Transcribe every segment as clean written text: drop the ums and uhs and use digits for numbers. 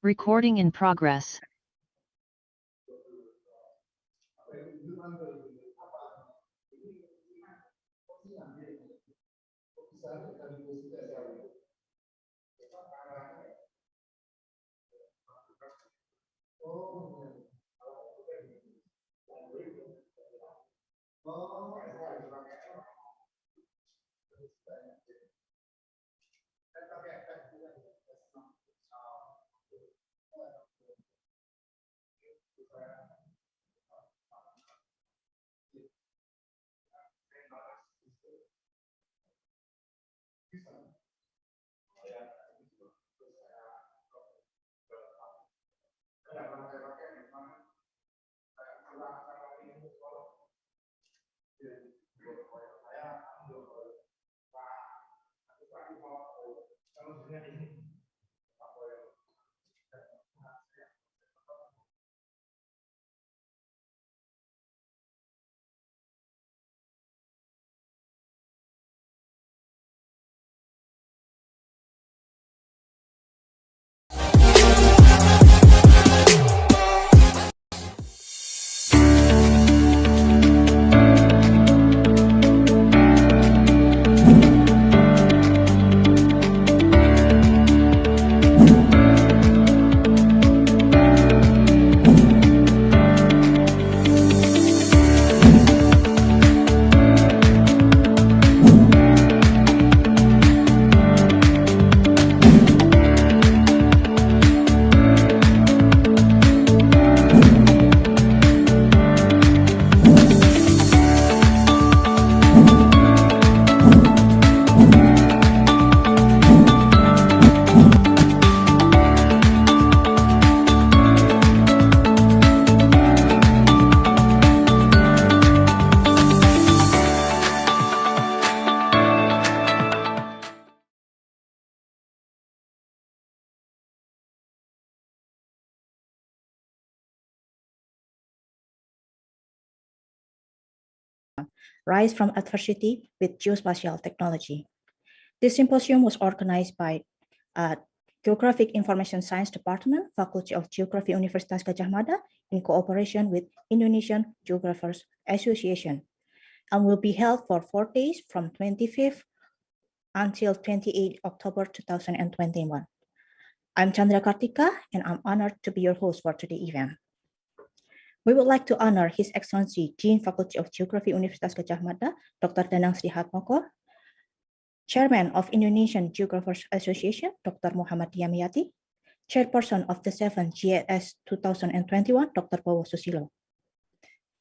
Recording in progress. Rise from Adversity with Geospatial Technology. This symposium was organized by Geographic Information Science Department, Faculty of Geography, Universitas Gadjah Mada, in cooperation with Indonesian Geography Association, and will be held for 4 days from 25th until 28 October 2021. I'm Chandra Kartika, and I'm honored to be your host for today's event. We would like to honor His Excellency Dean Faculty of Geography, Universitas Gadjah Mada, Dr. Danang Sri Harmoko, Chairman of Indonesian Geography Association, Dr. Muhammad Yamiyati, Chairperson of the 7th GIS 2021, Dr. Bowo Susilo.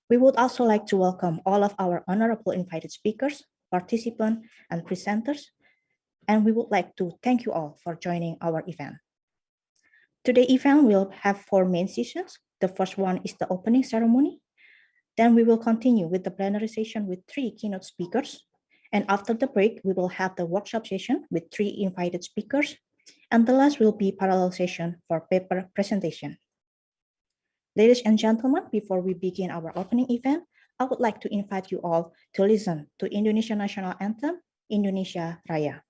We would also like to welcome all of our honorable invited speakers, participants, and presenters, and we would like to thank you all for joining our event. Today's event will have 4 main sessions. The first one is the opening ceremony. Then we will continue with the plenary session with 3 keynote speakers. And after the break, we will have the workshop session with 3 invited speakers. And the last will be parallel session for paper presentation. Ladies and gentlemen, before we begin our opening event, I would like to invite you all to listen to Indonesian National Anthem, Indonesia Raya.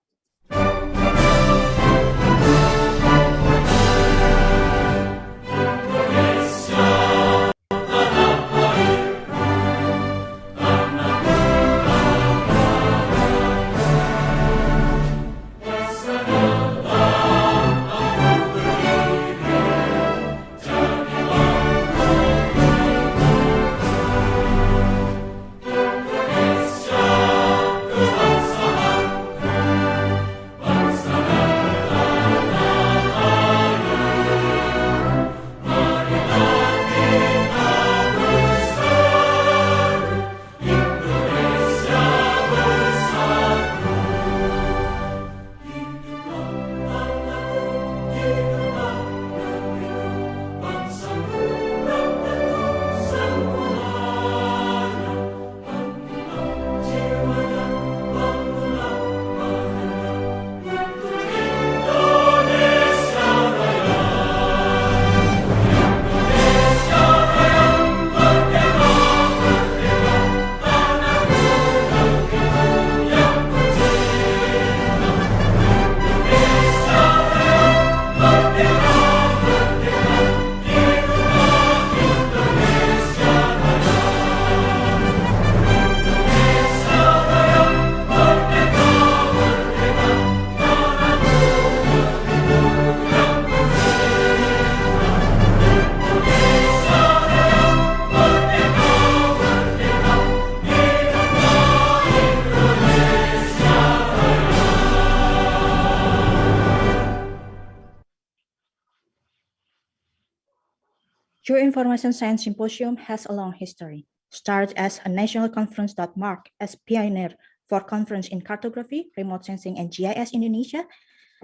Geoinformation Science Symposium has a long history. Started as a national conference that marked as pioneer for conference in cartography, remote sensing, and GIS Indonesia,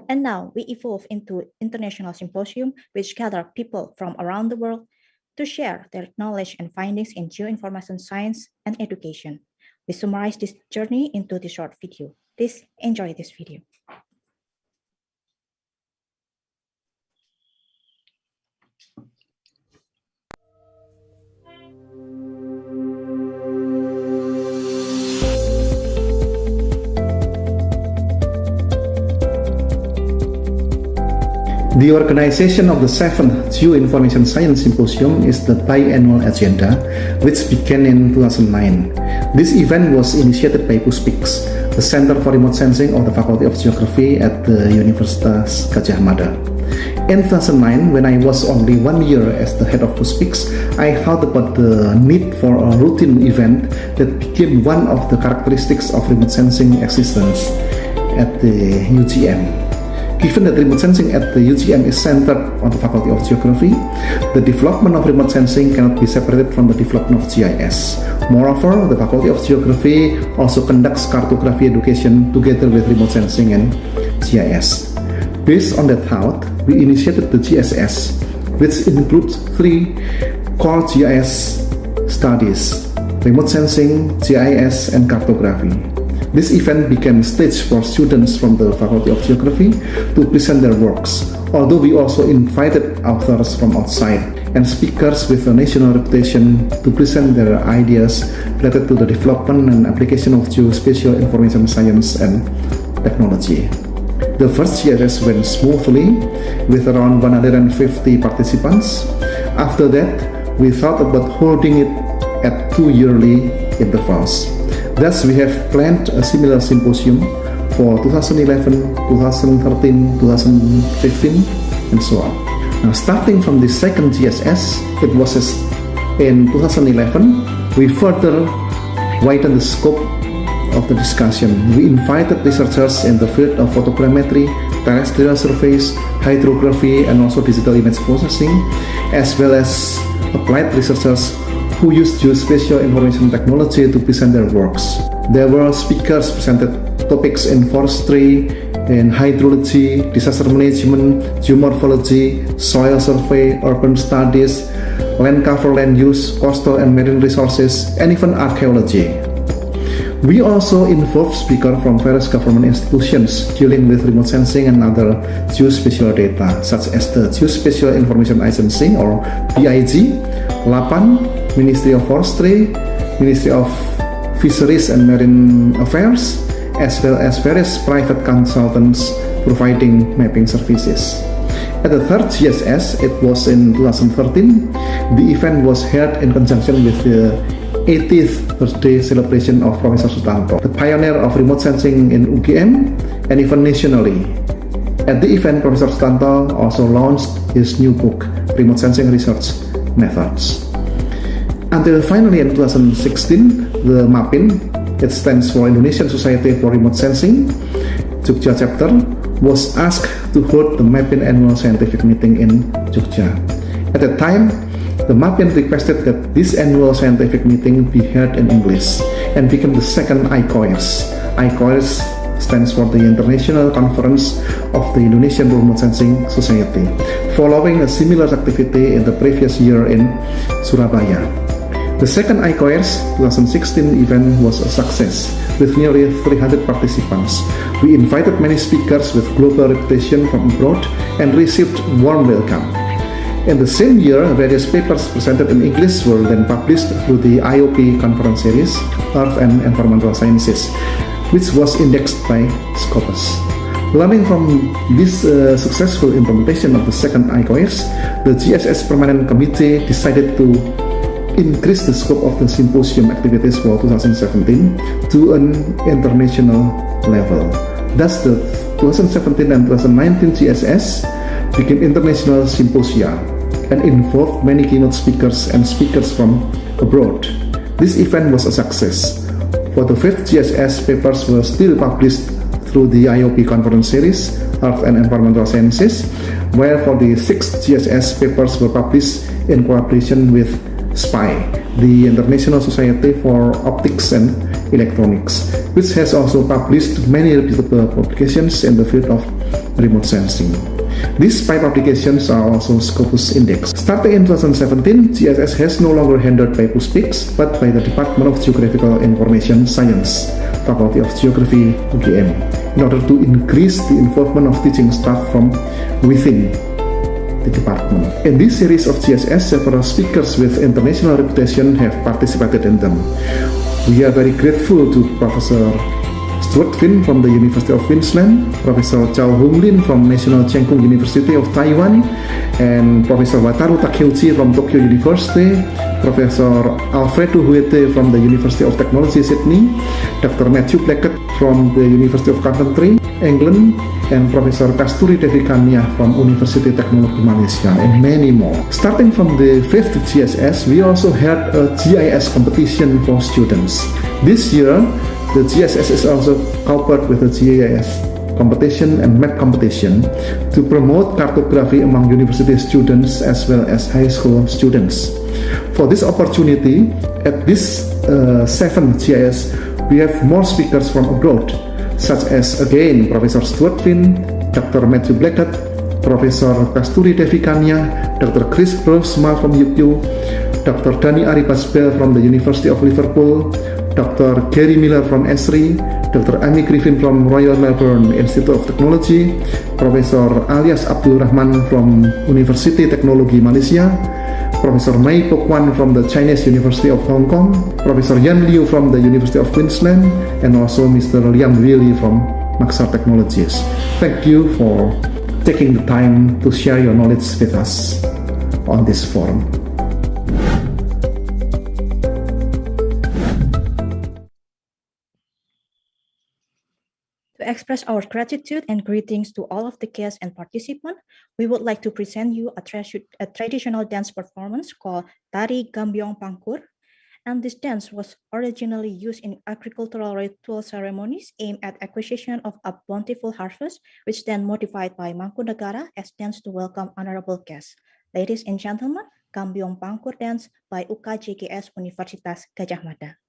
and now we evolve into international symposium which gather people from around the world to share their knowledge and findings in geoinformation science and education. We summarize this journey into this short video. Please enjoy this video. The organization of the 7th Geoinformation Science Symposium is the biannual agenda, which began in 2009. This event was initiated by PUSPIX, the Center for Remote Sensing of the Faculty of Geography at the Universitas Gadjah Mada. In 2009, when I was only 1 year as the head of PUSPIX, I thought about the need for a routine event that became one of the characteristics of remote sensing existence at the UGM. Given that remote sensing at the UGM is centered on the Faculty of Geography, the development of remote sensing cannot be separated from the development of GIS. Moreover, the Faculty of Geography also conducts cartography education together with remote sensing and GIS. Based on that thought, we initiated the GSS, which includes 3 core GIS studies: remote sensing, GIS, and cartography. This event became a stage for students from the Faculty of Geography to present their works, although we also invited authors from outside and speakers with a national reputation to present their ideas related to the development and application of geospatial information science and technology. The first GSS went smoothly with around 150 participants. After that, we thought about holding it at 2 yearly intervals. Thus, we have planned a similar symposium for 2011, 2013, 2015, and so on. Now, starting from the second GSS, it was in 2011, we further widened the scope of the discussion. We invited researchers in the field of photogrammetry, terrestrial surveys, hydrography, and also digital image processing, as well as applied researchers who use geospatial information technology to present their works. There were speakers presented topics in forestry, in hydrology, disaster management, geomorphology, soil survey, urban studies, land cover, land use, coastal and marine resources, and even archaeology. We also involved speakers from various government institutions dealing with remote sensing and other geospatial data, such as the Geospatial Information Agency or BIG, LAPAN, Ministry of Forestry, Ministry of Fisheries and Marine Affairs, as well as various private consultants providing mapping services. At the third GSS, it was in 2013, the event was held in conjunction with the 80th birthday celebration of Professor Sutanto, the pioneer of remote sensing in UGM and even nationally. At the event, Professor Sutanto also launched his new book, Remote Sensing Research Methods. Until finally in 2016, the MAPIN, it stands for Indonesian Society for Remote Sensing, Jogja chapter, was asked to hold the MAPIN annual scientific meeting in Jogja. At that time, the MAPIN requested that this annual scientific meeting be held in English and became the second ICOES. ICOES stands for the International Conference of the Indonesian Remote Sensing Society, following a similar activity in the previous year in Surabaya. The second ICOES 2016 event was a success, with nearly 300 participants. We invited many speakers with global reputation from abroad and received warm welcome. In the same year, various papers presented in English were then published through the IOP conference series, Earth and Environmental Sciences, which was indexed by Scopus. Learning from this successful implementation of the second ICOES, the GSS Permanent Committee decided to increase the scope of the symposium activities for 2017 to an international level. Thus, the 2017 and 2019 GSS became international symposia and involved many keynote speakers and speakers from abroad. This event was a success. For the 5th GSS, papers were still published through the IOP conference series, Earth and Environmental Sciences, while for the 6th GSS, papers were published in cooperation with SPI, the International Society for Optics and Electronics, which has also published many reputable publications in the field of remote sensing. These SPI publications are also Scopus indexed. Starting in 2017, GSS has no longer handled by PUSPIX, but by the Department of Geographical Information Science, Faculty of Geography, UGM, in order to increase the involvement of teaching staff from within the department. In this series of GSS, several speakers with international reputation have participated in them. We are very grateful to Professor Stuart Finn from the University of Queensland, Professor Chow Hung Lin from National Cheng Kung University of Taiwan, and Professor Wataru Takeuchi from Tokyo University, Professor Alfredo Huete from the University of Technology Sydney, Dr. Matthew Blackett from the University of Coventry, England, and Professor Kasturi Devi Kania from University Technology Malaysia, and many more. Starting from the 5th GSS, we also held a GIS competition for students. This year, the GSS is also coupled with the GIS competition and map competition to promote cartography among university students as well as high school students. For this opportunity, at this 7th GIS, we have more speakers from abroad, such as again Professor Stuart Finn, Dr. Matthew Blackett, Professor Kasturi Devi Kania, Dr. Chris Brosma from UQ, Dr. Dani Aribasbel from the University of Liverpool, Dr. Gary Miller from ESRI, Dr. Amy Griffin from Royal Melbourne Institute of Technology, Professor Alias Abdul Rahman from University Technology Malaysia, Professor Mei Pokwan from the Chinese University of Hong Kong, Professor Yan Liu from the University of Queensland, and also Mr. Liam Willie from Maxar Technologies. Thank you for taking the time to share your knowledge with us on this forum. To express our gratitude and greetings to all of the guests and participants, we would like to present you a traditional dance performance called Tari Gambyong Pangkur. And this dance was originally used in agricultural ritual ceremonies aimed at acquisition of a bountiful harvest, which then modified by Mangkunegara as dance to welcome honorable guests. Ladies and gentlemen, Gambyong Pangkur dance by UKJGS Universitas Gadjah Mada.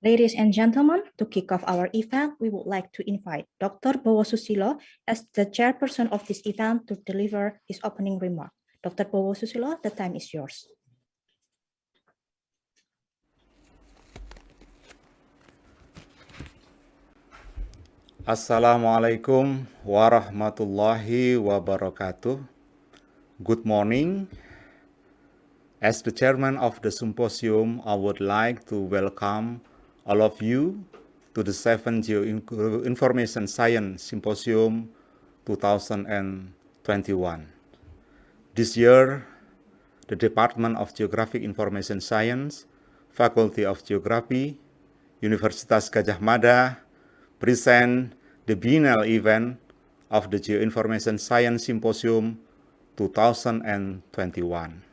Ladies and gentlemen, to kick off our event, we would like to invite Dr. Bowo Susilo as the chairperson of this event to deliver his opening remark. Dr. Bowo Susilo, the time is yours. Assalamualaikum warahmatullahi wabarakatuh. Good morning. As the chairman of the symposium, I would like to welcome all of you to the 7th Geoinformation Science Symposium 2021. This year, the Department of Geographic Information Science, Faculty of Geography, Universitas Gadjah Mada, present the biennial event of the Geoinformation Science Symposium 2021.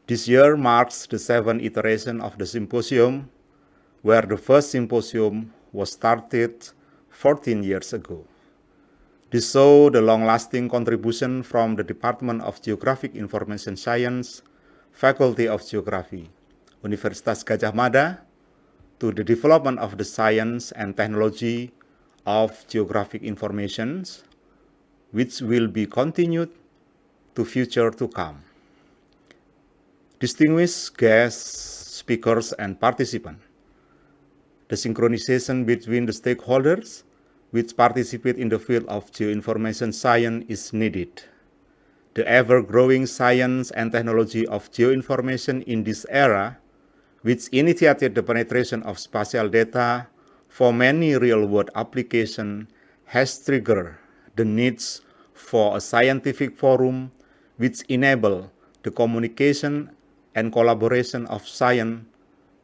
This year marks the 7th iteration of the symposium, where the first symposium was started 14 years ago. This shows the long-lasting contribution from the Department of Geographic Information Science, Faculty of Geography, Universitas Gadjah Mada, to the development of the science and technology of geographic information, which will be continued to future to come. Distinguished guests, speakers, and participants, the synchronization between the stakeholders which participate in the field of geoinformation science is needed. The ever-growing science and technology of geoinformation in this era, which initiated the penetration of spatial data for many real-world applications, has triggered the needs for a scientific forum which enable the communication and collaboration of science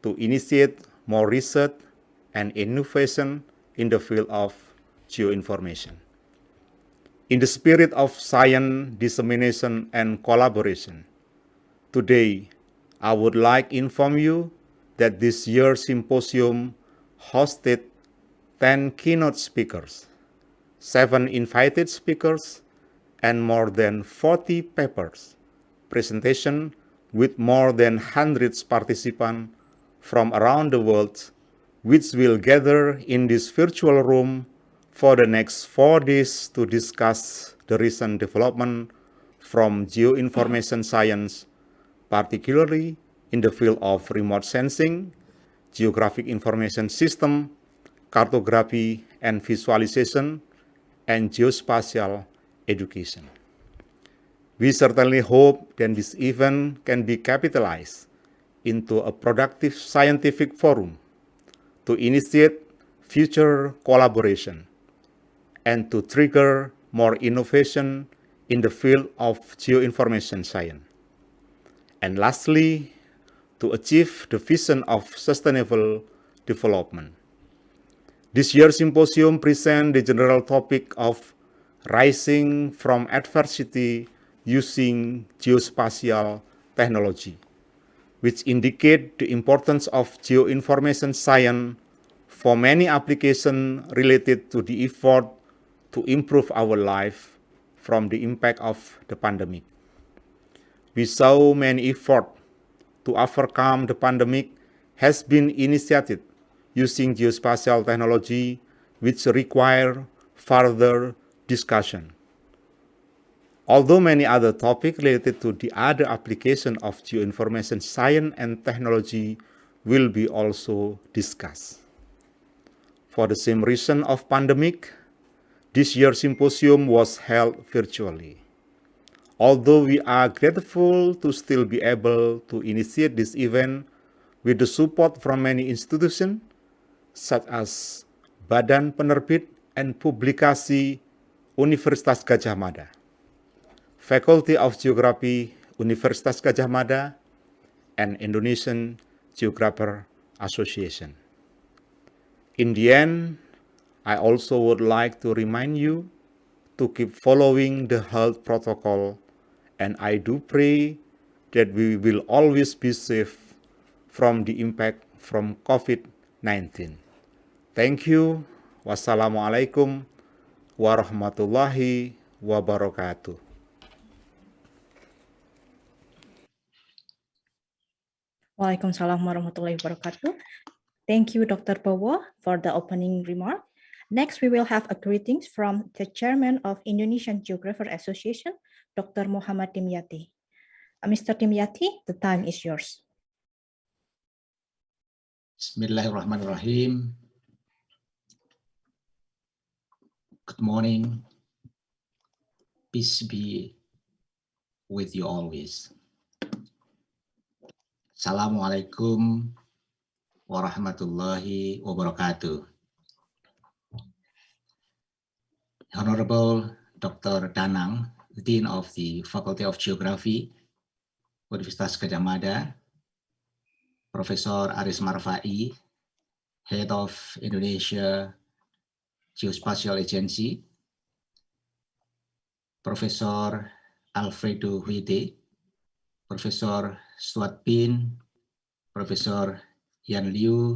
to initiate more research and innovation in the field of geoinformation. In the spirit of science dissemination and collaboration, today I would like to inform you that this year's symposium hosted 10 keynote speakers, 7 invited speakers, and more than 40 papers, presentation with more than hundreds participants from around the world, which will gather in this virtual room for the next 4 days to discuss the recent development from geoinformation science, particularly in the field of remote sensing, geographic information system, cartography and visualization, and geospatial education. We certainly hope that this event can be capitalized into a productive scientific forum to initiate future collaboration and to trigger more innovation in the field of geoinformation science. And lastly, to achieve the vision of sustainable development. This year's symposium presents the general topic of rising from adversity using geospatial technology, which indicate the importance of geoinformation science for many applications related to the effort to improve our life from the impact of the pandemic. We saw many efforts to overcome the pandemic has been initiated using geospatial technology, which require further discussion. Although many other topics related to the other application of geoinformation science and technology will be also discussed. For the same reason of pandemic, this year's symposium was held virtually. Although we are grateful to still be able to initiate this event with the support from many institutions, such as Badan Penerbit and Publikasi Universitas Gadjah Mada, Faculty of Geography Universitas Gadjah Mada, and Indonesian Geography Association. In the end, I also would like to remind you to keep following the health protocol, and I do pray that we will always be safe from the impact from COVID-19. Thank you. Wassalamualaikum warahmatullahi wabarakatuh. Waalaikumsalam warahmatullahi wabarakatuh. Thank you, Dr. Bowo, for the opening remark. Next, we will have a greetings from the Chairman of Indonesian Geography Association, Dr. Muhammad Dimyati. Mr. Dimyati, the time is yours. Bismillahirrahmanirrahim. Good morning. Peace be with you always. Assalamualaikum warahmatullahi wabarakatuh. Honorable Dr. Danang, Dean of the Faculty of Geography, Universitas Gadjah Mada, Professor Aris Marfai, Head of Indonesia Geospatial Agency, Professor Alfredo Huide, Professor Stuart Pin, Professor Yan Liu,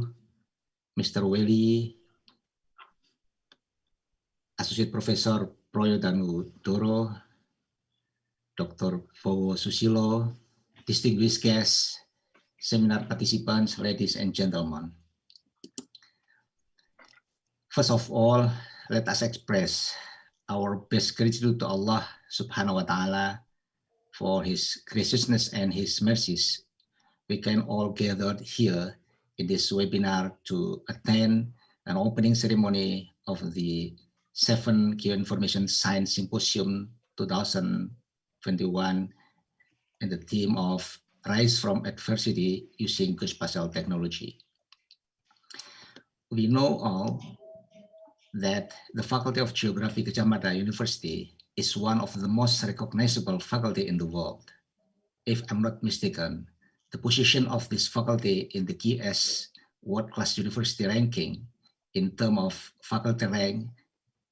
Mr. Welly, Associate Professor Proyodanu Doro, Dr. Bowo Susilo, distinguished guests, seminar participants, ladies and gentlemen. First of all, let us express our best gratitude to Allah Subhanahu wa Ta'ala for His graciousness and His mercies. We can all gathered here in this webinar to attend an opening ceremony of the 7th Geoinformation Science Symposium 2021 and the theme of Rise from Adversity Using Geospatial Technology. We know all that the Faculty of Geography Gadjah Mada University is one of the most recognizable faculty in the world. If I'm not mistaken, the position of this faculty in the GS World Class University ranking in terms of faculty rank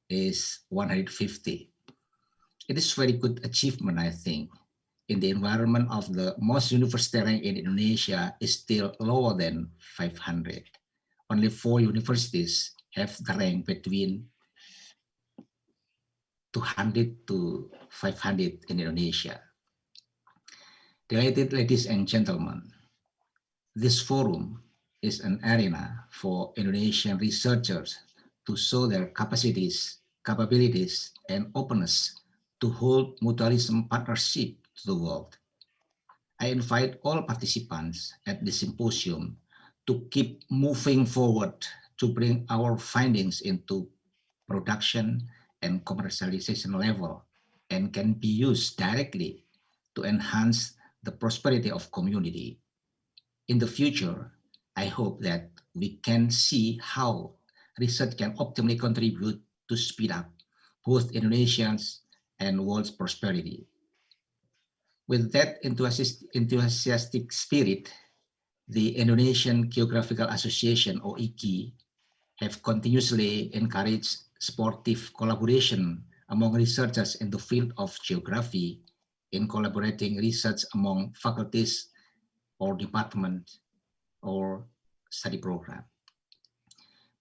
is 150. It is very good achievement, I think. In the environment of the most university rank in Indonesia is still lower than 500. Only 4 universities have the rank between 200 to 500 in Indonesia. Delighted ladies and gentlemen, this forum is an arena for Indonesian researchers to show their capacities, capabilities, and openness to hold mutualism partnership to the world. I invite all participants at the symposium to keep moving forward to bring our findings into production and commercialization level and can be used directly to enhance the prosperity of community. In the future, I hope that we can see how research can optimally contribute to speed up both Indonesians and world's prosperity. With that enthusiastic spirit, the Indonesian Geographical Association, or IGI, have continuously encouraged sportive collaboration among researchers in the field of geography in collaborating research among faculties or departments or study program.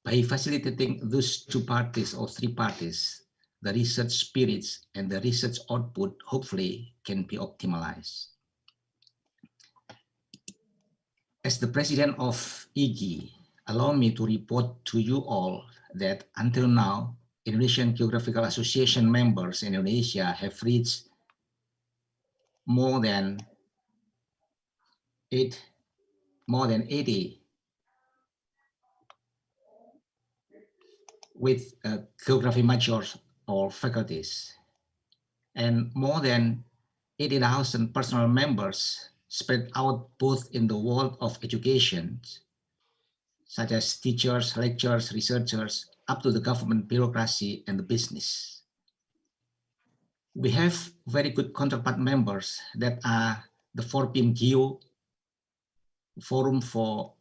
By facilitating those 2 parties or 3 parties, the research spirits and the research output hopefully can be optimized. As the president of IGI, allow me to report to you all that until now, Indonesian Geographical Association members in Indonesia have reached more than 80 with geography majors or faculties, and more than 80,000 personal members spread out both in the world of education, such as teachers, lecturers, researchers, up to the government bureaucracy and the business. We have very good counterpart members that are the 4PM Geo, Forum for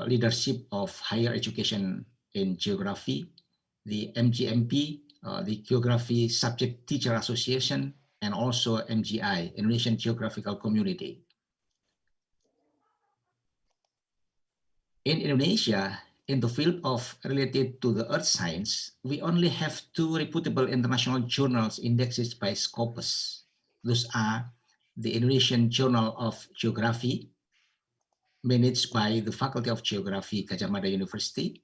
Leadership of Higher Education in Geography, the MGMP, the Geography Subject Teacher Association, and also MGI, Indonesian Geographical Community. In Indonesia, in the field of related to the earth science, we only have 2 reputable international journals indexed by Scopus. Those are the Indonesian Journal of Geography managed by the Faculty of Geography, Gadjah Mada University,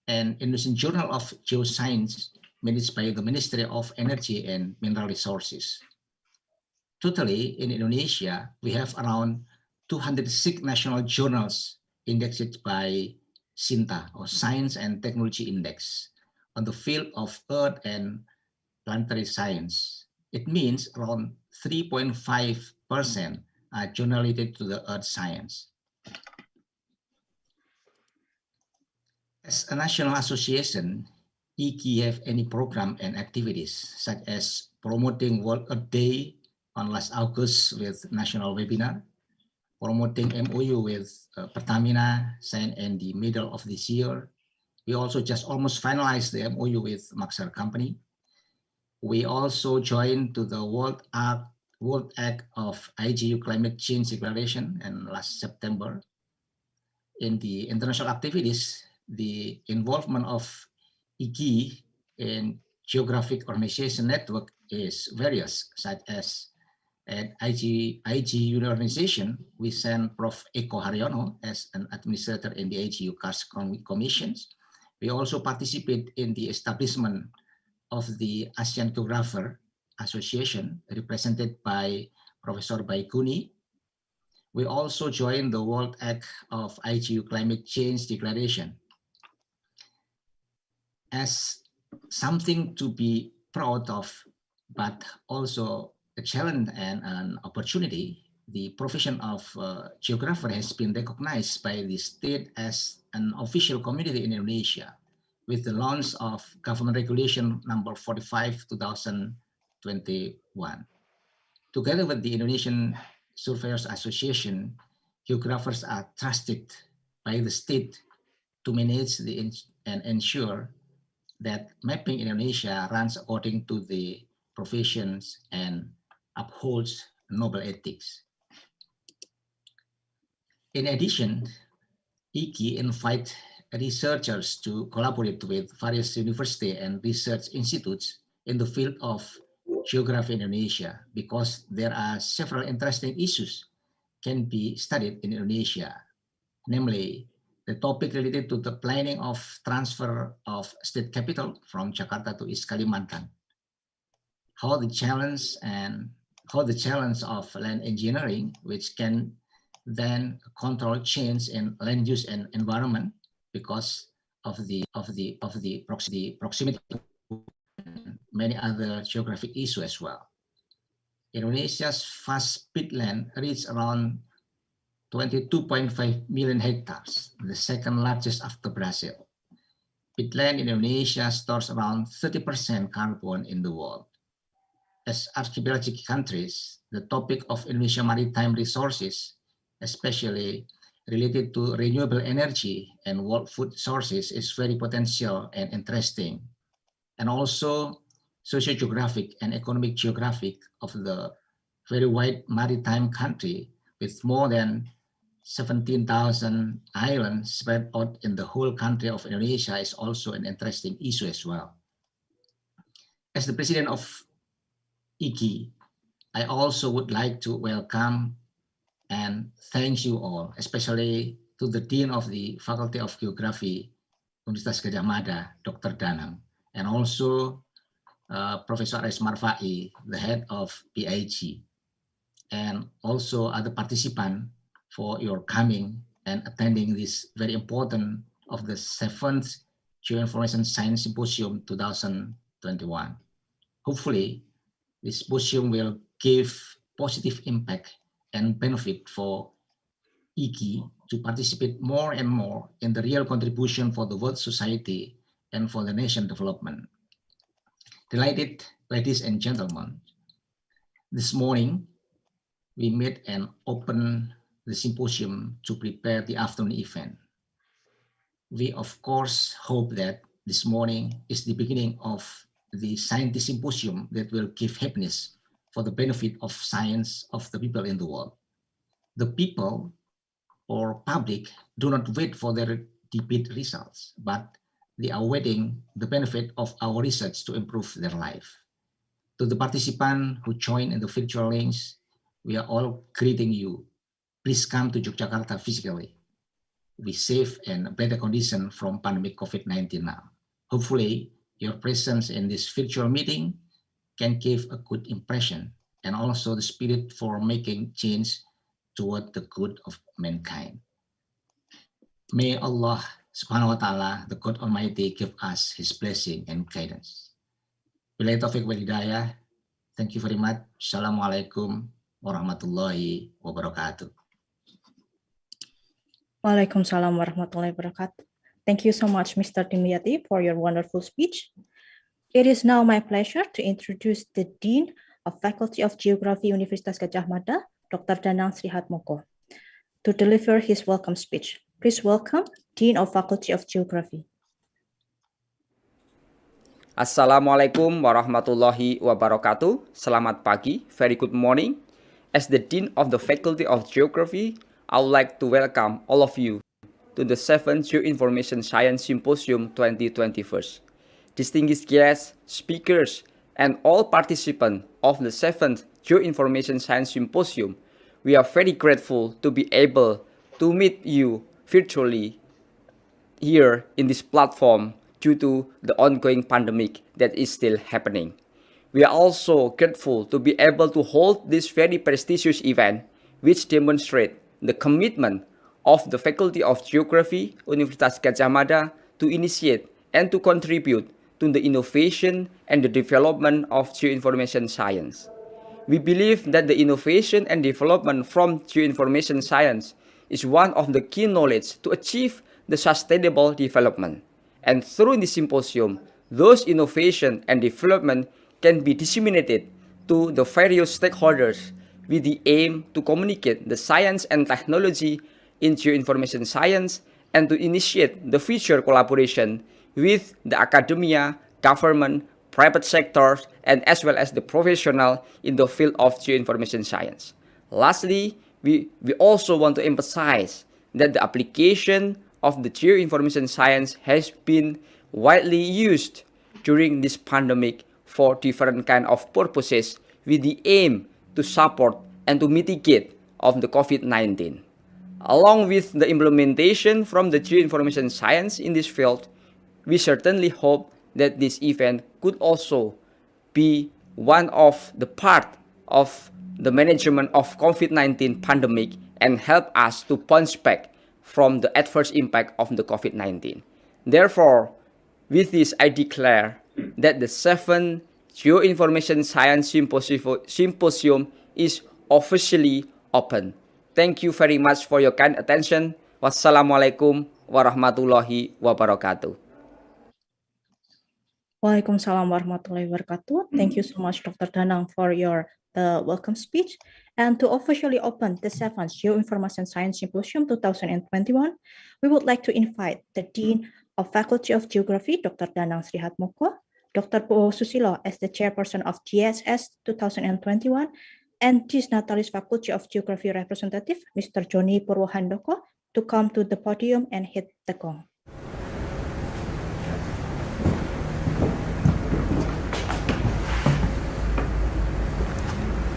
and Indonesian Journal of Geoscience, managed by the Ministry of Energy and Mineral Resources. Totally, in Indonesia, we have around 206 national journals indexed by SINTA, or Science and Technology Index, on the field of Earth and planetary science. It means around 3.5% are journal related to the Earth science. As a national association, IGI have any program and activities such as promoting World Earth Day on last August with national webinar, promoting MOU with Pertamina signed in the middle of this year. We also just almost finalized the MOU with Maxar Company. We also joined to the World Act of IGU Climate Change Declaration in last September. In the international activities, the involvement of IGI in Geographic Information Network is various, such as at IGU organization, we send Prof. Eko Haryono as an administrator in the IGU CARS commissions. We also participate in the establishment of the ASEAN Geographer Association, represented by Professor Baikuni. We also joined the World Act of IGU Climate Change Declaration. As something to be proud of, but also a challenge and an opportunity, the profession of geographer has been recognized by the state as an official community in Indonesia with the launch of Government Regulation number 45, 2021. Together with the Indonesian Surveyors Association, geographers are trusted by the state to manage and ensure that mapping Indonesia runs according to the professions and upholds noble ethics. In addition, IGI invite researchers to collaborate with various universities and research institutes in the field of geography in Indonesia, because there are several interesting issues can be studied in Indonesia, namely the topic related to the planning of transfer of state capital from Jakarta to East Kalimantan, how the challenge of land engineering, which can then control change in land use and environment because of the proximity to many other geographic issues as well. Indonesia's vast peatland reaches around 22.5 million hectares, the second largest after Brazil. Peatland in Indonesia stores around 30% carbon in the world. As archipelagic countries, the topic of Indonesian maritime resources, especially related to renewable energy and world food sources, is very potential and interesting. And also socio-geographic and economic geographic of the very wide maritime country with more than 17,000 islands spread out in the whole country of Indonesia is also an interesting issue as well. As the president of IGI, I also would like to welcome and thank you all, especially to the Dean of the Faculty of Geography, Universitas Gadjah Mada, Dr. Danang, and also Professor Aris Marfai, the head of PIG, and also other participants for your coming and attending this very important of the 7th Geoinformation Science Symposium 2021. Hopefully, this symposium will give positive impact and benefit for IGI to participate more and more in the real contribution for the world society and for the nation development. Delighted, ladies and gentlemen, this morning we met and opened the symposium to prepare the afternoon event. We of course hope that this morning is the beginning of the scientist symposium that will give happiness for the benefit of science of the people in the world. The people or public do not wait for their debate results, but they are waiting the benefit of our research to improve their life. To the participants who join in the virtual links, we are all greeting you. Please come to Yogyakarta physically be safe and better condition from pandemic COVID-19 now. Hopefully, your presence in this virtual meeting can give a good impression and also the spirit for making change toward the good of mankind. May Allah subhanahu wa ta'ala, the God Almighty, give us his blessing and guidance. Billahi taufiq wal hidayah. Thank you very much. Assalamualaikum warahmatullahi wabarakatuh. Waalaikumsalam warahmatullahi wabarakatuh. Thank you so much, Mr. Dimyati, for your wonderful speech. It is now my pleasure to introduce the Dean of Faculty of Geography, Universitas Gadjah Mada, Dr. Danang Srihatmoko, to deliver his welcome speech. Please welcome Dean of Faculty of Geography. Assalamualaikum warahmatullahi wabarakatuh. Selamat pagi, very good morning. As the Dean of the Faculty of Geography, I would like to welcome all of you to the 7th Geoinformation Science Symposium 2021. Distinguished guests, speakers, and all participants of the 7th Geoinformation Science Symposium, we are very grateful to be able to meet you virtually here in this platform due to the ongoing pandemic that is still happening. We are also grateful to be able to hold this very prestigious event, which demonstrates the commitment of the Faculty of Geography, Universitas Gadjah Mada, to initiate and to contribute to the innovation and the development of geoinformation science. We believe that the innovation and development from geoinformation science is one of the key knowledge to achieve the sustainable development. And through this symposium, those innovation and development can be disseminated to the various stakeholders with the aim to communicate the science and technology in geoinformation science and to initiate the future collaboration with the academia, government, private sectors, and as well as the professional in the field of geoinformation science. Lastly, we also want to emphasize that the application of the geoinformation science has been widely used during this pandemic for different kind of purposes with the aim to support and to mitigate of the COVID-19. Along with the implementation from the geoinformation science in this field, we certainly hope that this event could also be one of the part of the management of COVID-19 pandemic and help us to bounce back from the adverse impact of the COVID-19. Therefore, with this, I declare that the 7th Geoinformation Science Symposium is officially open. Thank you very much for your kind attention. Wassalamualaikum warahmatullahi wabarakatuh. Waalaikumsalam warahmatullahi wabarakatuh. Thank you so much, Dr. Danang, for your welcome speech. And to officially open the 7th Geoinformation Science Symposium 2021, we would like to invite the Dean of Faculty of Geography, Dr. Danang Srihatmoko, Dr. Po Susilo as the Chairperson of GSS 2021, and Dis Natalis Faculty of Geography Representative, Mr. Joni Purwohandoko, to come to the podium and hit the gong.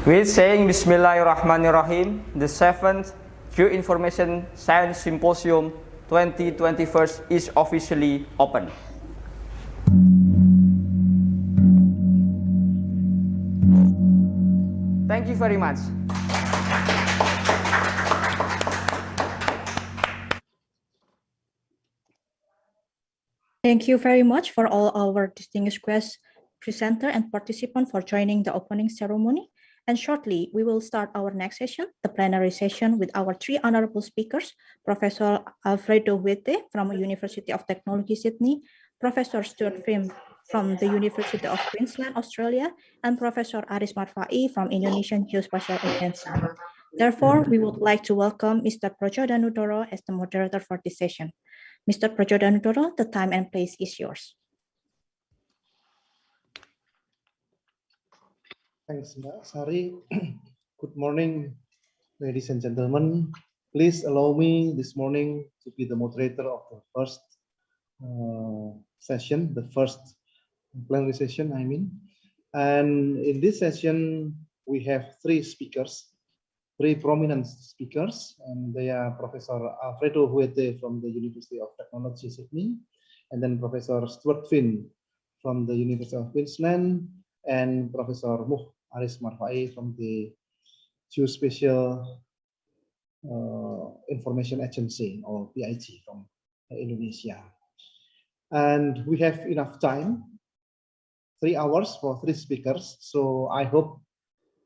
With saying Bismillahirrahmanirrahim, the 7th Geoinformation Science Symposium 2021 is officially open. Thank you very much. Thank you very much for all our distinguished guests, presenter, and participant for joining the opening ceremony. And shortly, we will start our next session, the plenary session, with our three honorable speakers, Professor Alfredo Huete from University of Technology, Sydney, Professor Stuart Frim from the University of Queensland, Australia, and Professor Aris Marfai from Indonesian Geospatial Agency. Therefore, we would like to welcome Mr. Projodanudoro as the moderator for this session. Mr. Projodanudoro, the time and place is yours. Thanks, Mbak Sari. Good morning, ladies and gentlemen. Please allow me this morning to be the moderator of the first session, the first plenary session, I mean. And in this session, we have three speakers. three prominent speakers, and they are Professor Alfredo Huete from the University of Technology, Sydney, and then Professor Stuart Finn from the University of Queensland, and Professor Muh Aris Marfai from the Geospatial Information Agency, or PIG, from Indonesia. And we have enough time, 3 hours for 3 speakers. So I hope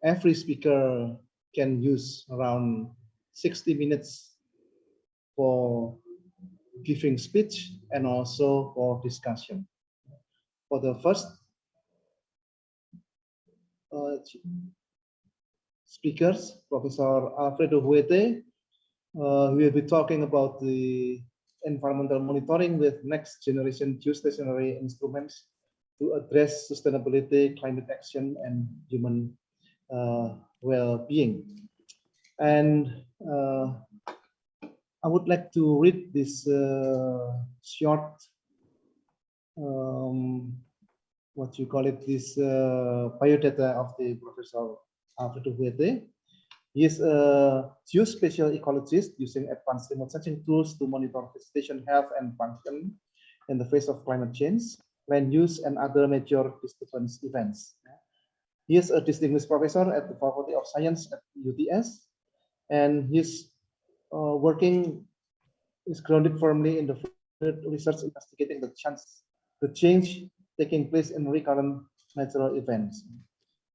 every speaker can use around 60 minutes for giving speech and also for discussion. For the first speakers, Professor Alfredo Huete, will be talking about the environmental monitoring with next generation geostationary instruments to address sustainability, climate action, and human well-being. And I would like to read this short, what you call it, this biodata of the Professor Alfredo Huete. He is a geospatial ecologist using advanced remote sensing tools to monitor vegetation health and function in the face of climate change, land use, and other major disturbance events. He is a distinguished professor at the Faculty of Science at UTS, and his working is grounded firmly in the research investigating the change taking place in recurrent natural events.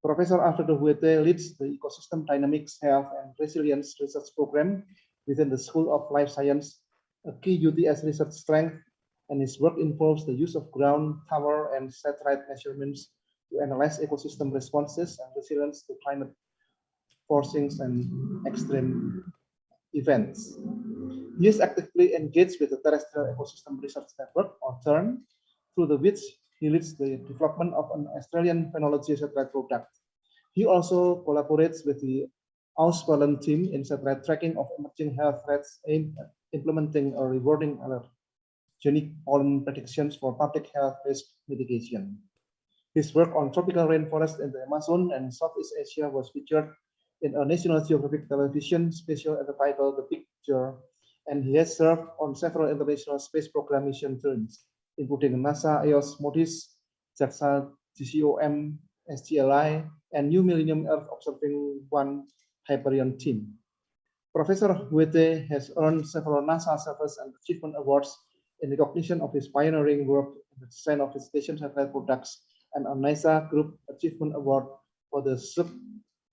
Professor Alfredo Huete leads the Ecosystem Dynamics, Health, and Resilience Research Program within the School of Life Science, a key UTS research strength, and his work involves the use of ground, tower, and satellite measurements to analyze ecosystem responses and resilience to climate forcings and extreme events. He is actively engaged with the Terrestrial Ecosystem Research Network, or TERN, through which he leads the development of an Australian phenology satellite product. He also collaborates with the Ausballen team in satellite tracking of emerging health threats aimed at implementing a rewarding allergenic pollen predictions for public health risk mitigation. His work on tropical rainforest in the Amazon and Southeast Asia was featured in a National Geographic television special entitled The Picture, and he has served on several international space program mission turns, including NASA, EOS, MODIS, JAXA, GCOM, SGLI, and New Millennium Earth Observing 1 Hyperion team. Professor Huete has earned several NASA Service and Achievement Awards in recognition of his pioneering work in the design of vegetation satellite products, and a NASA Group Achievement Award for the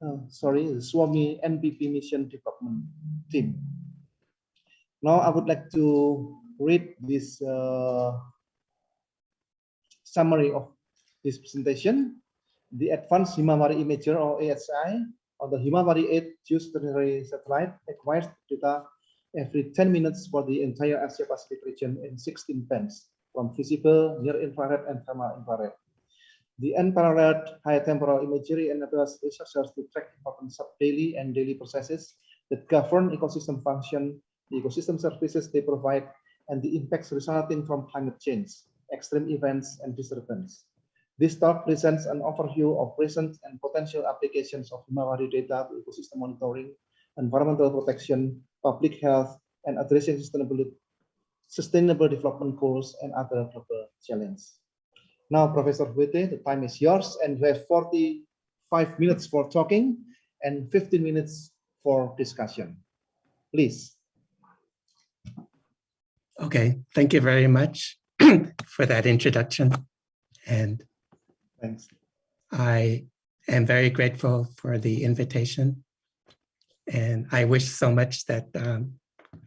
SWAMI NBP mission development team. Now I would like to read this summary of this presentation. The Advanced Himawari Imager, or ASI, or the Himawari 8 geostationary satellite acquires data every 10 minutes for the entire Asia Pacific region in 16 bands, from visible, near infrared, and thermal infrared. The unparalleled high temporal imagery enables researchers to track important sub-daily and daily processes that govern ecosystem function, the ecosystem services they provide, and the impacts resulting from climate change, extreme events, and disturbance. This talk presents an overview of recent and potential applications of Himawari data to ecosystem monitoring, environmental protection, public health, and addressing sustainable development goals and other global challenges. Now, Professor Huete, the time is yours, and you have 45 minutes for talking and 15 minutes for discussion. Please. Okay, thank you very much for that introduction. And thanks. I am very grateful for the invitation. And I wish so much that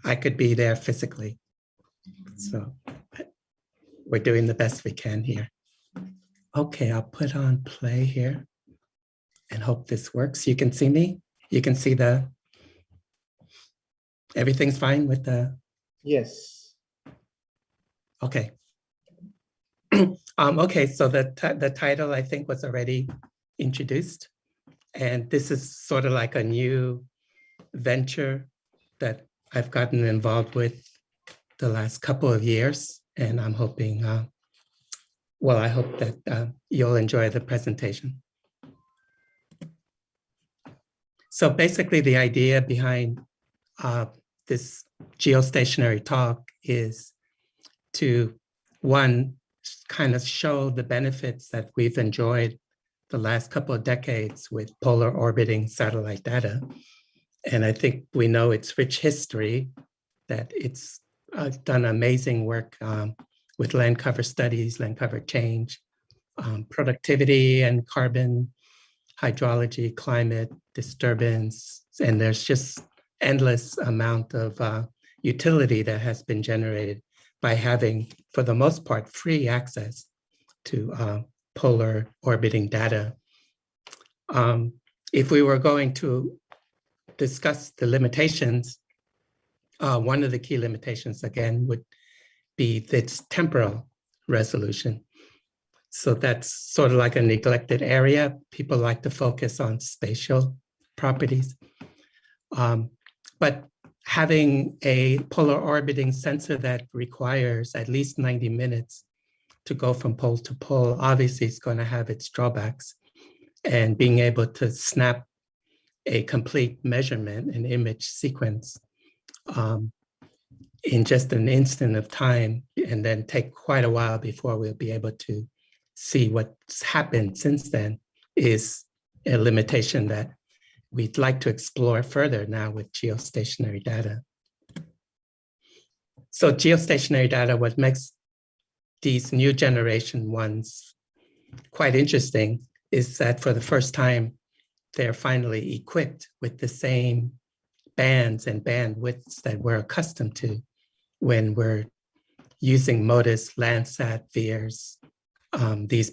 I could be there physically. So we're doing the best we can here. Okay, I'll put on play here and hope this works. You can see me? You can see everything's fine with the? Yes. Okay. Okay, so the title I think was already introduced. And this is sort of like a new venture that I've gotten involved with the last couple of years. And I'm hoping, well, I hope that you'll enjoy the presentation. So basically the idea behind this geostationary talk is to, one, kind of show the benefits that we've enjoyed the last couple of decades with polar orbiting satellite data. And I think we know its rich history, that it's done amazing work with land cover studies, land cover change, productivity and carbon, hydrology, climate, disturbance, and there's just endless amount of utility that has been generated by having, for the most part, free access to polar orbiting data. If we were going to discuss the limitations, one of the key limitations, again, would be its temporal resolution. So that's sort of like a neglected area. People like to focus on spatial properties. But having a polar orbiting sensor that requires at least 90 minutes to go from pole to pole, obviously is going to have its drawbacks. And being able to snap a complete measurement and image sequence in just an instant of time, and then take quite a while before we'll be able to see what's happened since then, is a limitation that we'd like to explore further now with geostationary data. So geostationary data, what makes these new generation ones quite interesting is that for the first time, they're finally equipped with the same bands and bandwidths that we're accustomed to when we're using MODIS, Landsat, VIIRS, these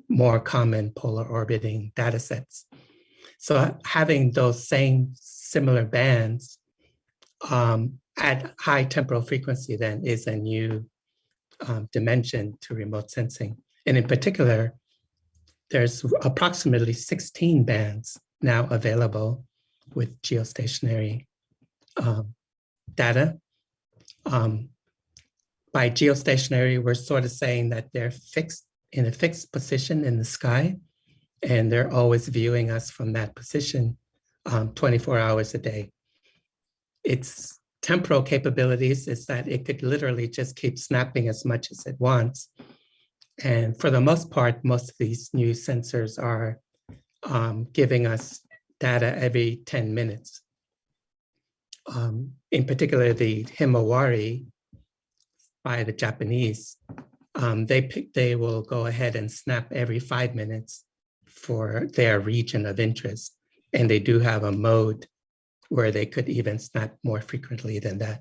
more common polar orbiting data sets. So having those same similar bands at high temporal frequency then is a new dimension to remote sensing. And in particular, there's approximately 16 bands now available with geostationary data. By geostationary, we're sort of saying that they're fixed in a fixed position in the sky, and they're always viewing us from that position 24 hours a day. Its temporal capabilities is that it could literally just keep snapping as much as it wants. And for the most part, most of these new sensors are giving us data every 10 minutes. In particular, the Himawari by the Japanese, they will go ahead and snap every 5 minutes for their region of interest. And they do have a mode where they could even snap more frequently than that.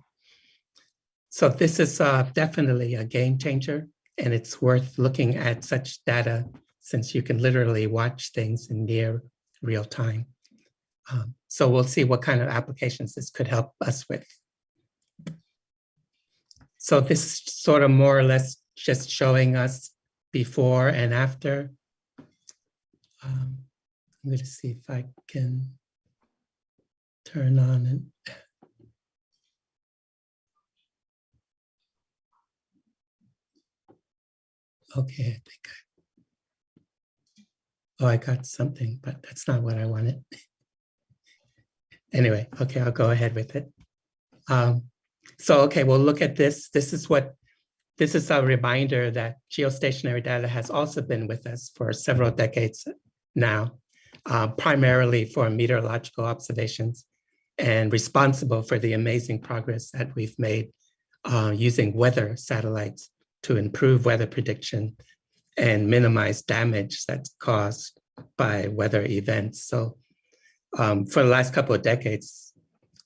So this is definitely a game changer, and it's worth looking at such data since you can literally watch things in near real time. So we'll see what kind of applications this could help us with. So this is sort of more or less just showing us before and after. I'm going to see if I can turn on and okay, I think I got something, but that's not what I wanted. Anyway, okay, I'll go ahead with it. So, okay, we'll look at this. This is a reminder that geostationary data has also been with us for several decades now, primarily for meteorological observations and responsible for the amazing progress that we've made using weather satellites to improve weather prediction and minimize damage that's caused by weather events. So for the last couple of decades,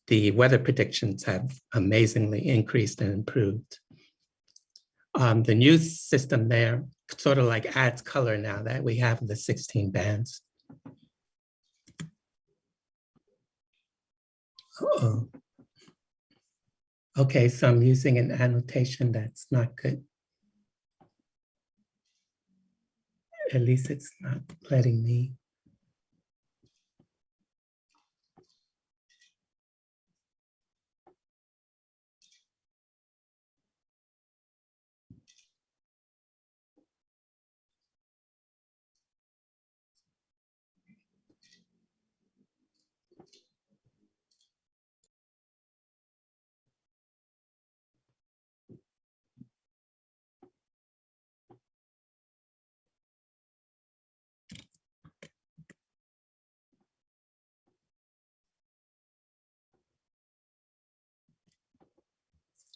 the weather predictions have amazingly increased and improved. The new system there sort of like adds color now that we have the 16 bands. Uh-oh. Okay, so I'm using an annotation that's not good. At least it's not letting me.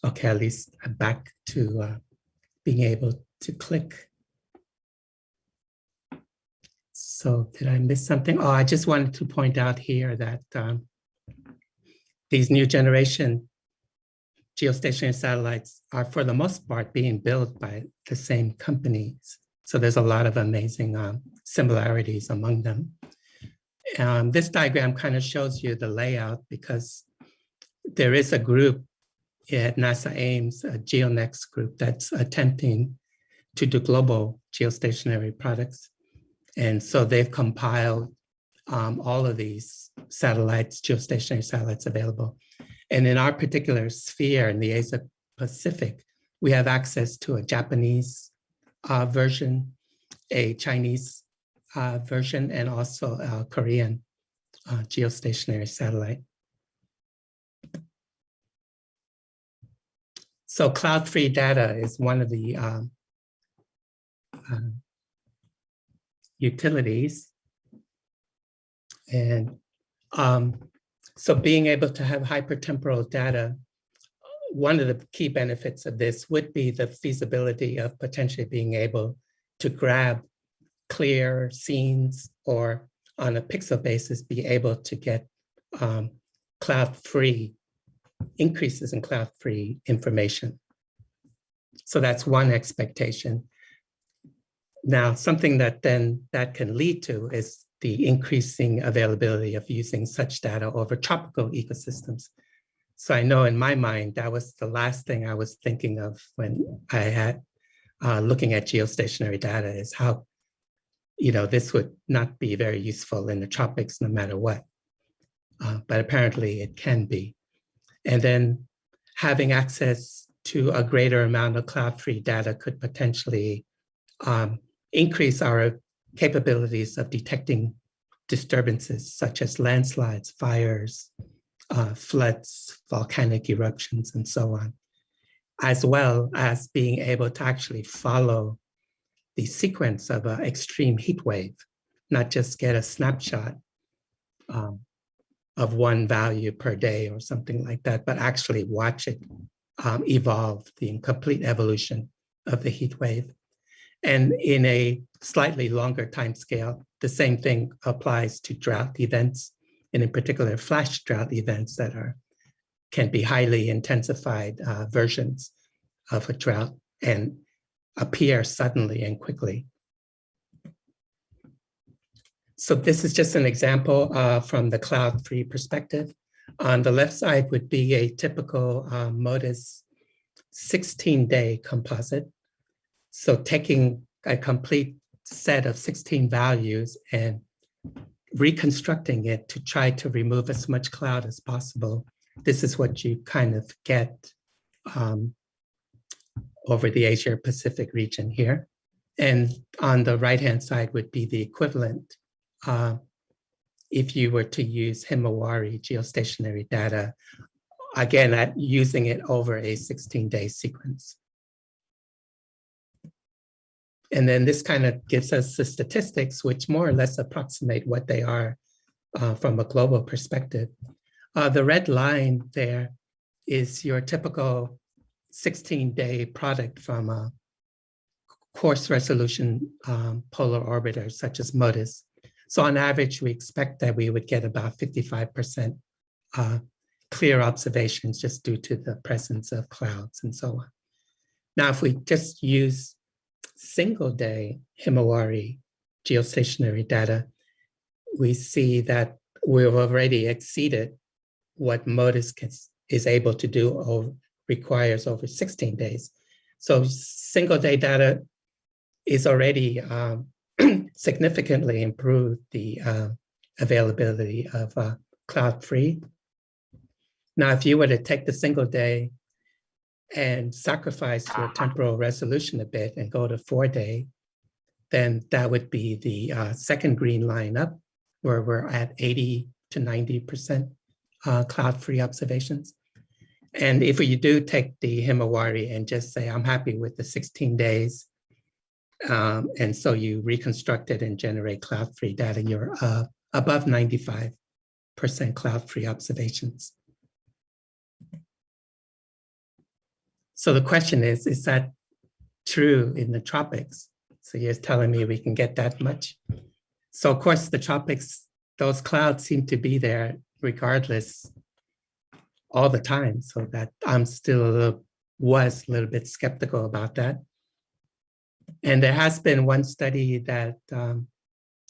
Okay, at least I'm back to being able to click. So did I miss something? Oh, I just wanted to point out here that these new generation geostationary satellites are for the most part being built by the same companies. So there's a lot of amazing similarities among them. This diagram kind of shows you the layout because there is a group at NASA Ames, a GeoNext group that's attempting to do global geostationary products. And so they've compiled all of these satellites, geostationary satellites available. And in our particular sphere in the Asia Pacific, we have access to a Japanese version, a Chinese version, and also a Korean geostationary satellite. So cloud-free data is one of the utilities. And so being able to have hypertemporal data, one of the key benefits of this would be the feasibility of potentially being able to grab clear scenes or on a pixel basis, be able to get cloud-free, increases in cloud-free information. So that's one expectation. Now, something that then that can lead to is the increasing availability of using such data over tropical ecosystems. So I know in my mind, that was the last thing I was thinking of when I had looking at geostationary data is how, this would not be very useful in the tropics no matter what. But apparently it can be. And then having access to a greater amount of cloud-free data could potentially increase our capabilities of detecting disturbances such as landslides, fires, floods, volcanic eruptions, and so on, as well as being able to actually follow the sequence of an extreme heat wave, not just get a snapshot of one value per day or something like that, but actually watch it evolve, the complete evolution of the heat wave. And in a slightly longer time scale, the same thing applies to drought events, and in particular, flash drought events that can be highly intensified versions of a drought and appear suddenly and quickly. So this is just an example from the cloud-free perspective. On the left side would be a typical MODIS 16-day composite. So taking a complete set of 16 values and reconstructing it to try to remove as much cloud as possible. This is what you kind of get over the Asia Pacific region here. And on the right-hand side would be the equivalent if you were to use Himawari geostationary data, again, at using it over a 16-day sequence. And then this kind of gives us the statistics, which more or less approximate what they are from a global perspective. The red line there is your typical 16-day product from a coarse resolution polar orbiter, such as MODIS. So on average, we expect that we would get about 55% clear observations just due to the presence of clouds and so on. Now, if we just use single-day Himawari geostationary data, we see that we've already exceeded what MODIS is able to do or requires over 16 days. So single-day data is already significantly improved the availability of cloud-free. Now, if you were to take the single day and sacrifice your temporal resolution a bit and go to 4-day, then that would be the second green line up, where we're at 80 to 90% cloud-free observations. And if you do take the Himawari and just say, I'm happy with the 16 days, and so you reconstruct it and generate cloud-free data, you're above 95% cloud-free observations. So the question is that true in the tropics? So you're telling me we can get that much? So of course the tropics, those clouds seem to be there regardless all the time. So that I'm still was a little bit skeptical about that. And there has been one study that,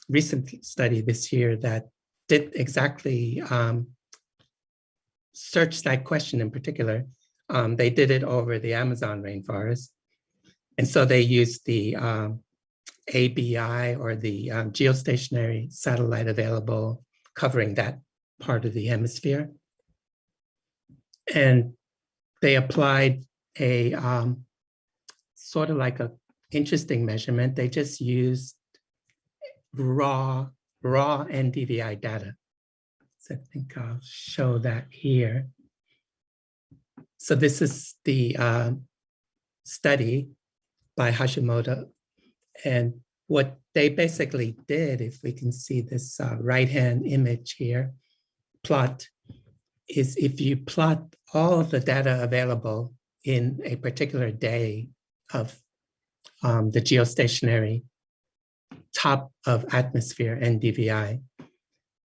recent study this year that did exactly search that question in particular. They did it over the Amazon rainforest. And so they used the ABI, or the geostationary satellite available covering that part of the hemisphere. And they applied a sort of like a interesting measurement. They just used raw NDVI data. So I think I'll show that here. So this is the study by Hashimoto. And what they basically did, if we can see this right-hand image here, plot, is if you plot all of the data available in a particular day of the geostationary top of atmosphere NDVI.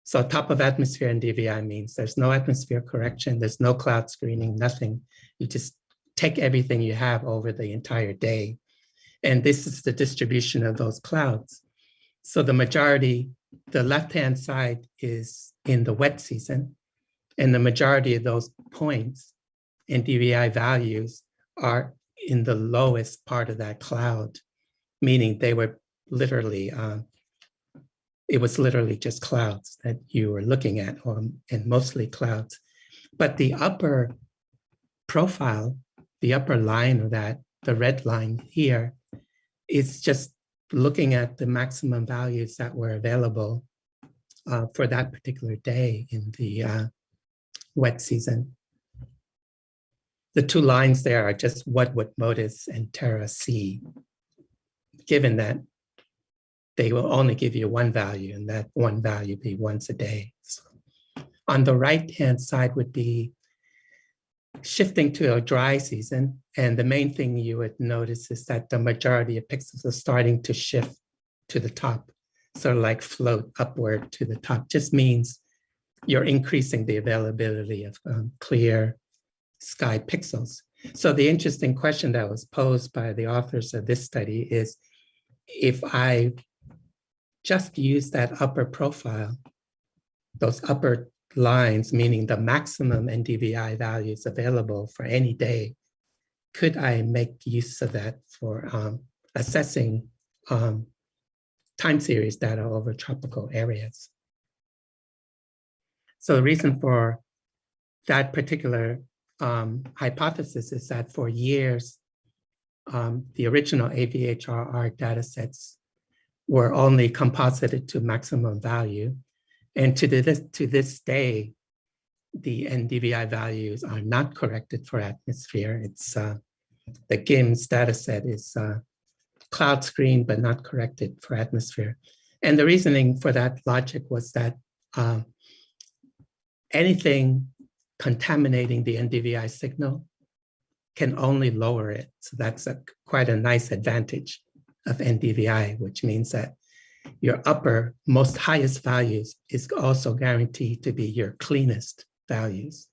So top of atmosphere NDVI means there's no atmosphere correction, there's no cloud screening, nothing. You just take everything you have over the entire day. And this is the distribution of those clouds. So the majority, the left-hand side is in the wet season, and the majority of those points in NDVI values are in the lowest part of that cloud, meaning they were literally, it was literally just clouds that you were looking at, and mostly clouds. But the upper profile, the upper line of that, the red line here, is just looking at the maximum values that were available for that particular day in the wet season. The two lines there are just what would MODIS and Terra see, given that they will only give you one value, and that one value be once a day. So on the right-hand side would be shifting to a dry season. And the main thing you would notice is that the majority of pixels are starting to shift to the top, sort of like float upward to the top. Just means you're increasing the availability of clear sky pixels. So the interesting question that was posed by the authors of this study is, if I just use that upper profile, those upper lines, meaning the maximum NDVI values available for any day, could I make use of that for assessing time series data over tropical areas? So the reason for that particular hypothesis is that for years, the original AVHRR data sets were only composited to maximum value. And to this day, the NDVI values are not corrected for atmosphere. It's the GIMS data set is cloud screened, but not corrected for atmosphere. And the reasoning for that logic was that anything contaminating the NDVI signal can only lower it. So that's quite a nice advantage of NDVI, which means that your upper, most highest values is also guaranteed to be your cleanest values.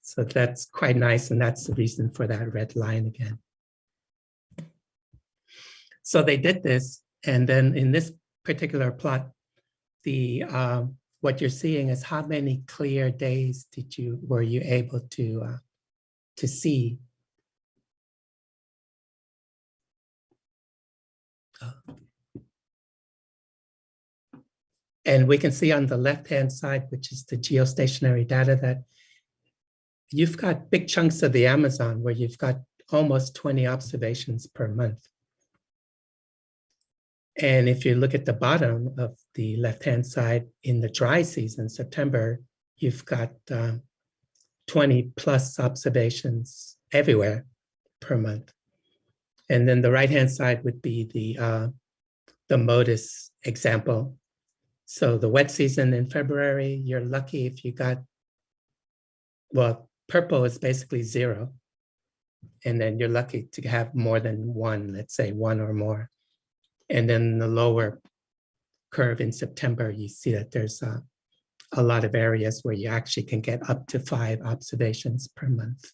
So that's quite nice, and that's the reason for that red line again. So they did this, and then in this particular plot, the what you're seeing is how many clear days were you able to see. And we can see on the left-hand side, which is the geostationary data, that you've got big chunks of the Amazon where you've got almost 20 observations per month. And if you look at the bottom of the left-hand side, in the dry season, September, you've got 20 plus observations everywhere per month. And then the right-hand side would be the MODIS example. So the wet season in February, you're lucky if you got, well, purple is basically 0. And then you're lucky to have more than one, let's say one or more. And then the lower curve in September, you see that there's a lot of areas where you actually can get up to 5 observations per month.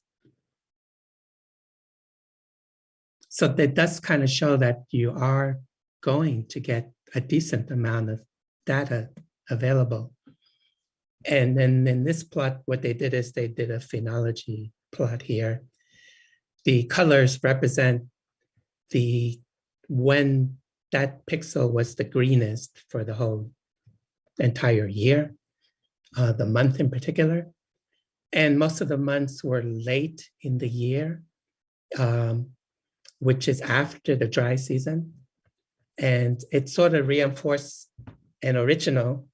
So that does kind of show that you are going to get a decent amount of data available. And then in this plot, what they did is they did a phenology plot here. The colors represent when that pixel was the greenest for the whole entire year, the month in particular. And most of the months were late in the year, which is after the dry season. And it sort of reinforced an original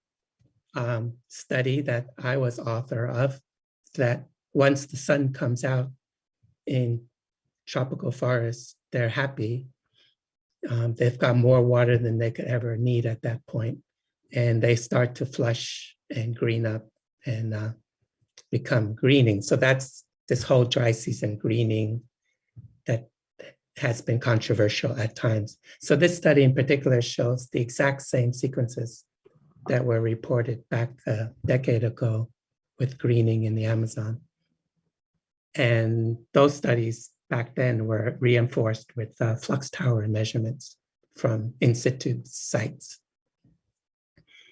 study that I was author of, that once the sun comes out in tropical forests, they're happy. They've got more water than they could ever need at that point. And they start to flush and green up and become greening. So that's this whole dry season greening that has been controversial at times. So this study in particular shows the exact same sequences that were reported back a decade ago with greening in the Amazon. And those studies back then were reinforced with flux tower measurements from in situ sites.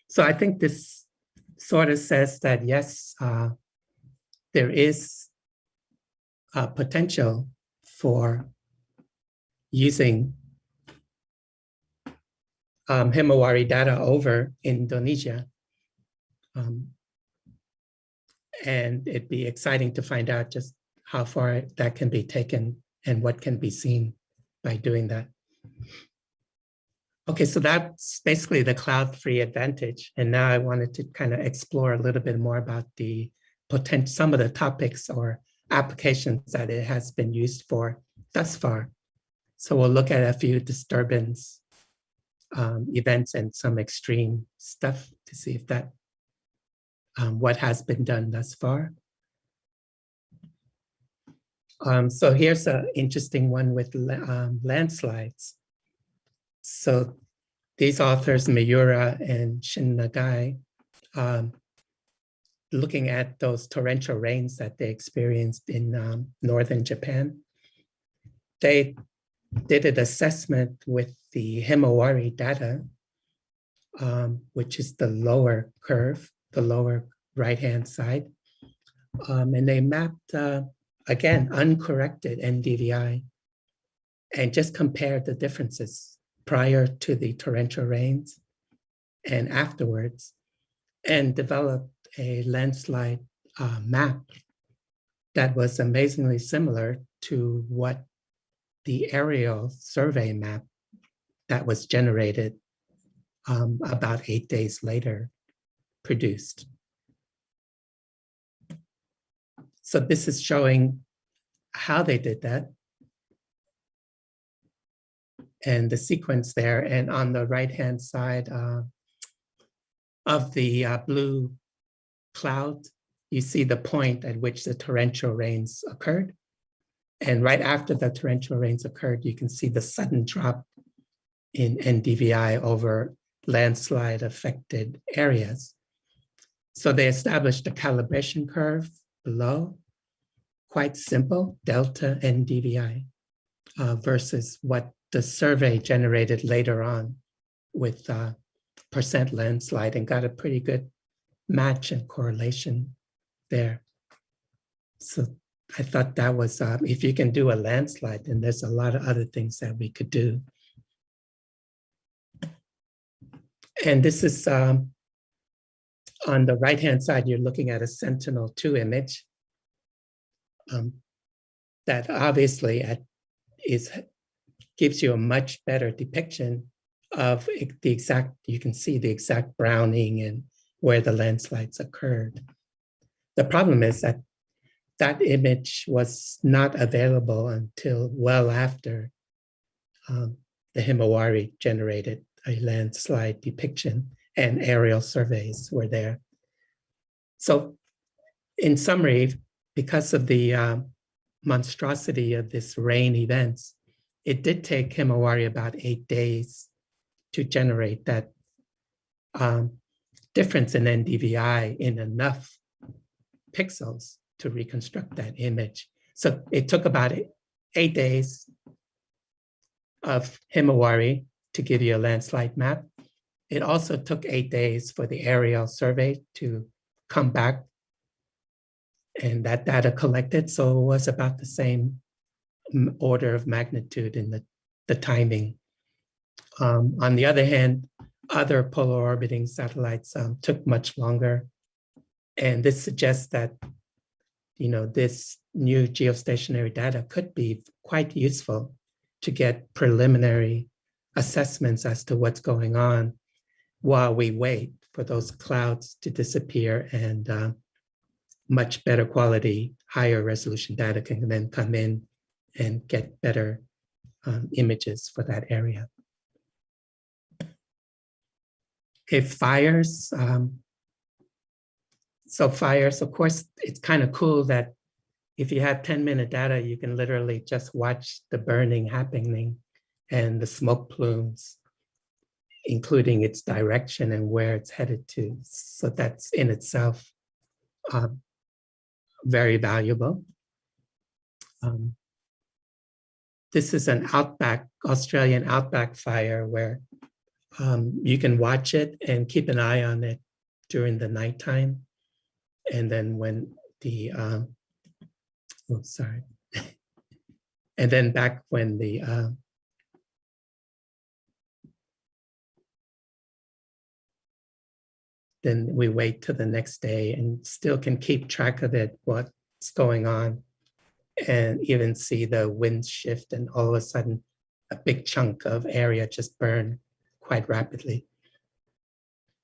So I think this sort of says that, yes, there is potential for using Himawari data over Indonesia. And it'd be exciting to find out just how far that can be taken and what can be seen by doing that. Okay, so that's basically the cloud-free advantage. And now I wanted to kind of explore a little bit more about the potential, some of the topics or applications that it has been used for thus far. So we'll look at a few disturbance events and some extreme stuff to see if that, what has been done thus far. So here's an interesting one with landslides. So these authors, Miura and Shin Nagai, looking at those torrential rains that they experienced in northern Japan, they did an assessment with the Himawari data, which is the lower curve, the lower right-hand side. And they mapped, again, uncorrected NDVI and just compared the differences prior to the torrential rains and afterwards, and developed a landslide map that was amazingly similar to what the aerial survey map that was generated about 8 days later produced. So this is showing how they did that and the sequence there. And on the right-hand side of the blue cloud, you see the point at which the torrential rains occurred. And right after the torrential rains occurred, you can see the sudden drop in NDVI over landslide affected areas. So they established a calibration curve below, quite simple, delta NDVI versus what the survey generated later on with percent landslide, and got a pretty good match and correlation there. So I thought that was, if you can do a landslide, then there's a lot of other things that we could do. And this is on the right-hand side, you're looking at a Sentinel-2 image that obviously gives you a much better depiction of the exact, you can see the exact browning and where the landslides occurred. The problem is that that image was not available until well after the Himawari generated a landslide depiction and aerial surveys were there. So in summary, because of the monstrosity of this rain events, it did take Himawari about 8 days to generate that difference in NDVI in enough pixels to reconstruct that image. So it took about 8 days of Himawari to give you a landslide map. It also took 8 days for the aerial survey to come back and that data collected. So it was about the same order of magnitude in the timing. On the other hand, other polar orbiting satellites took much longer. And this suggests that, this new geostationary data could be quite useful to get preliminary assessments as to what's going on while we wait for those clouds to disappear and much better quality, higher resolution data can then come in and get better images for that area. Okay, fires. So fires, of course, it's kind of cool that if you have 10-minute data, you can literally just watch the burning happening and the smoke plumes, including its direction and where it's headed to. So that's in itself very valuable. This is an Australian outback fire where you can watch it and keep an eye on it during the nighttime. And then when the, and then back when the, then we wait till the next day and still can keep track of it, what's going on, and even see the wind shift and all of a sudden a big chunk of area just burn quite rapidly.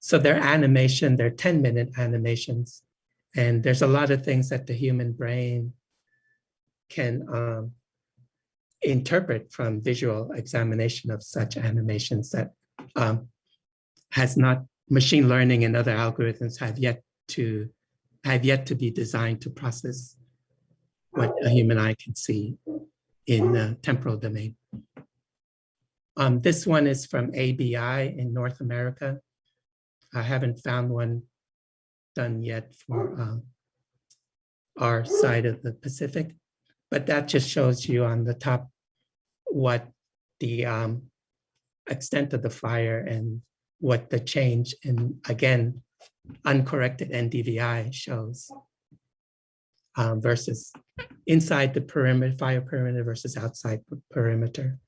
So their animation, they're 10-minute animations, and there's a lot of things that the human brain can interpret from visual examination of such animations that has not, machine learning and other algorithms have yet to be designed to process what a human eye can see in the temporal domain. This one is from ABI in North America. I haven't found one done yet for our side of the Pacific, but that just shows you on the top what the extent of the fire and what the change in, again, uncorrected NDVI shows versus inside the perimeter, fire perimeter versus outside perimeter.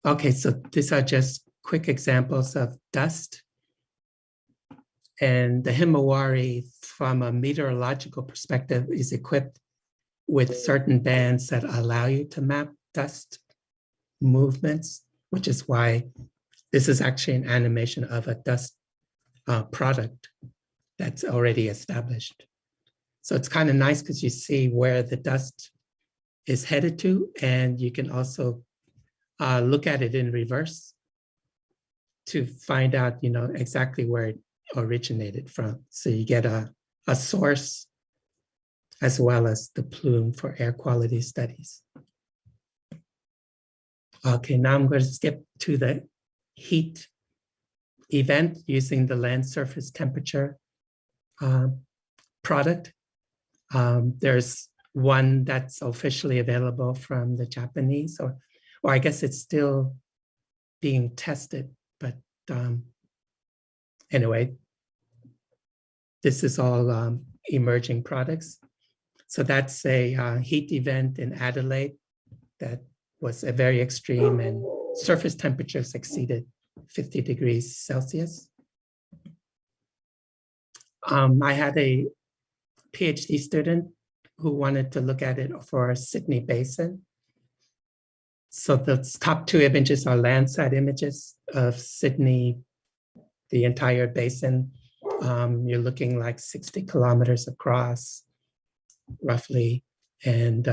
Okay, so these are just quick examples of dust. And the Himawari, from a meteorological perspective, is equipped with certain bands that allow you to map dust movements, which is why this is actually an animation of a dust product that's already established. So it's kind of nice because you see where the dust is headed to, and you can also look at it in reverse to find out, exactly where it originated from. So you get a source as well as the plume for air quality studies. Okay, now I'm going to skip to the heat event using the land surface temperature product. There's one that's officially available from the Japanese, or I guess it's still being tested, but anyway, this is all emerging products. So that's a heat event in Adelaide that was a very extreme, and surface temperatures exceeded 50 degrees Celsius. I had a PhD student who wanted to look at it for Sydney Basin. So the top two images are Landsat images of Sydney, the entire basin. You're looking like 60 kilometers across, roughly. And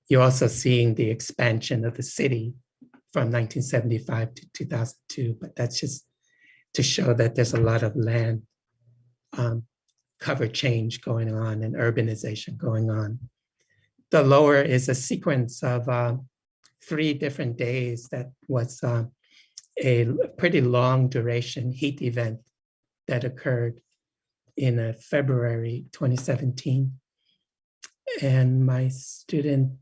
you're also seeing the expansion of the city from 1975 to 2002, but that's just to show that there's a lot of land cover change going on and urbanization going on. The lower is a sequence of 3 different days that was a pretty long duration heat event that occurred in February 2017. And my student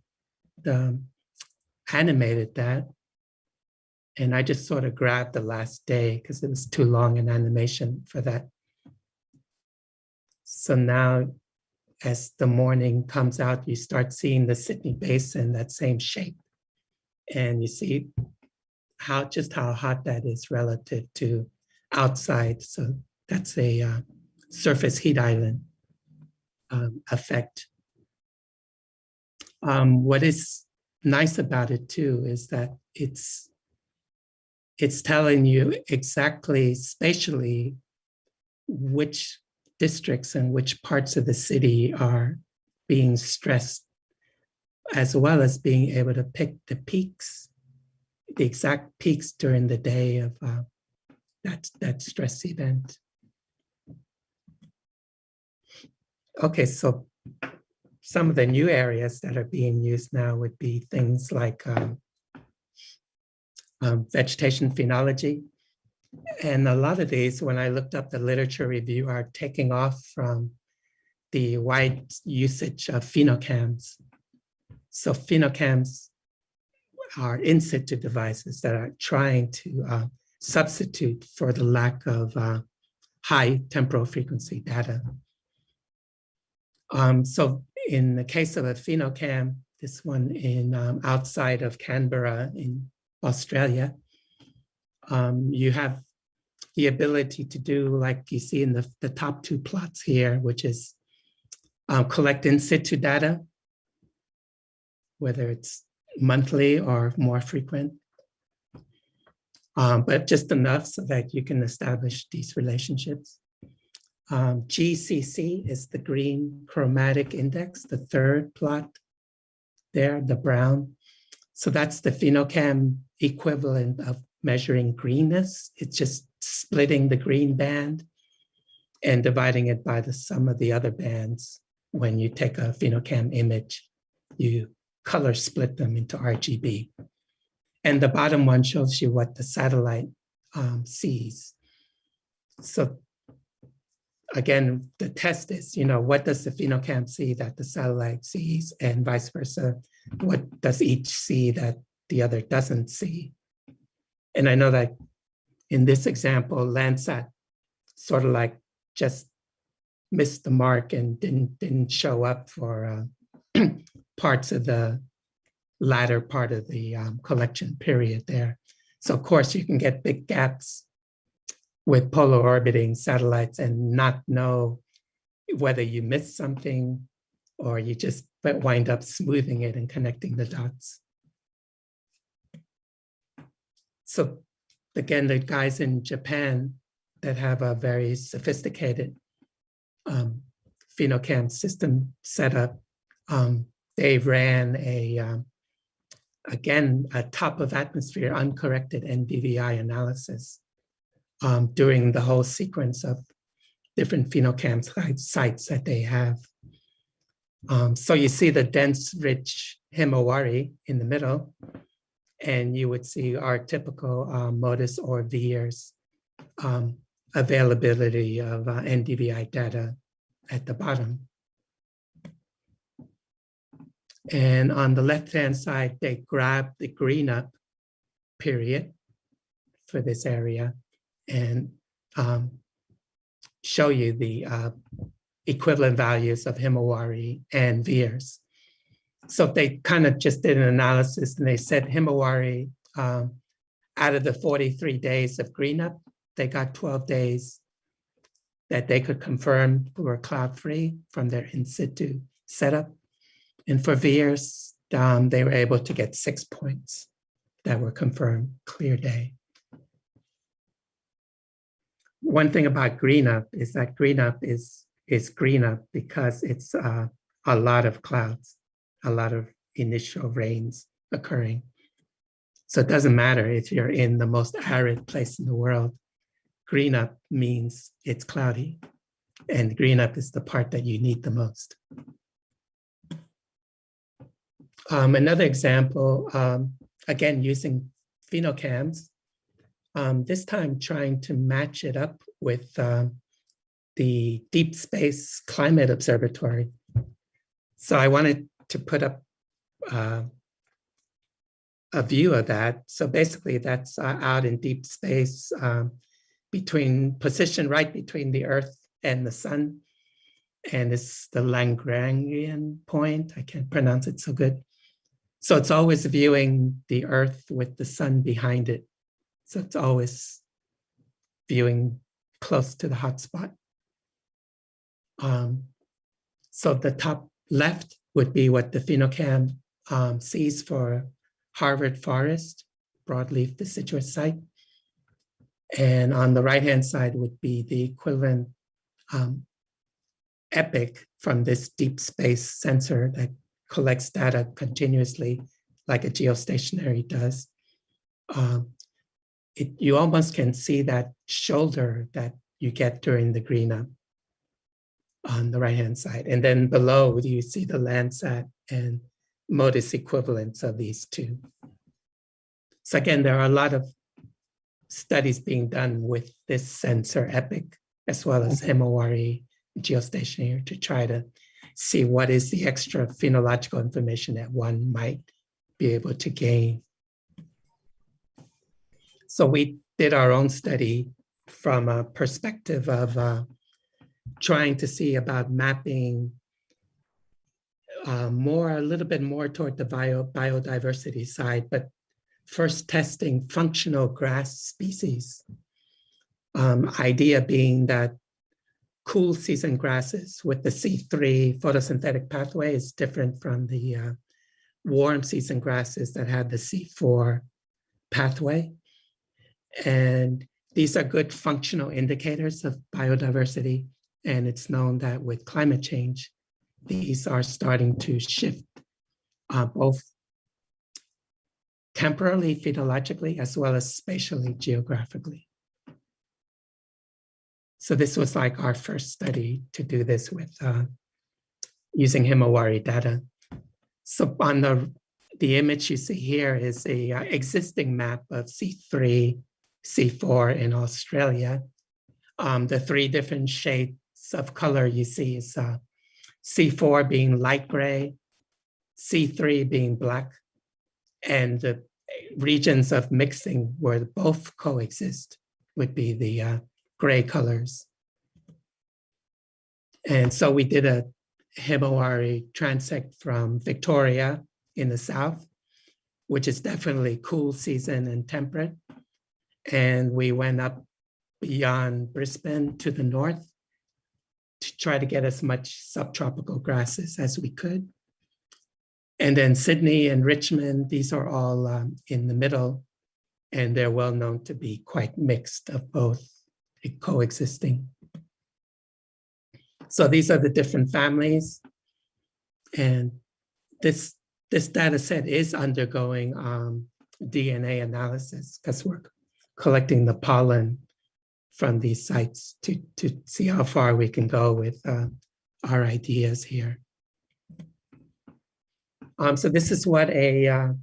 animated that. And I just sort of grabbed the last day because it was too long an animation for that. So now as the morning comes out, you start seeing the Sydney Basin, that same shape. And you see just how hot that is relative to outside. So that's a surface heat island effect. What is nice about it too is that it's telling you exactly spatially which districts and which parts of the city are being stressed, as well as being able to pick the peaks, the exact peaks during the day of that stress event. Okay, so some of the new areas that are being used now would be things like vegetation phenology. And a lot of these, when I looked up the literature review, are taking off from the wide usage of phenocams. So phenocams are in situ devices that are trying to substitute for the lack of high temporal frequency data. So in the case of a phenocam, this one in outside of Canberra in Australia, you have the ability to do, like you see in the top 2 plots here, which is collect in situ data, whether it's monthly or more frequent, but just enough so that you can establish these relationships. GCC is the green chromatic index, the 3rd plot there, the brown. So that's the phenocam equivalent of measuring greenness. It's just splitting the green band and dividing it by the sum of the other bands. When you take a phenocam image, you color split them into RGB. And the bottom one shows you what the satellite sees. So again, the test is, what does the phenocam see that the satellite sees, and vice versa? What does each see that the other doesn't see? And I know that in this example, Landsat sort of like just missed the mark and didn't show up for parts of the latter part of the collection period there. So of course you can get big gaps with polar orbiting satellites and not know whether you missed something or you just wind up smoothing it and connecting the dots. So again, the guys in Japan that have a very sophisticated phenocam system set up, they ran again, a top of atmosphere uncorrected NDVI analysis during the whole sequence of different phenocam sites that they have. So you see the dense, rich Himawari in the middle, and you would see our typical MODIS or VIIRS availability of NDVI data at the bottom. And on the left-hand side, they grab the green up period for this area and show you the equivalent values of Himawari and VIIRS. So they kind of just did an analysis and they said Himawari, out of the 43 days of green up, they got 12 days that they could confirm were cloud-free from their in situ setup. And for VIIRS, they were able to get 6 points that were confirmed clear day. One thing about green up is that green up is green up because it's a lot of clouds, a lot of initial rains occurring. So it doesn't matter if you're in the most arid place in the world, green up means it's cloudy. And green up is the part that you need the most. Another example, again, using phenocams, this time trying to match it up with the Deep Space Climate Observatory. So I wanted to put up a view of that. So basically that's out in deep space, positioned right between the Earth and the sun. And it's the Lagrangian point. I can't pronounce it so good. So it's always viewing the Earth with the sun behind it. So it's always viewing close to the hotspot. So the top left would be what the phenocam sees for Harvard Forest, broadleaf deciduous site. And on the right-hand side would be the equivalent epic from this deep space sensor that collects data continuously like a geostationary does. You almost can see that shoulder that you get during the green up on the right-hand side. And then below you see the Landsat and MODIS equivalents of these two. So again, there are a lot of studies being done with this sensor epic, as well as Himawari geostationary, to try to see what is the extra phenological information that one might be able to gain. So we did our own study from a perspective of trying to see about mapping a little bit more toward the biodiversity side, but first testing functional grass species. Idea being that cool season grasses with the C3 photosynthetic pathway is different from the warm season grasses that had the C4 pathway. And these are good functional indicators of biodiversity. And it's known that with climate change, these are starting to shift both temporally, phenologically, as well as spatially, geographically. So this was like our first study to do this with using Himawari data. So on the image you see here is a existing map of C3, C4 in Australia. The three different shades of color you see is C4 being light gray, C3 being black, and the regions of mixing where both coexist would be the gray colors. And so we did a Himawari transect from Victoria in the south, which is definitely cool season and temperate. And we went up beyond Brisbane to the north to try to get as much subtropical grasses as we could. And then Sydney and Richmond, these are all in the middle, and they're well known to be quite mixed of both coexisting. So these are the different families. And this data set is undergoing DNA analysis because we're collecting the pollen from these sites to see how far we can go with our ideas here. So this is what a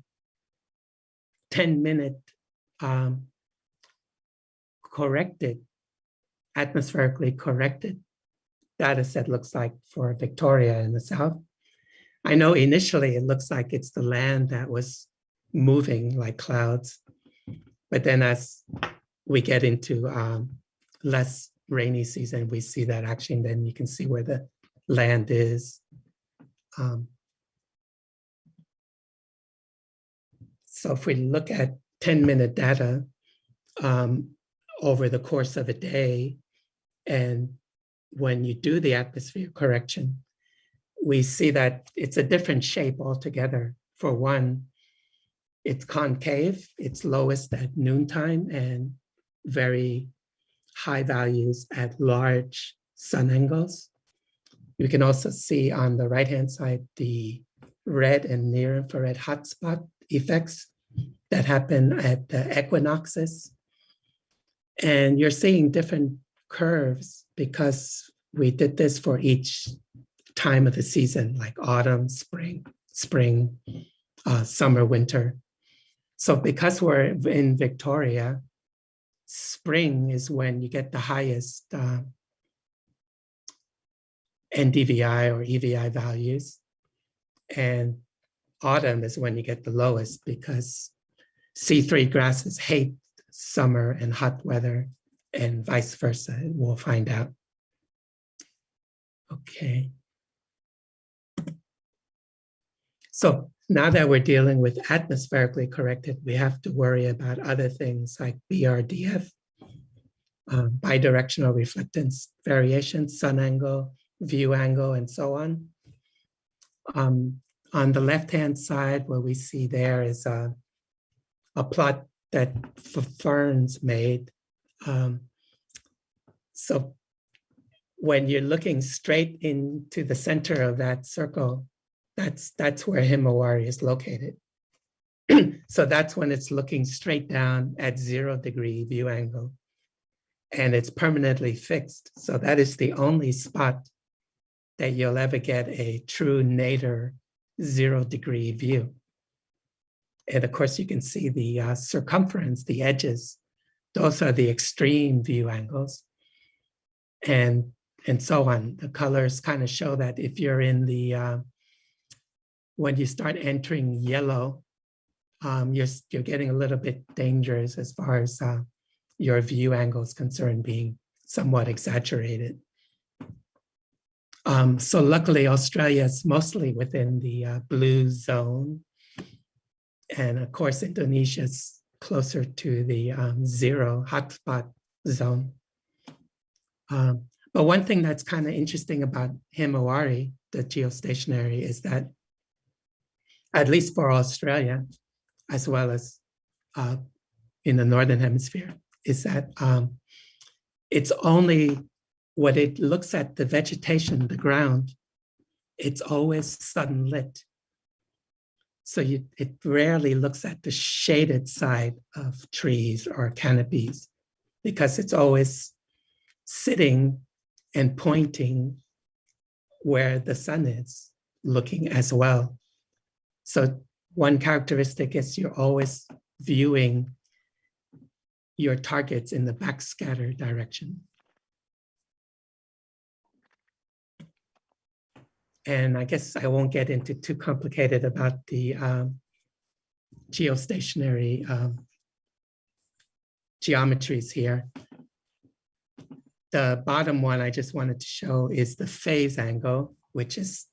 10-minute atmospherically corrected data set looks like for Victoria in the south. I know initially it looks like it's the land that was moving like clouds, but then as we get into less rainy season, we see that actually, and then you can see where the land is. So if we look at 10-minute data over the course of a day, and when you do the atmosphere correction, we see that it's a different shape altogether. For one, it's concave, it's lowest at noontime and very high values at large sun angles. You can also see on the right-hand side the red and near-infrared hotspot effects that happen at the equinoxes. And you're seeing different curves because we did this for each time of the season, like autumn, spring, summer, winter. So because we're in Victoria, spring is when you get the highest NDVI or EVI values, and autumn is when you get the lowest, because C3 grasses hate summer and hot weather, and vice versa. We'll find out. Okay. So now that we're dealing with atmospherically corrected, we have to worry about other things like BRDF, bidirectional reflectance variation, sun angle, view angle, and so on. On the left-hand side, what we see there is a plot that Ferns made. So when you're looking straight into the center of that circle, that's where Himawari is located. So that's when it's looking straight down at 0 degree view angle, and it's permanently fixed. So that is the only spot that you'll ever get a true nadir 0 degree view. And of course, you can see the circumference, the edges. Those are the extreme view angles, and so on. The colors kind of show that if you're in the when you start entering yellow, you're getting a little bit dangerous as far as your view angle is concerned, being somewhat exaggerated. So luckily, Australia is mostly within the blue zone. And of course, Indonesia is closer to the 0 hotspot zone. But one thing that's kind of interesting about Himawari, the geostationary, is that at least for Australia, as well as in the Northern Hemisphere, is that it's only when it looks at the vegetation, the ground, it's always sunlit. So it rarely looks at the shaded side of trees or canopies, because it's always sitting and pointing where the sun is, looking as well. So one characteristic is you're always viewing your targets in the backscatter direction. And I guess I won't get into too complicated about the geostationary geometries here. The bottom one I just wanted to show is the phase angle, which is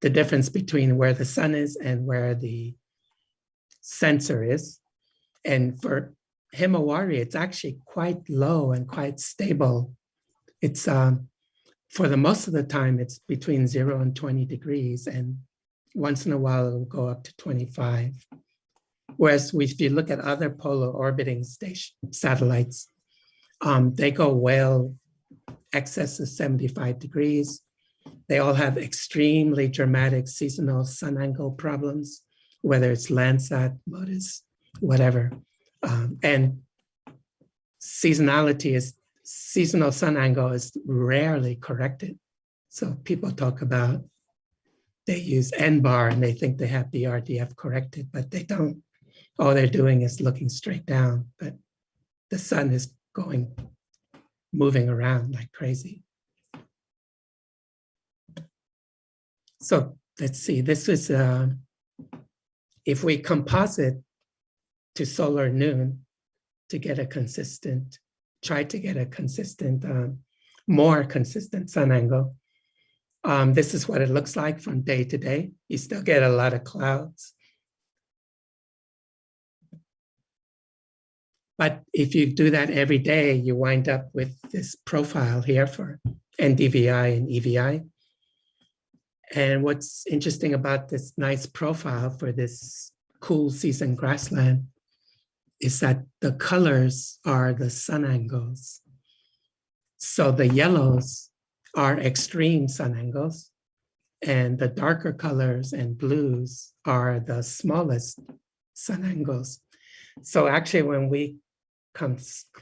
the difference between where the sun is and where the sensor is. And for Himawari, it's actually quite low and quite stable. It's for the most of the time, it's between 0 and 20 degrees, and once in a while it'll go up to 25. Whereas if you look at other polar orbiting satellites, they go well excess of 75 degrees. They all have extremely dramatic seasonal sun angle problems, whether it's Landsat, MODIS, whatever. And seasonal sun angle is rarely corrected. So people talk about, they use N-bar and they think they have BRDF corrected, but they don't. All they're doing is looking straight down, but the sun is moving around like crazy. So let's see, this is, if we composite to solar noon to get a consistent, try to get a consistent, more consistent sun angle. This is what it looks like from day to day. You still get a lot of clouds. But if you do that every day, you wind up with this profile here for NDVI and EVI. And what's interesting about this nice profile for this cool season grassland is that the colors are the sun angles. So the yellows are extreme sun angles, and the darker colors and blues are the smallest sun angles. So actually, when we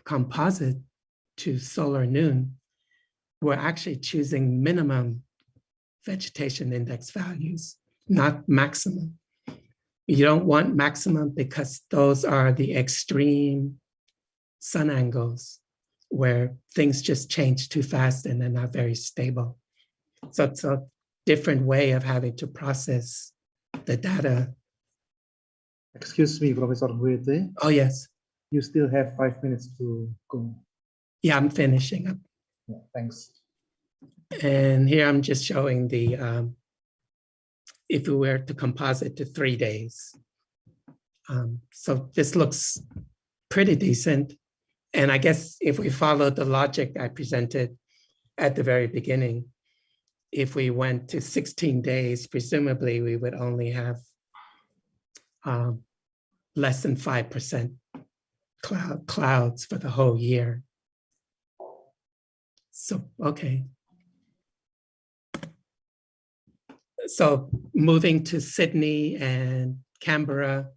composite to solar noon, we're actually choosing minimum vegetation index values, not maximum. You don't want maximum because those are the extreme sun angles where things just change too fast and they're not very stable. So it's a different way of having to process the data. Excuse me, Professor Huete. Oh, yes. You still have 5 minutes to go. Yeah, I'm finishing up. Yeah, thanks. And here I'm just showing the, if we were to composite to 3 days. So this looks pretty decent. And I guess if we follow the logic I presented at the very beginning, if we went to 16 days, presumably we would only have less than 5% clouds for the whole year. So, okay. So moving to Sydney and Canberra,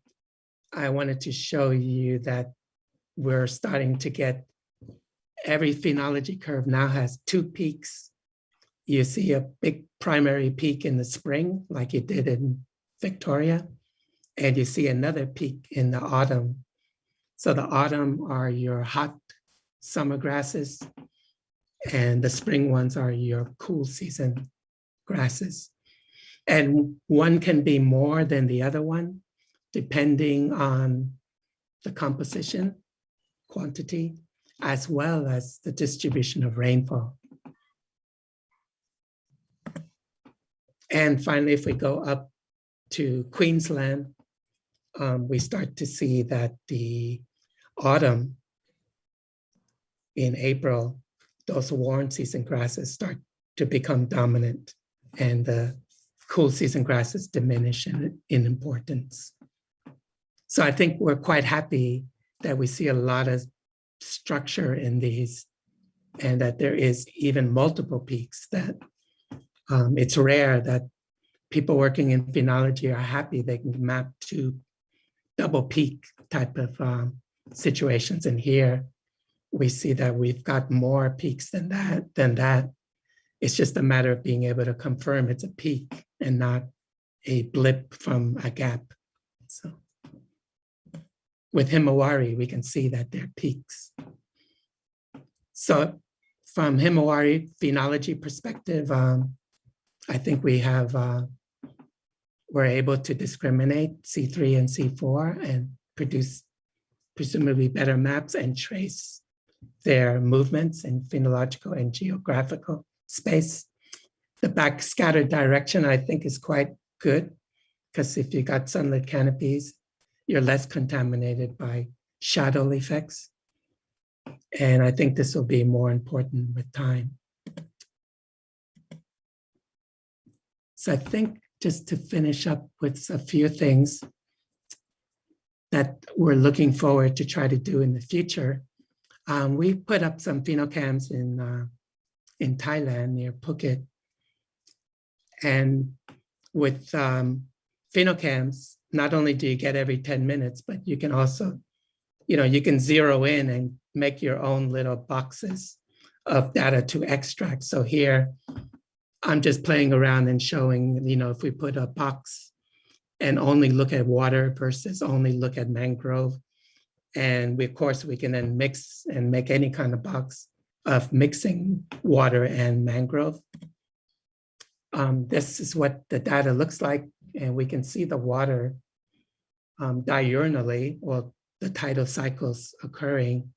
I wanted to show you that we're starting to get, every phenology curve now has 2 peaks. You see a big primary peak in the spring, like you did in Victoria, and you see another peak in the autumn. So the autumn are your hot summer grasses, and the spring ones are your cool season grasses. And one can be more than the other one, depending on the composition, quantity, as well as the distribution of rainfall. And finally, if we go up to Queensland, we start to see that the autumn in April, those warm season grasses start to become dominant, and the cool season grasses diminish in importance. So I think we're quite happy that we see a lot of structure in these, and that there is even multiple peaks, that it's rare that people working in phenology are happy they can map to double peak type of situations. And here we see that we've got more peaks than that. It's just a matter of being able to confirm it's a peak and not a blip from a gap. So with Himawari, we can see that they're peaks. So from Himawari phenology perspective, I think we have, we're able to discriminate C3 and C4 and produce presumably better maps and trace their movements in phenological and geographical space. The backscattered direction, I think, is quite good, because if you got sunlit canopies, you're less contaminated by shadow effects. And I think this will be more important with time. So I think just to finish up with a few things that we're looking forward to try to do in the future. We put up some phenocams in Thailand near Phuket. And with phenocams, not only do you get every 10 minutes, but you can also, you can zero in and make your own little boxes of data to extract. So here, I'm just playing around and showing, if we put a box and only look at water versus only look at mangrove. And of course, we can then mix and make any kind of box of mixing water and mangrove. This is what the data looks like. And we can see the water diurnally, or the tidal cycles occurring.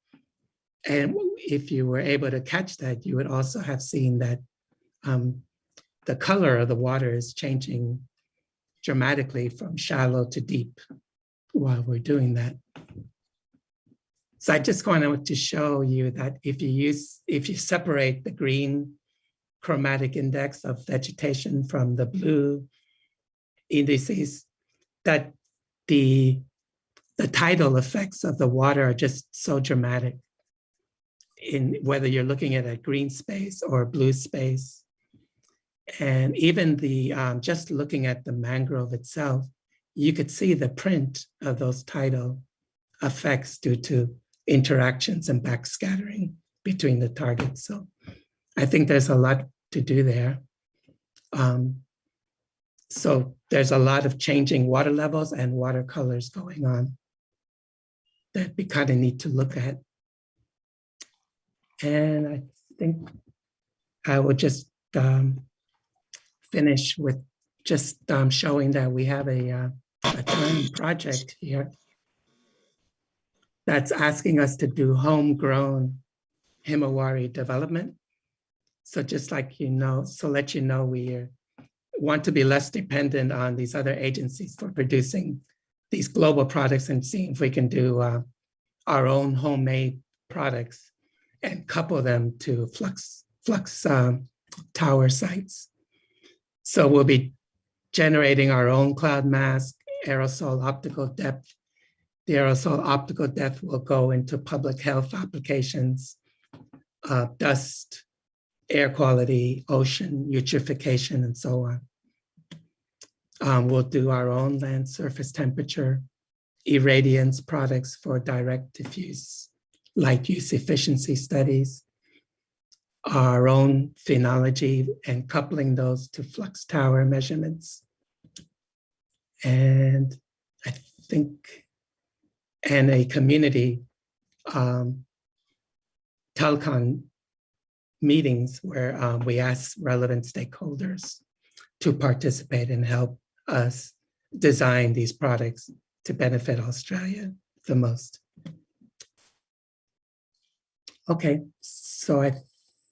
And if you were able to catch that, you would also have seen that the color of the water is changing dramatically from shallow to deep while we're doing that. So I just wanted to show you that if you separate the green chromatic index of vegetation from the blue indices, that the tidal effects of the water are just so dramatic, in whether you're looking at a green space or a blue space. And even just looking at the mangrove itself, you could see the print of those tidal effects due to interactions and backscattering between the targets. So I think there's a lot to do there. So there's a lot of changing water levels and water colors going on that we kind of need to look at. And I think I will just finish with just showing that we have a time project here that's asking us to do homegrown Himawari development. So just like let you know, we want to be less dependent on these other agencies for producing these global products and seeing if we can do our own homemade products and couple them to flux tower sites. So we'll be generating our own cloud mask, aerosol optical depth. The aerosol optical depth will go into public health applications, dust, air quality, ocean eutrophication, and so on. We'll do our own land surface temperature, irradiance products for direct diffuse light use efficiency studies, our own phenology and coupling those to flux tower measurements. And I think, and a community telecom meetings where we ask relevant stakeholders to participate and help us design these products to benefit Australia the most. Okay, so I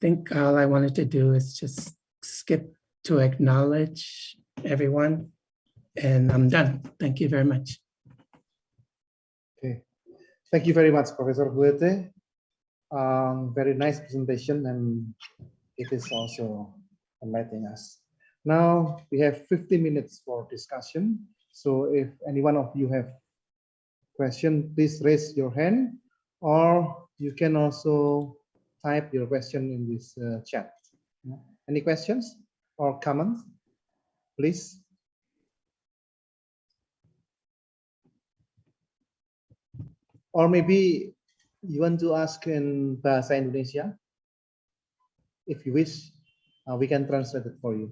think all I wanted to do is just skip to acknowledge everyone, and I'm done. Thank you very much. Okay, thank you very much, Professor Huete. Very nice presentation, and it is also enlightening us. Now we have 50 minutes for discussion. So if any one of you have question, please raise your hand, or you can also type your question in this chat. Any questions or comments, please? Or maybe you want to ask in Bahasa Indonesia? If you wish, we can translate it for you.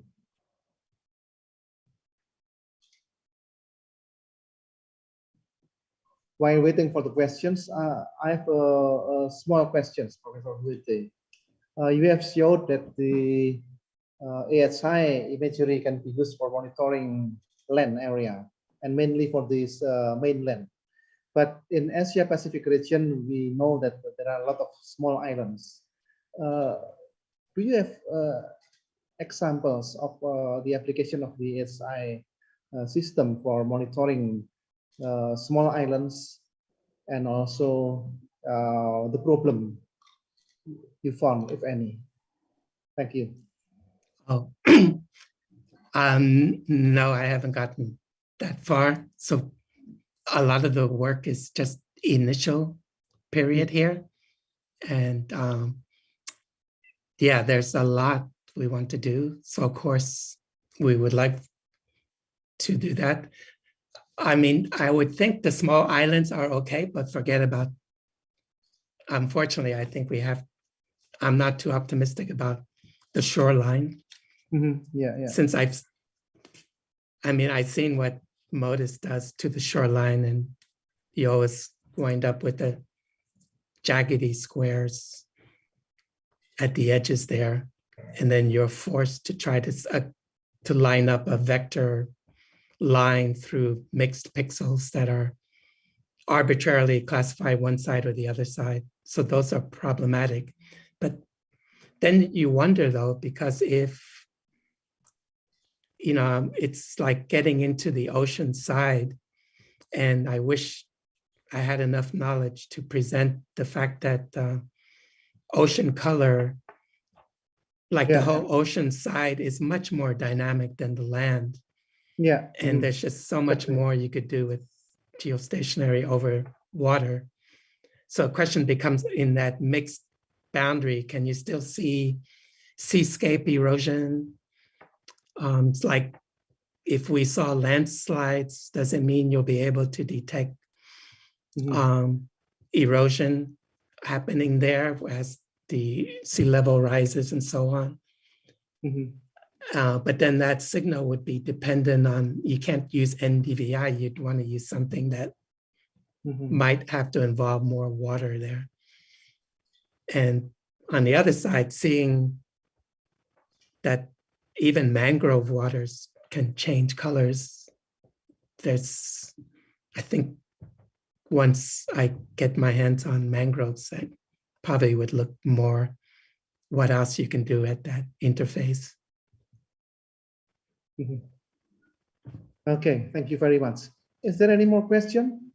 While waiting for the questions, I have a small questions, Professor Huete. You have showed that the AHI imagery can be used for monitoring land area and mainly for this mainland. But in Asia Pacific region, we know that there are a lot of small islands. Do you have examples of the application of the AHI system for monitoring small islands, and also the problem you found, if any? Thank you. Oh, no, I haven't gotten that far. So a lot of the work is just initial period here. And yeah, there's a lot we want to do. So of course, we would like to do that. I mean, I would think the small islands are okay, but forget about, unfortunately, I think I'm not too optimistic about the shoreline. Yeah. Since I've seen what MODIS does to the shoreline, and you always wind up with the jaggedy squares at the edges there. And then you're forced to try to line up a vector line through mixed pixels that are arbitrarily classified one side or the other side. So those are problematic. But then you wonder though, because if, it's like getting into the ocean side, and I wish I had enough knowledge to present the fact that ocean color, like the whole ocean side, is much more dynamic than the land. Yeah. And there's just so much more you could do with geostationary over water. So a question becomes, in that mixed boundary, can you still see seascape erosion? It's like, if we saw landslides, does it mean you'll be able to detect erosion happening there as the sea level rises and so on. But then that signal would be dependent on, you can't use NDVI, you'd want to use something that might have to involve more water there. And on the other side, seeing that even mangrove waters can change colors, there's, I think once I get my hands on mangroves, I probably would look more what else you can do at that interface. Okay, thank you very much. Is there any more question?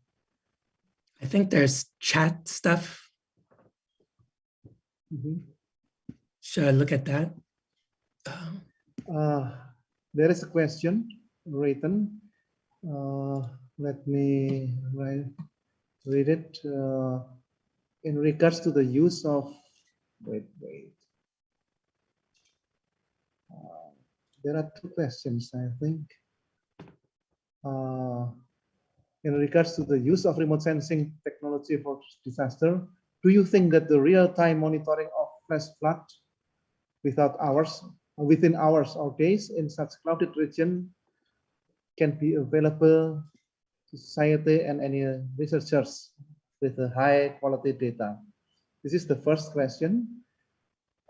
I think there's chat stuff. Should I look at that? There is a question written. Let me read it. In regards to the use of, wait. There are two questions, I think. In regards to the use of remote sensing technology for disaster, do you think that the real-time monitoring of flash flood within hours or days in such clouded region can be available to society and any researchers with a high quality data? This is the first question.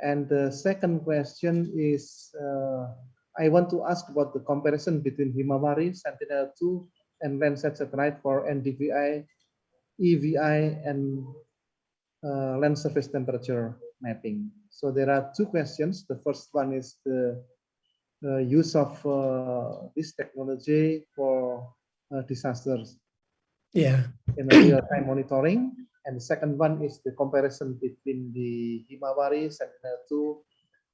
And the second question is, I want to ask about the comparison between Himawari, Sentinel-2, and Landsat satellite for NDVI, EVI, and land surface temperature mapping. So there are two questions. The first one is the use of this technology for disasters. Yeah. In real-time monitoring. And the second one is the comparison between the Himawari, Sentinel-2,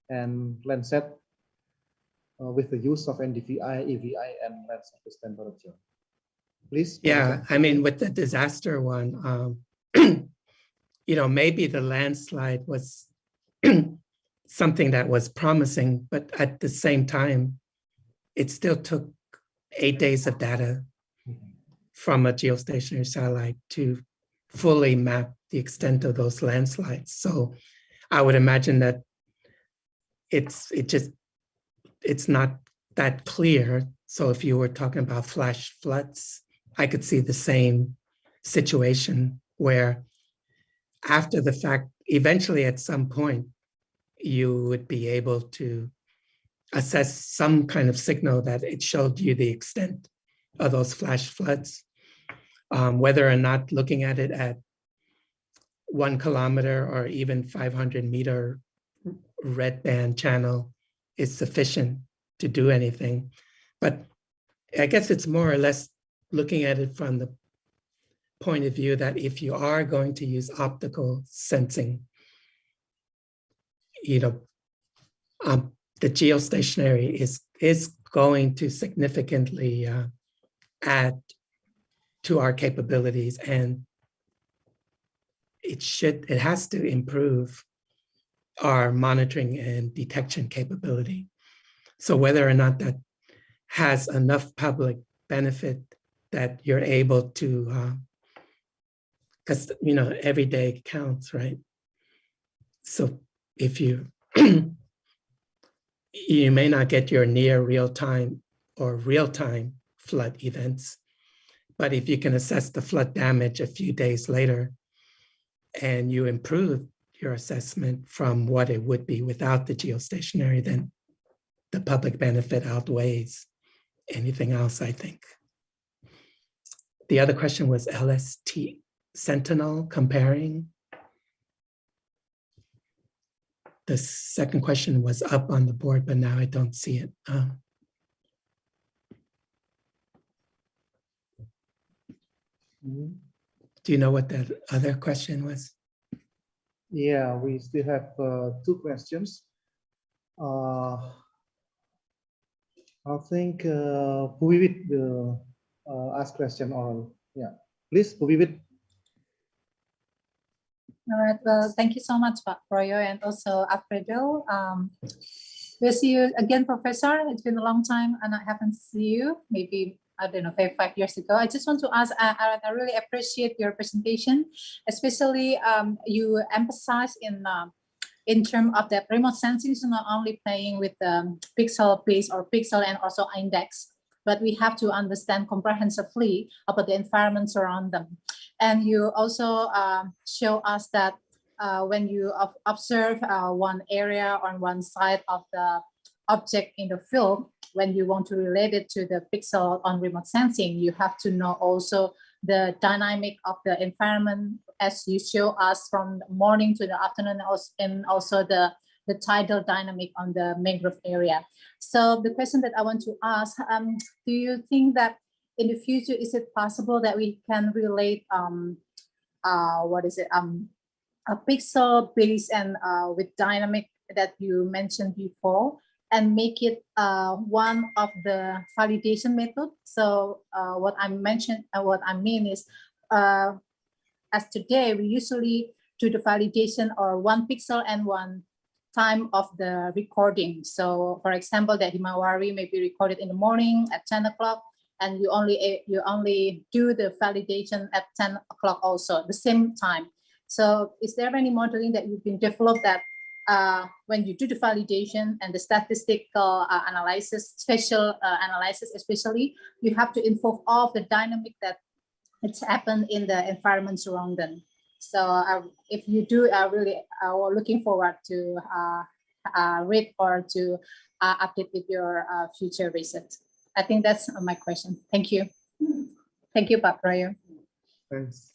and Landsat with the use of NDVI, EVI, and land surface temperature. Please. Yeah, I mean, with the disaster one, maybe the landslide was something that was promising, but at the same time, it still took 8 days of data from a geostationary satellite to fully map the extent of those landslides. So I would imagine that it's not that clear. So if you were talking about flash floods, I could see the same situation where after the fact, eventually at some point, you would be able to assess some kind of signal that it showed you the extent of those flash floods. Whether or not looking at it at 1 kilometer or even 500-meter red band channel is sufficient to do anything. But I guess it's more or less looking at it from the point of view that if you are going to use optical sensing, the geostationary is going to significantly add to our capabilities, and it has to improve our monitoring and detection capability. So whether or not that has enough public benefit that you're able to, because every day counts, right? So if you you may not get your near real-time or real-time flood events, but if you can assess the flood damage a few days later and you improve your assessment from what it would be without the geostationary, then the public benefit outweighs anything else, I think. The other question was LST Sentinel comparing. The second question was up on the board, but now I don't see it. Do you know what that other question was? Yeah, we still have two questions. I think Puwiwit will ask question on. Yeah, please, Puwiwit. All right. Well, thank you so much, Pak Proyo, and also Alfredo. We'll see you again, Professor. It's been a long time, and I haven't seen you. Maybe, I don't know, 5 years ago. I just want to ask, I really appreciate your presentation, especially you emphasize in in terms of that remote sensing is not only playing with the pixel base or pixel and also index, but we have to understand comprehensively about the environments around them. And you also show us that when you observe one area on one side of the object in the field, when you want to relate it to the pixel on remote sensing, you have to know also the dynamic of the environment, as you show us from the morning to the afternoon, and also the tidal dynamic on the mangrove area. So the question that I want to ask, do you think that in the future, is it possible that we can relate a pixel base and with dynamic that you mentioned before, and make it one of the validation method? So what I mean is, as today, we usually do the validation or one pixel and one time of the recording. So for example, that Himawari may be recorded in the morning at 10 o'clock, and you only do the validation at 10 o'clock also, the same time. So is there any modeling that you've been developed that when you do the validation and the statistical analysis, spatial analysis especially, you have to involve all of the dynamic that it's happened in the environment surrounding them? So if you do, really looking forward to read or to update with your future research. I think that's my question. Thank you. Thank you, Pak Prayo. Thanks.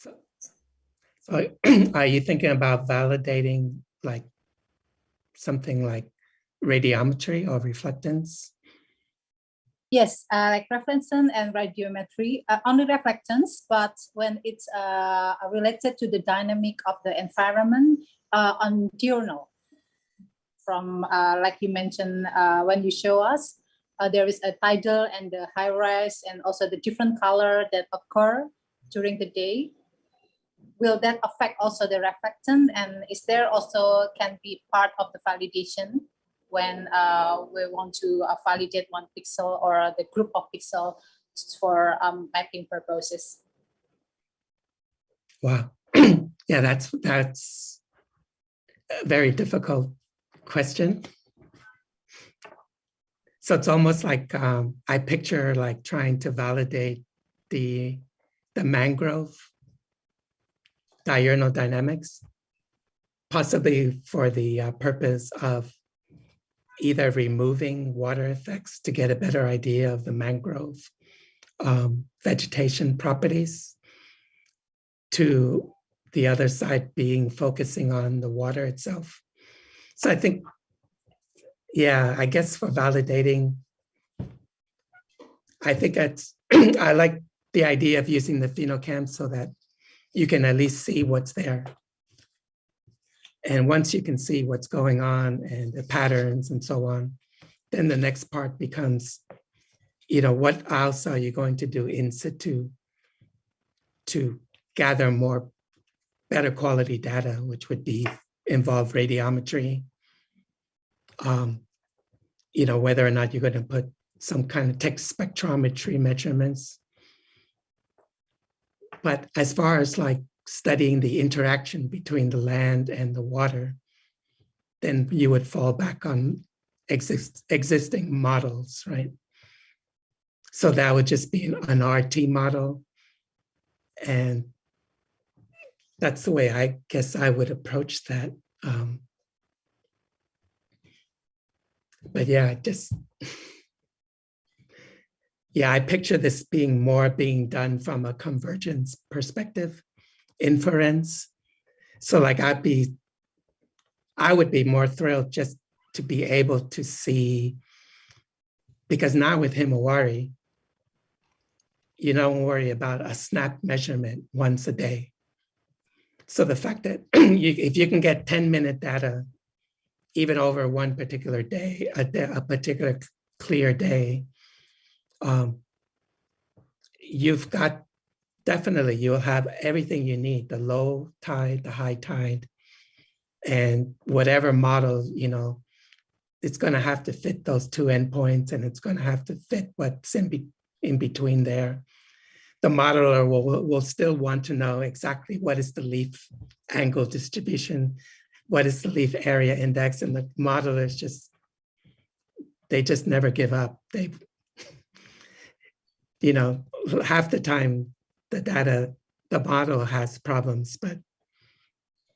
So are you thinking about validating like something like radiometry or reflectance? Yes, like reflection and radiometry, only reflectance, but when it's related to the dynamic of the environment on diurnal, from like you mentioned, when you show us, there is a tidal and the high rise and also the different color that occur during the day. Will that affect also the reflectance? And is there also can be part of the validation when we want to validate one pixel or the group of pixels for mapping purposes? Wow. Yeah, that's a very difficult question. So it's almost like I picture like trying to validate the mangrove diurnal dynamics, possibly for the purpose of either removing water effects to get a better idea of the mangrove vegetation properties, to the other side being focusing on the water itself. So I think, yeah, I guess for validating, I think that's, I like the idea of using the phenocam so that you can at least see what's there. And once you can see what's going on and the patterns and so on, then the next part becomes, you know, what else are you going to do in situ to gather more better quality data, which would be involve radiometry, you know, whether or not you're going to put some kind of text spectrometry measurements. But as far as like studying the interaction between the land and the water, then you would fall back on existing models, right? So that would just be an RT model. And that's the way I guess I would approach that. But yeah, just, yeah, I picture this being done from a convergence perspective, inference. So like I would be more thrilled just to be able to see, because now with Himawari, you don't worry about a snap measurement once a day. So the fact that if you can get 10-minute data, even over one particular day, a particular clear day, you've got, definitely you'll have everything you need, the low tide, the high tide, and whatever model, you know, it's going to have to fit those two endpoints, and it's going to have to fit what's in between there. The modeler will still want to know exactly what is the leaf angle distribution what is the leaf area index, and the modelers they just never give up. They, you know, half the time the model has problems, but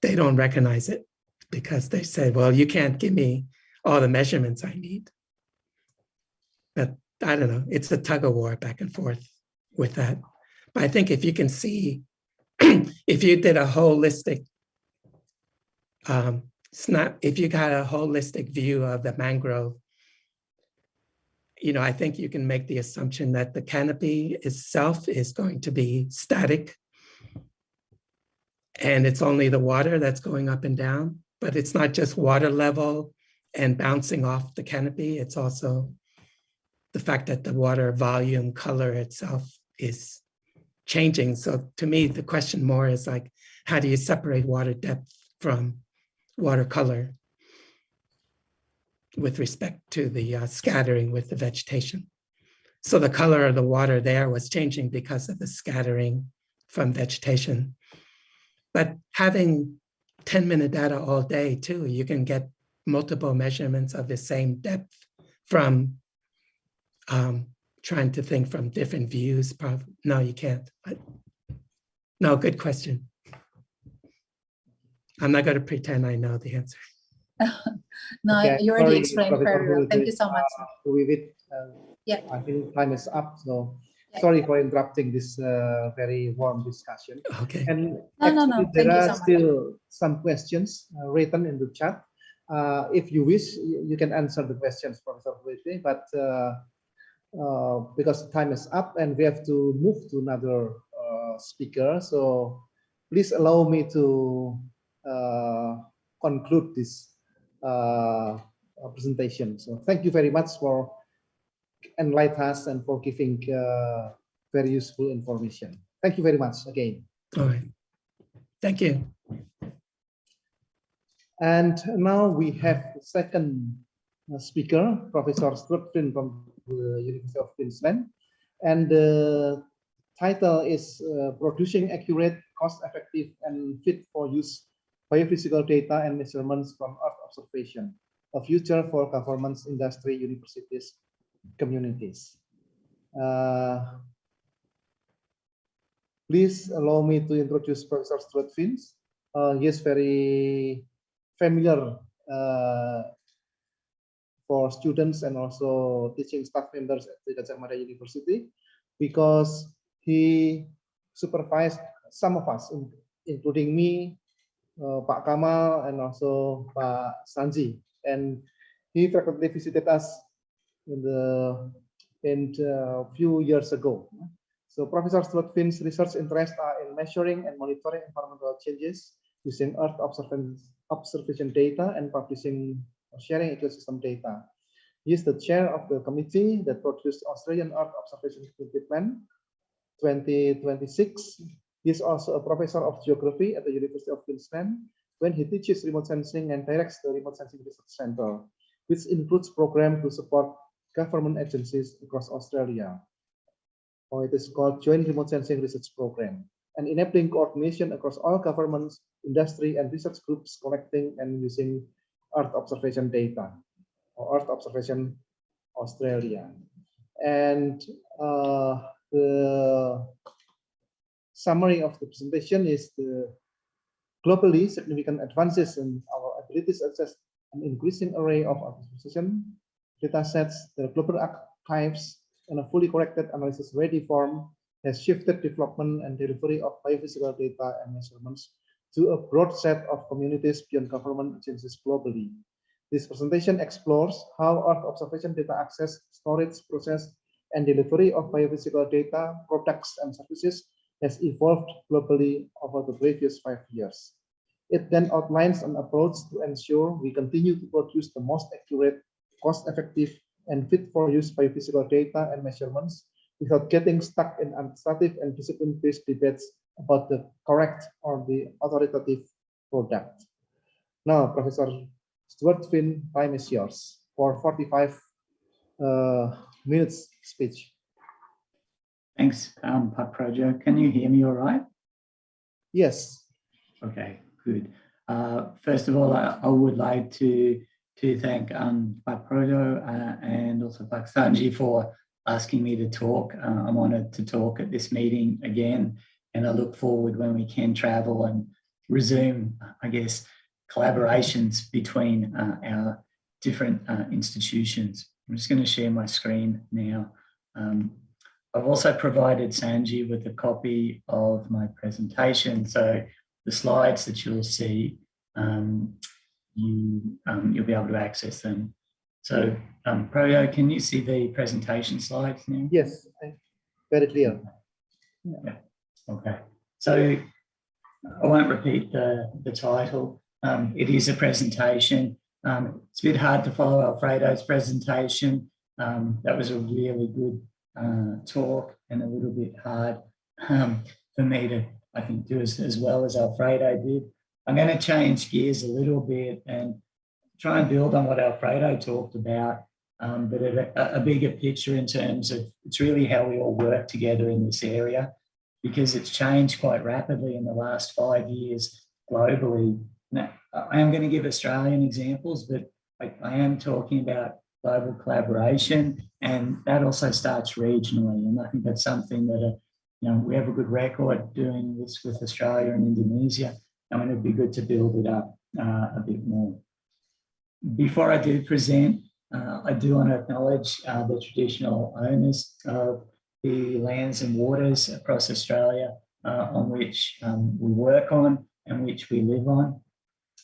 they don't recognize it because they say, well, you can't give me all the measurements I need. But I don't know, it's a tug of war back and forth with that. But I think if you can see, if you did a holistic if you got a holistic view of the mangrove, you know, I think you can make the assumption that the canopy itself is going to be static, and it's only the water that's going up and down. But it's not just water level and bouncing off the canopy, it's also the fact that the water volume color itself is changing. So to me, the question more is like, how do you separate water depth from water color with respect to the scattering with the vegetation? So the color of the water there was changing because of the scattering from vegetation. But having 10-minute data all day too, you can get multiple measurements of the same depth from trying to think from different views. No, you can't. But no, good question. I'm not going to pretend I know the answer. No, Okay, you already sorry, explained Professor very well. Hulu, Thank you so much. Yeah. I think time is up, so Yeah. sorry for interrupting this very warm discussion. Okay. And No, no, actually, no. Thank there you are so much. still some questions written in the chat. If you wish, you can answer the questions, Professor Hulu, but because time is up and we have to move to another speaker, so please allow me to conclude this presentation. So thank you very much for enlightening us and for giving very useful information. Thank you very much again. All right. Thank you. And now we have the second speaker, Professor Stuart Finn from the University of Queensland. And the title is Producing Accurate, Cost-Effective, and Fit-for-Use Biophysical Data and Measurements from Earth Observation, a Future for Governments, Industry, Universities, Communities. Please allow me to introduce Professor Stuart Finn. He is very familiar for students and also teaching staff members at the Gadjah Mada University, because he supervised some of us, including me, Pak Kamal, and also Pak Sanji. And he frequently visited us in a few years ago. So Professor Stuart Finn's research interests are in measuring and monitoring environmental changes using Earth observation data and publishing or sharing ecosystem data. He is the chair of the committee that produced Australian Earth Observation Plan 2026. He is also a professor of geography at the University of Queensland, when he teaches remote sensing and directs the Remote Sensing Research Center, which includes programs to support government agencies across Australia. Or it is called Joint Remote Sensing Research Program, and enabling coordination across all governments, industry, and research groups collecting and using Earth observation data, or Earth Observation Australia. And the summary of the presentation is the globally significant advances in our abilities to access an increasing array of observation data sets. The global archives and a fully corrected analysis ready form has shifted development and delivery of biophysical data and measurements to a broad set of communities beyond government agencies globally. This presentation explores how Earth observation data access, storage, process, and delivery of biophysical data, products, and services has evolved globally over the previous 5 years. It then outlines an approach to ensure we continue to produce the most accurate, cost-effective, and fit-for-use biophysical data and measurements without getting stuck in administrative and discipline-based debates about the correct or the authoritative product. Now, Professor Stuart Finn, time is yours for 45 minutes speech. Thanks, Pak Praja. Can you hear me all right? Yes. Okay, good. First of all, I would like to thank Pak Projo and also Pak Sanji for asking me to talk. I'm honored to talk at this meeting again, and I look forward when we can travel and resume, I guess, collaborations between our different institutions. I'm just going to share my screen now. I've also provided Sanji with a copy of my presentation, so the slides that you'll see, you'll be able to access them. So, Proyo, can you see the presentation slides now? Yes, very clear. Yeah. Okay. So I won't repeat the title. It is a presentation. It's a bit hard to follow Alfredo's presentation. That was a really good talk and a little bit hard for me to, I think, do as well as Alfredo did. I'm going to change gears a little bit and try and build on what Alfredo talked about, but at a bigger picture in terms of it's really how we all work together in this area, because it's changed quite rapidly in the last 5 years globally. Now, I am going to give Australian examples, but I am talking about global collaboration, and that also starts regionally. And I think that's something that, we have a good record doing this with Australia and Indonesia, and it'd be good to build it up a bit more. Before I do present, I do want to acknowledge the traditional owners of the lands and waters across Australia on which we work on and which we live on,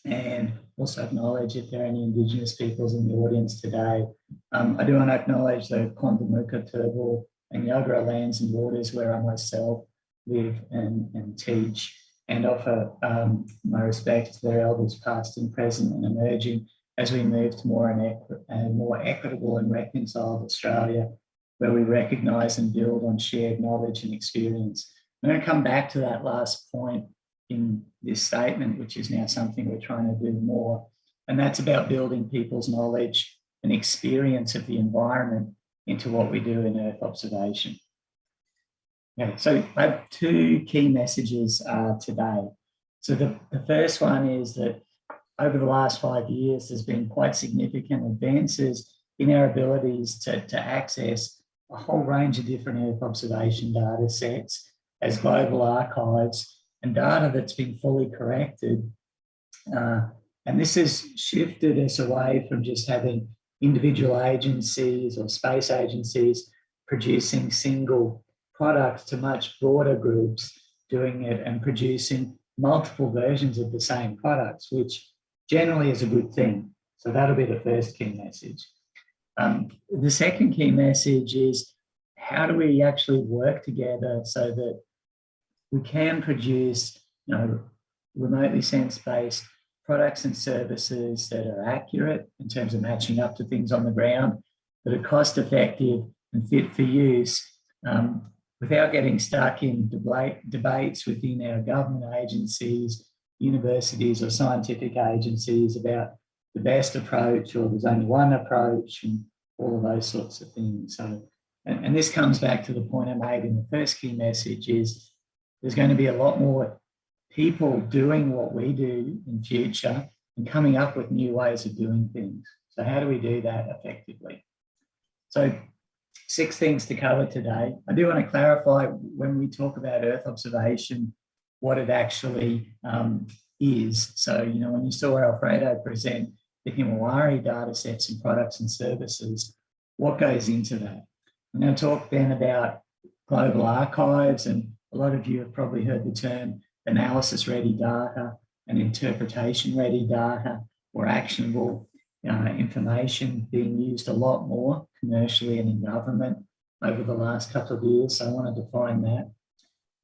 and also acknowledge if there are any Indigenous peoples in the audience today. I do want to acknowledge the Kondamuka, Turrbal and Yagara lands and waters where I myself live and teach, and offer my respect to their elders past and present and emerging as we move to more equitable and reconciled Australia, where we recognise and build on shared knowledge and experience. I'm going to come back to that last point in this statement, which is now something we're trying to do more, and that's about building people's knowledge and experience of the environment into what we do in Earth observation. Okay, so I have two key messages today. So the first one is that over the last 5 years, there's been quite significant advances in our abilities to access a whole range of different Earth observation data sets as global archives and data that's been fully corrected. And this has shifted us away from just having individual agencies or space agencies producing single products to much broader groups doing it and producing multiple versions of the same products, which generally is a good thing. So that'll be the first key message. The second key message is how do we actually work together so that we can produce remotely sense-based products and services that are accurate in terms of matching up to things on the ground, that are cost-effective and fit for use, without getting stuck in debates within our government agencies, universities or scientific agencies about the best approach or there's only one approach and all of those sorts of things. So, and this comes back to the point I made in the first key message is there's going to be a lot more people doing what we do in future and coming up with new ways of doing things. So how do we do that effectively? So 6 things to cover today. I do want to clarify when we talk about Earth observation, what it actually is. So, when you saw Alfredo present the Himawari data sets and products and services, what goes into that? I'm going to talk then about global archives, and a lot of you have probably heard the term analysis-ready data and interpretation-ready data or actionable information being used a lot more commercially and in government over the last couple of years. So I want to define that.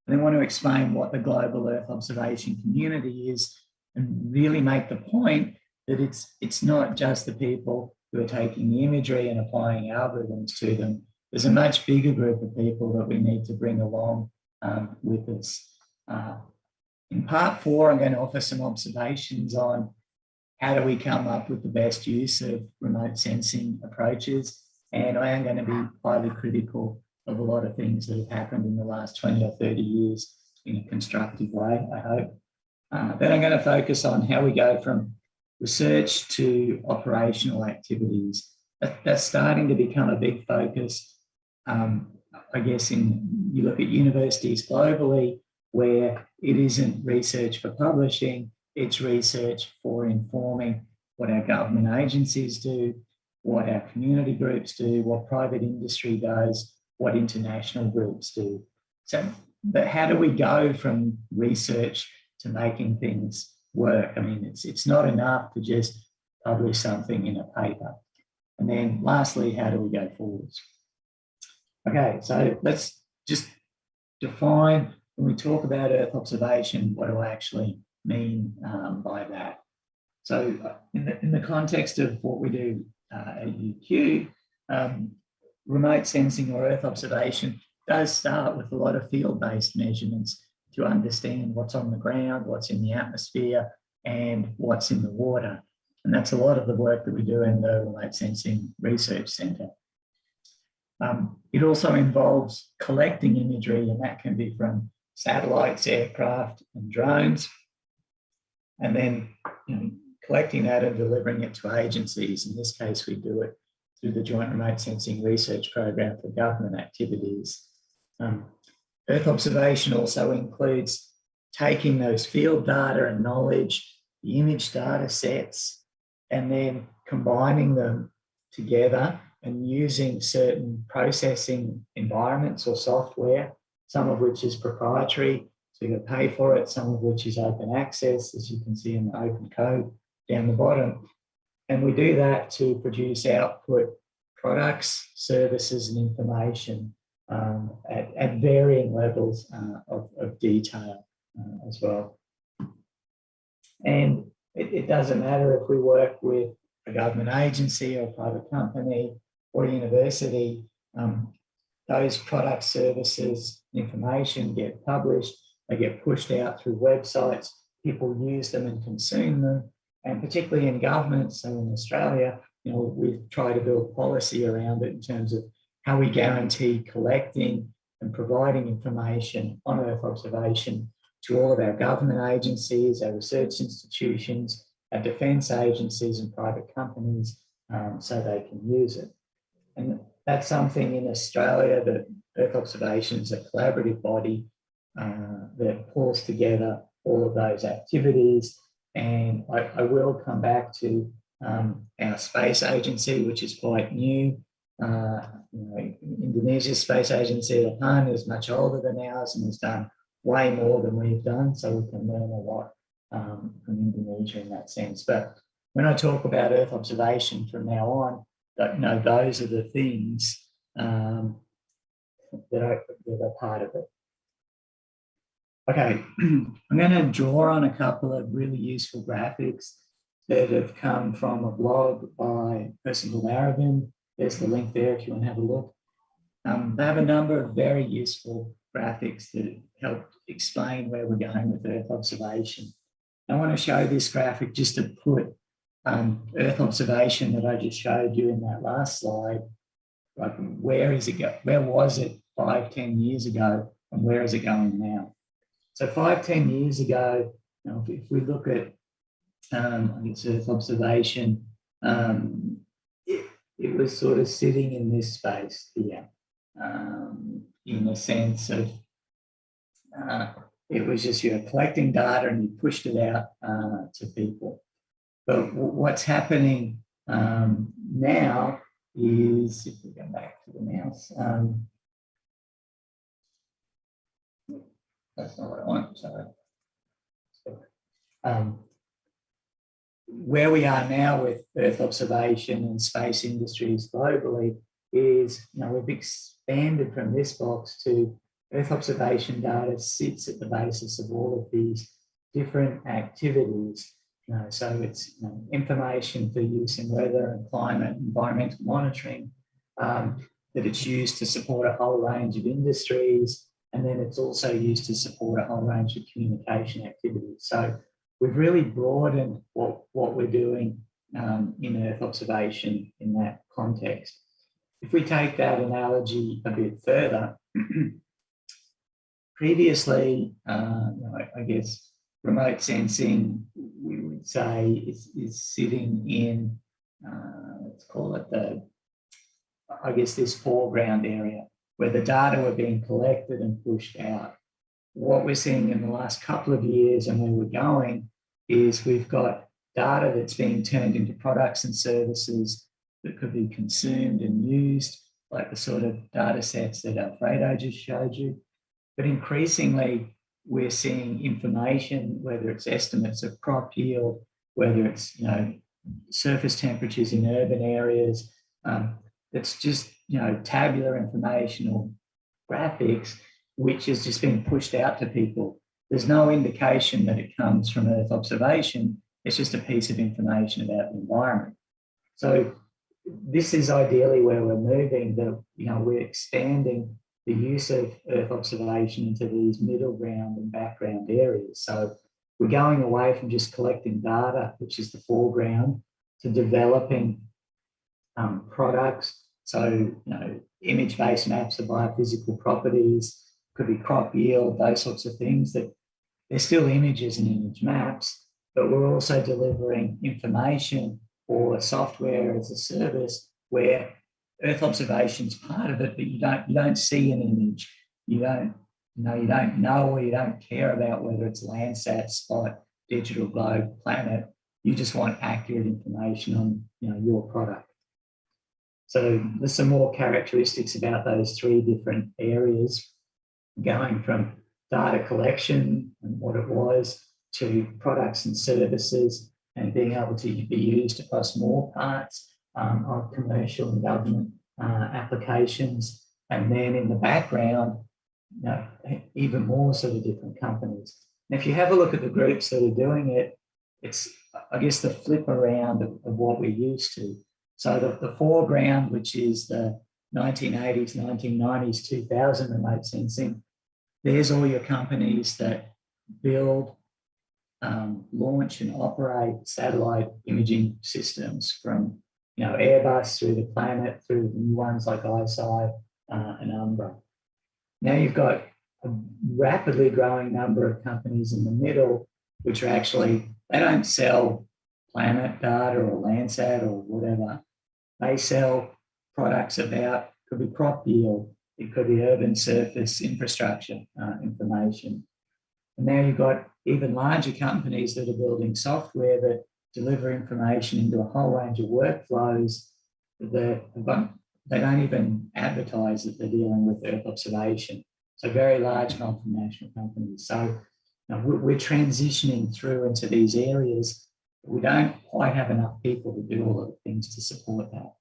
And I want to explain what the global Earth observation community is and really make the point that it's not just the people who are taking the imagery and applying algorithms to them. There's a much bigger group of people that we need to bring along with us. In part 4, I'm going to offer some observations on how do we come up with the best use of remote sensing approaches. And I am going to be highly critical of a lot of things that have happened in the last 20 or 30 years in a constructive way, I hope. Then I'm going to focus on how we go from research to operational activities. That's starting to become a big focus. I guess you look at universities globally where it isn't research for publishing, it's research for informing what our government agencies do, what our community groups do, what private industry does, what international groups do. So, but how do we go from research to making things work? I mean, it's not enough to just publish something in a paper. And then lastly, how do we go forwards? Okay, so let's just define, when we talk about Earth observation, what do I actually mean by that? So in the context of what we do at UQ, remote sensing or Earth observation does start with a lot of field-based measurements to understand what's on the ground, what's in the atmosphere, and what's in the water. And that's a lot of the work that we do in the Remote Sensing Research Centre. It also involves collecting imagery, and that can be from satellites, aircraft, and drones. And then collecting that and delivering it to agencies. In this case, we do it through the Joint Remote Sensing Research Program for government activities. Earth observation also includes taking those field data and knowledge, the image data sets, and then combining them together and using certain processing environments or software, some of which is proprietary, so you pay for it, some of which is open access, as you can see in the open code down the bottom. And we do that to produce output products, services, and information at varying levels of detail as well. And it doesn't matter if we work with a government agency or a private company or a university, those products, services, information get published, they get pushed out through websites, people use them and consume them, and particularly in government, so in Australia, we try to build policy around it in terms of how we guarantee collecting and providing information on Earth observation to all of our government agencies, our research institutions, our defence agencies and private companies, so they can use it. And that's something in Australia that Earth observation is a collaborative body that pulls together all of those activities. And I will come back to our space agency, which is quite new. Indonesia's space agency, the PAN, is much older than ours and has done way more than we've done, so we can learn a lot from Indonesia in that sense. But when I talk about Earth observation from now on, those are the things that are part of it. Okay, I'm going to draw on a couple of really useful graphics that have come from a blog by a person called Arabin. There's the link there if you want to have a look. They have a number of very useful graphics that help explain where we're going with Earth observation. I want to show this graphic just to put Earth observation that I just showed you in that last slide, like where is it where was it 5-10 years ago, and where is it going now? So 5-10 years ago, if we look at Earth observation, it was sort of sitting in this space here, in a sense of it was just you're collecting data and you pushed it out to people. But what's happening now is, if we go back to the mouse, that's not what I want, sorry. Where we are now with Earth observation and space industries globally is, we've expanded from this box to Earth observation data sits at the basis of all of these different activities. So it's information for use in weather and climate, environmental monitoring, that it's used to support a whole range of industries, and then it's also used to support a whole range of communication activities. So we've really broadened what we're doing in Earth observation in that context. If we take that analogy a bit further, previously, I guess remote sensing, we would say, is sitting in, let's call it this foreground area where the data were being collected and pushed out. What we're seeing in the last couple of years and where we're going is we've got data that's being turned into products and services that could be consumed and used, like the sort of data sets that Alfredo just showed you. But increasingly, we're seeing information, whether it's estimates of crop yield, whether it's surface temperatures in urban areas, it's just tabular information or graphics, which is just being pushed out to people. There's no indication that it comes from Earth observation. It's just a piece of information about the environment. So this is ideally where we're moving, that we're expanding the use of Earth observation into these middle ground and background areas. So we're going away from just collecting data, which is the foreground, to developing products. So, image-based maps of biophysical properties, could be crop yield, those sorts of things, that they're still images and image maps, but we're also delivering information or software as a service where Earth observation is part of it, but you don't see an image. You don't know or you don't care about whether it's Landsat, Spot, Digital Globe, Planet. You just want accurate information on your product. So there's some more characteristics about those three different areas, going from data collection and what it was to products and services and being able to be used across more parts of commercial and government applications. And then in the background, even more sort of different companies. And if you have a look at the groups that are doing it, it's, I guess, the flip around of what we're used to. So the foreground, which is the 1980s, 1990s, 2000 remote sensing, there's all your companies that build, launch and operate satellite imaging systems from Airbus through the Planet, through the new ones like ISI and Umbra. Now you've got a rapidly growing number of companies in the middle, which are actually, they don't sell Planet data or Landsat or whatever. They sell products about, could be crop yield, it could be urban surface infrastructure information. And now you've got even larger companies that are building software that deliver information into a whole range of workflows that they don't even advertise that they're dealing with Earth observation. So very large multinational companies. So we're transitioning through into these areas. We don't quite have enough people to do all of the things to support that.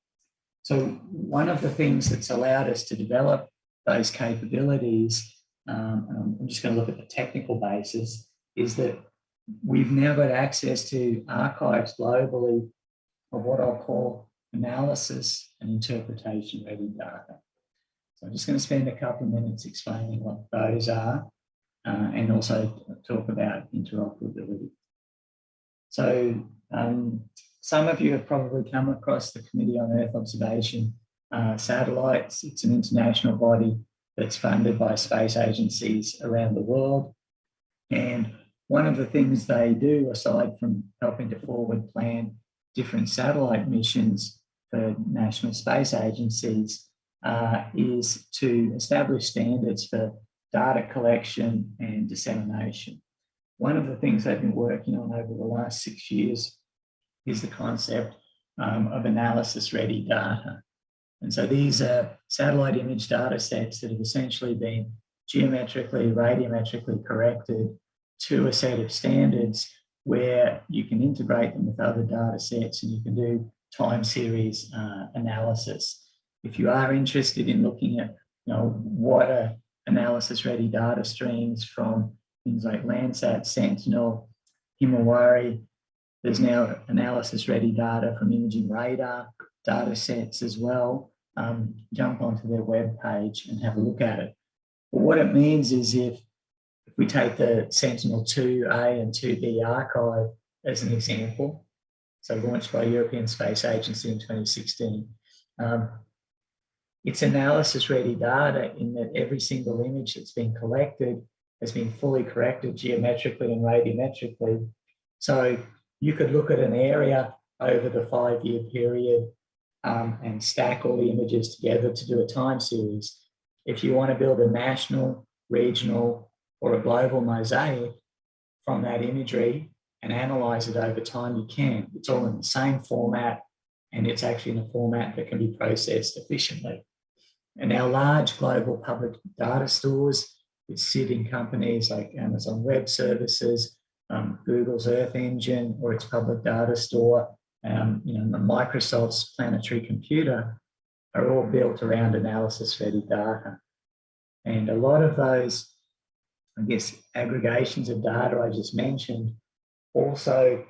So one of the things that's allowed us to develop those capabilities, and I'm just going to look at the technical basis, is that we've now got access to archives globally of what I'll call analysis and interpretation ready data. So I'm just going to spend a couple of minutes explaining what those are and also talk about interoperability. So some of you have probably come across the Committee on Earth Observation Satellites. It's an international body that's funded by space agencies around the world. And one of the things they do, aside from helping to forward plan different satellite missions for national space agencies, is to establish standards for data collection and dissemination. One of the things they've been working on over the last 6 years is the concept of analysis-ready data. And so these are satellite image data sets that have essentially been geometrically, radiometrically corrected to a set of standards where you can integrate them with other data sets and you can do time series analysis. If you are interested in looking at what are analysis-ready data streams from things like Landsat, Sentinel, Himawari, there's now analysis-ready data from imaging radar data sets as well. Jump onto their webpage and have a look at it. But what it means is if we take the Sentinel-2A and 2B archive as an example, so launched by European Space Agency in 2016, it's analysis-ready data in that every single image that's been collected has been fully corrected geometrically and radiometrically. So you could look at an area over the 5-year period and stack all the images together to do a time series. If you want to build a national, regional, or a global mosaic from that imagery and analyze it over time, you can. It's all in the same format, and it's actually in a format that can be processed efficiently. And our large global public data stores, which sit in companies like Amazon Web Services, Google's Earth Engine, or its public data store, Microsoft's Planetary Computer, are all built around analysis-ready data. And a lot of those, I guess, aggregations of data I just mentioned also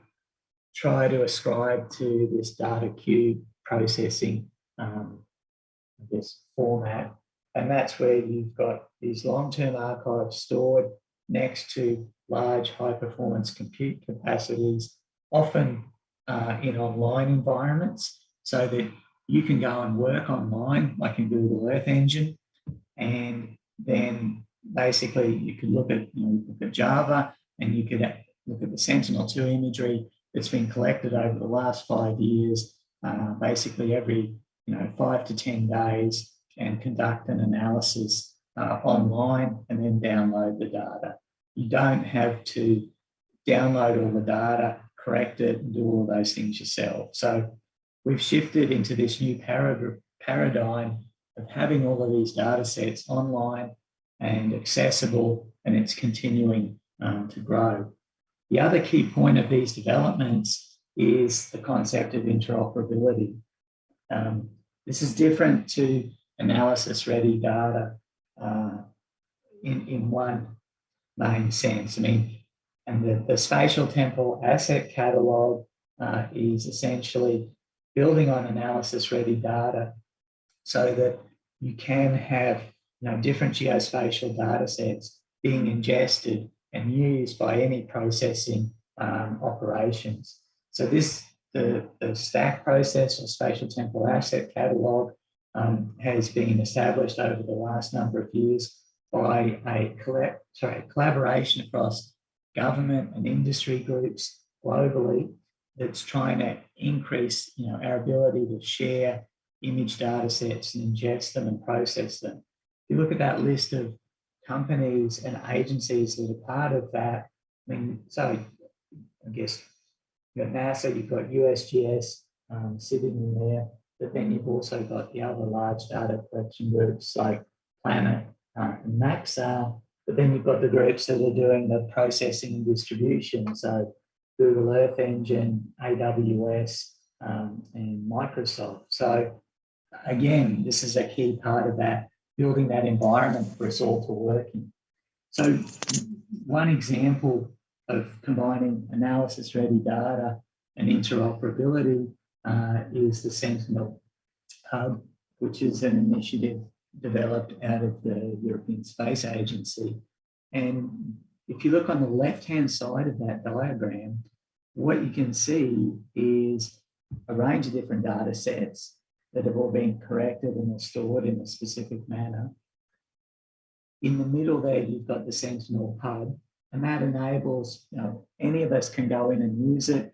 try to ascribe to this data cube processing, format. And that's where you've got these long-term archives stored next to large high-performance compute capacities, often in online environments, so that you can go and work online, like in Google Earth Engine, and then basically you could look at Java, and you could look at the Sentinel-2 imagery that's been collected over the last 5 years, basically every 5 to 10 days, and conduct an analysis online and then download the data. You don't have to download all the data, correct it, and do all those things yourself. So we've shifted into this new paradigm of having all of these data sets online and accessible, and it's continuing to grow. The other key point of these developments is the concept of interoperability. This is different to analysis-ready data in one main sense. And the spatial temporal asset catalog is essentially building on analysis-ready data so that you can have different geospatial data sets being ingested and used by any processing operations. So the STAC process, or spatial temporal asset catalog, has been established over the last number of years by a collaboration across government and industry groups globally that's trying to increase our ability to share image data sets and ingest them and process them. If you look at that list of companies and agencies that are part of that, so I guess you've got NASA, you've got USGS sitting in there, but then you've also got the other large data collection groups like Planet and Maxar, but then you've got the groups that are doing the processing and distribution, so Google Earth Engine, AWS, and Microsoft. So again, this is a key part of that, building that environment for us all to work in. So one example of combining analysis-ready data and interoperability is the Sentinel Hub, which is an initiative developed out of the European Space Agency. And if you look on the left-hand side of that diagram, what you can see is a range of different data sets that have all been corrected and are stored in a specific manner. In the middle there, you've got the Sentinel Hub, and that enables, any of us can go in and use it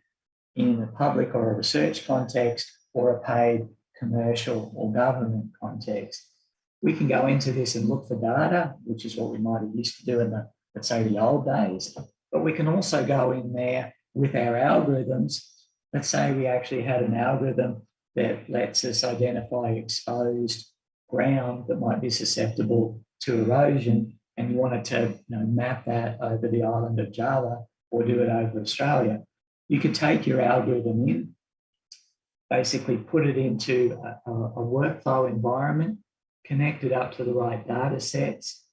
in a public or a research context or a paid commercial or government context. We can go into this and look for data, which is what we might have used to do in let's say the old days, but we can also go in there with our algorithms. Let's say we actually had an algorithm that lets us identify exposed ground that might be susceptible to erosion, and you wanted to map that over the island of Java or do it over Australia. You could take your algorithm in, basically put it into a workflow environment, connect it up to the right data sets,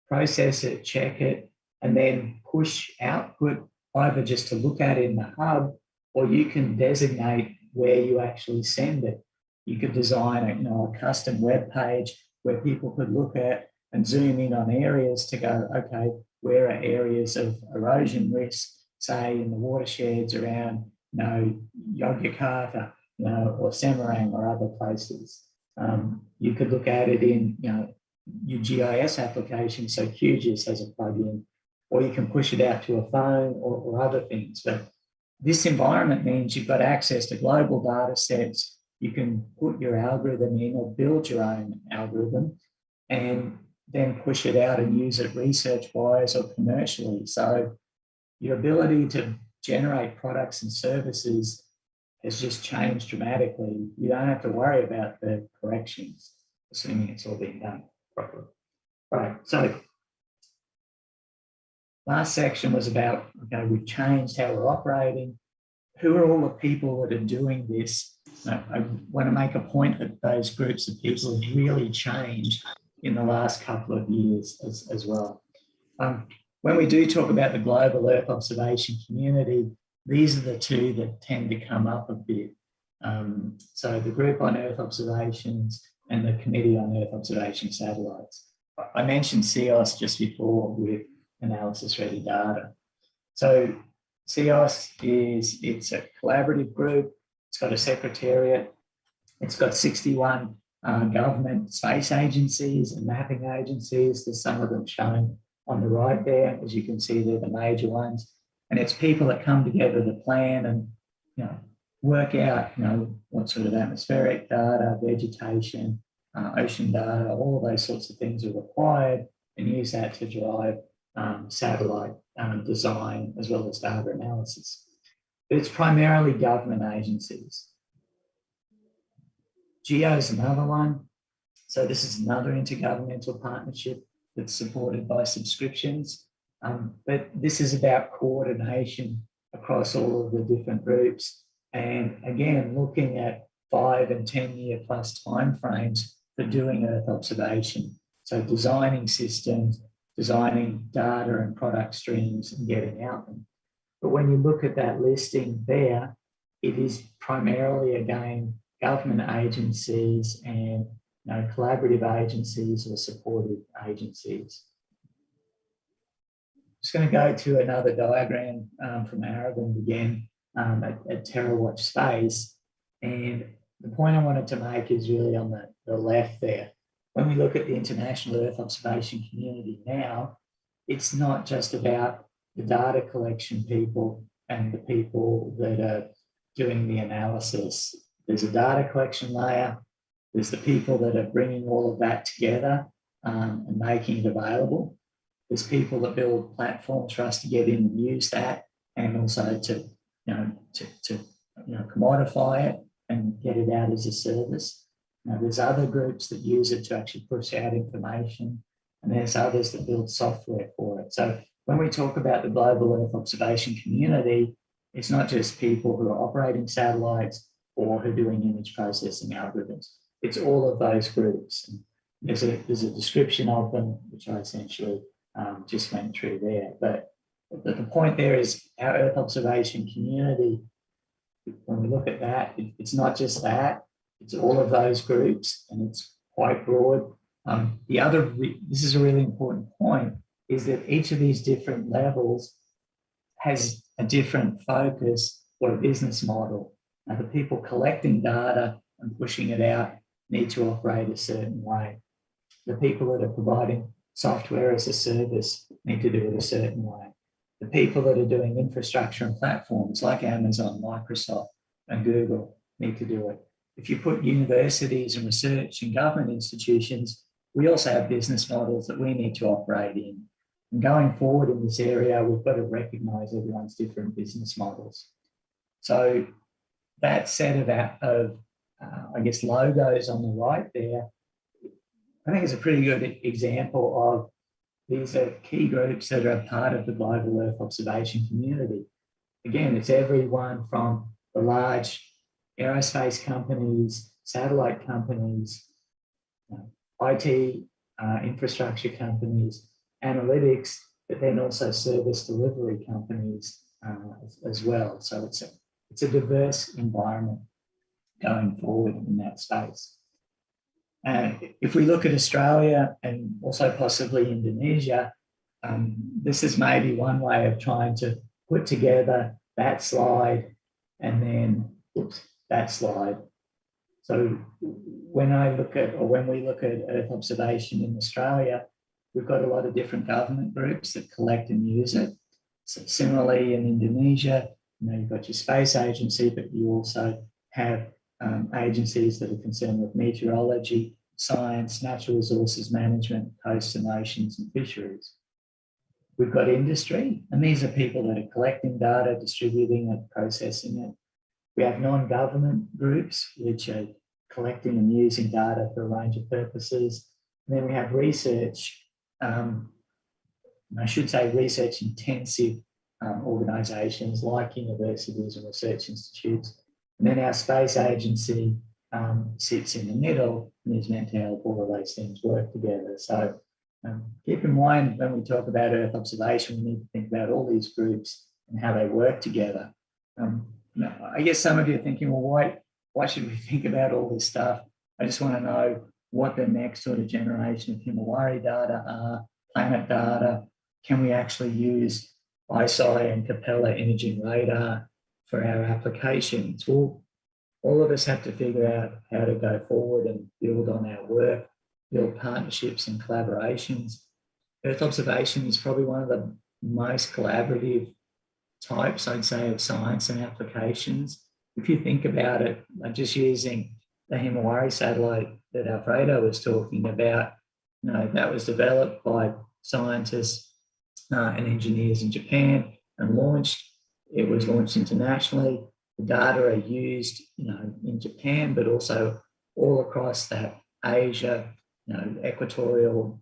process it, check it, and then push output either just to look at in the hub, or you can designate where you actually send it. You could design a custom web page where people could look at and zoom in on areas to go, okay, where are areas of erosion risk, say in the watersheds around Yogyakarta, or Semarang or other places. You could look at it in your GIS application, so QGIS has a plugin, or you can push it out to a phone or other things. But this environment means you've got access to global data sets. You can put your algorithm in or build your own algorithm and then push it out and use it research-wise or commercially. So your ability to generate products and services has just changed dramatically. You don't have to worry about the corrections, assuming it's all being done properly. Right, so last section was about, okay, we've changed how we're operating. Who are all the people that are doing this? I want to make a point that those groups of people have really changed in the last couple of years as well. When we do talk about the global Earth observation community, these are the two that tend to come up a bit. So the group on Earth observations and the committee on Earth observation satellites. I mentioned CEOS just before with analysis ready data. So CEOS it's a collaborative group. It's got a secretariat. It's got 61 government space agencies and mapping agencies. There's some of them shown on the right there. As you can see, they're the major ones. And it's people that come together to plan and, work out, what sort of atmospheric data, vegetation, ocean data, all of those sorts of things are required, and use that to drive satellite design as well as data analysis. But it's primarily government agencies. GEO is another one. So this is another intergovernmental partnership that's supported by subscriptions. But this is about coordination across all of the different groups. And again, looking at 5 and 10 year plus timeframes for doing Earth observation. So designing systems, designing data and product streams and getting out them. But when you look at that listing there, it is primarily, again, government agencies and collaborative agencies or supportive agencies. Just going to go to another diagram from Aravind again at TerraWatch Space. And the point I wanted to make is really on the left there. When we look at the international Earth observation community now, it's not just about the data collection people and the people that are doing the analysis. There's a data collection layer. There's the people that are bringing all of that together and making it available. There's people that build platforms for us to get in and use that, and also to commodify it and get it out as a service. There's other groups that use it to actually push out information, and there's others that build software for it. So when we talk about the global Earth observation community, it's not just people who are operating satellites or who are doing image processing algorithms. It's all of those groups. And there's a description of them, which I essentially just went through there. But the point there is our Earth observation community, when we look at that, it's not just that, it's all of those groups, and it's quite broad. This is a really important point, is that each of these different levels has a different focus or a business model. Now, the people collecting data and pushing it out need to operate a certain way. The people that are providing software as a service need to do it a certain way. The people that are doing infrastructure and platforms like Amazon, Microsoft, and Google need to do it. If you put universities and research and government institutions, we also have business models that we need to operate in. And going forward in this area, we've got to recognise everyone's different business models. So that set of logos on the right there, I think is a pretty good example of these are key groups that are a part of the global Earth observation community. Again, it's everyone from the large aerospace companies, satellite companies, IT infrastructure companies, analytics, but then also service delivery companies as well. So it's a diverse environment going forward in that space. If we look at Australia and also possibly Indonesia, this is maybe one way of trying to put together that slide and then, that slide. So when we look at Earth observation in Australia, we've got a lot of different government groups that collect and use it. So similarly, in Indonesia, you've got your space agency, but you also have agencies that are concerned with meteorology, science, natural resources management, coasts and oceans and fisheries. We've got industry, and these are people that are collecting data, distributing it, processing it. We have non-government groups, which are collecting and using data for a range of purposes. And then we have research, I should say research-intensive organisations like universities and research institutes. And then our space agency sits in the middle and is meant to help all of those things work together. So keep in mind when we talk about Earth observation, we need to think about all these groups and how they work together. I guess some of you are thinking, well, why should we think about all this stuff? I just want to know what the next sort of generation of Himawari data are, planet data. Can we actually use ISI and Capella imaging radar for our applications? Well, all of us have to figure out how to go forward and build on our work, build partnerships and collaborations. Earth observation is probably one of the most collaborative types, I'd say, of science and applications. If you think about it, like just using the Himawari satellite that Alfredo was talking about, that was developed by scientists and engineers in Japan and launched. It was launched internationally. The data are used, in Japan, but also all across that Asia, equatorial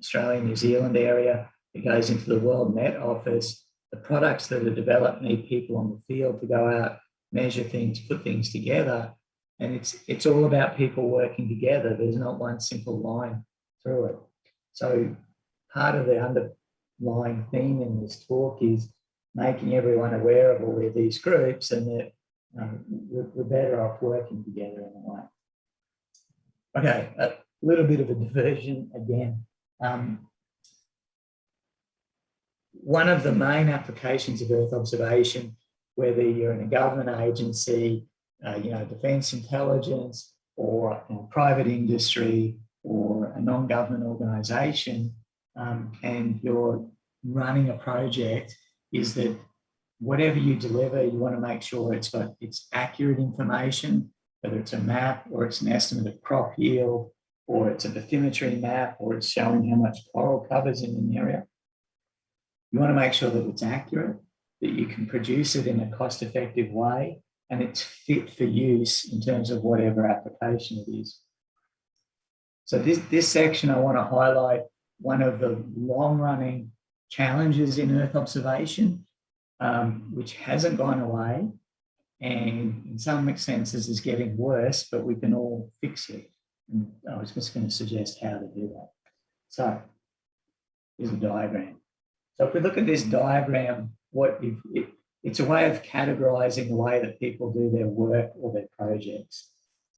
Australia, New Zealand area. It goes into the World Met Office. The products that are developed need people on the field to go out, measure things, put things together. And it's all about people working together. There's not one simple line through it. So part of the underlying theme in this talk is making everyone aware of all of these groups and that we're better off working together in a way. Okay, a little bit of a diversion again. One of the main applications of Earth observation, whether you're in a government agency, defence intelligence, or private industry, or a non-government organisation, and you're running a project, is that whatever you deliver, you want to make sure it's accurate information, whether it's a map or it's an estimate of crop yield, or it's a bathymetry map, or it's showing how much coral covers in an area. You want to make sure that it's accurate, that you can produce it in a cost-effective way, and it's fit for use in terms of whatever application it is. So this section, I want to highlight one of the long-running challenges in Earth observation, which hasn't gone away, and in some senses is getting worse, but we can all fix it. And I was just going to suggest how to do that. So here's a diagram. So if we look at this diagram, it's a way of categorizing the way that people do their work or their projects.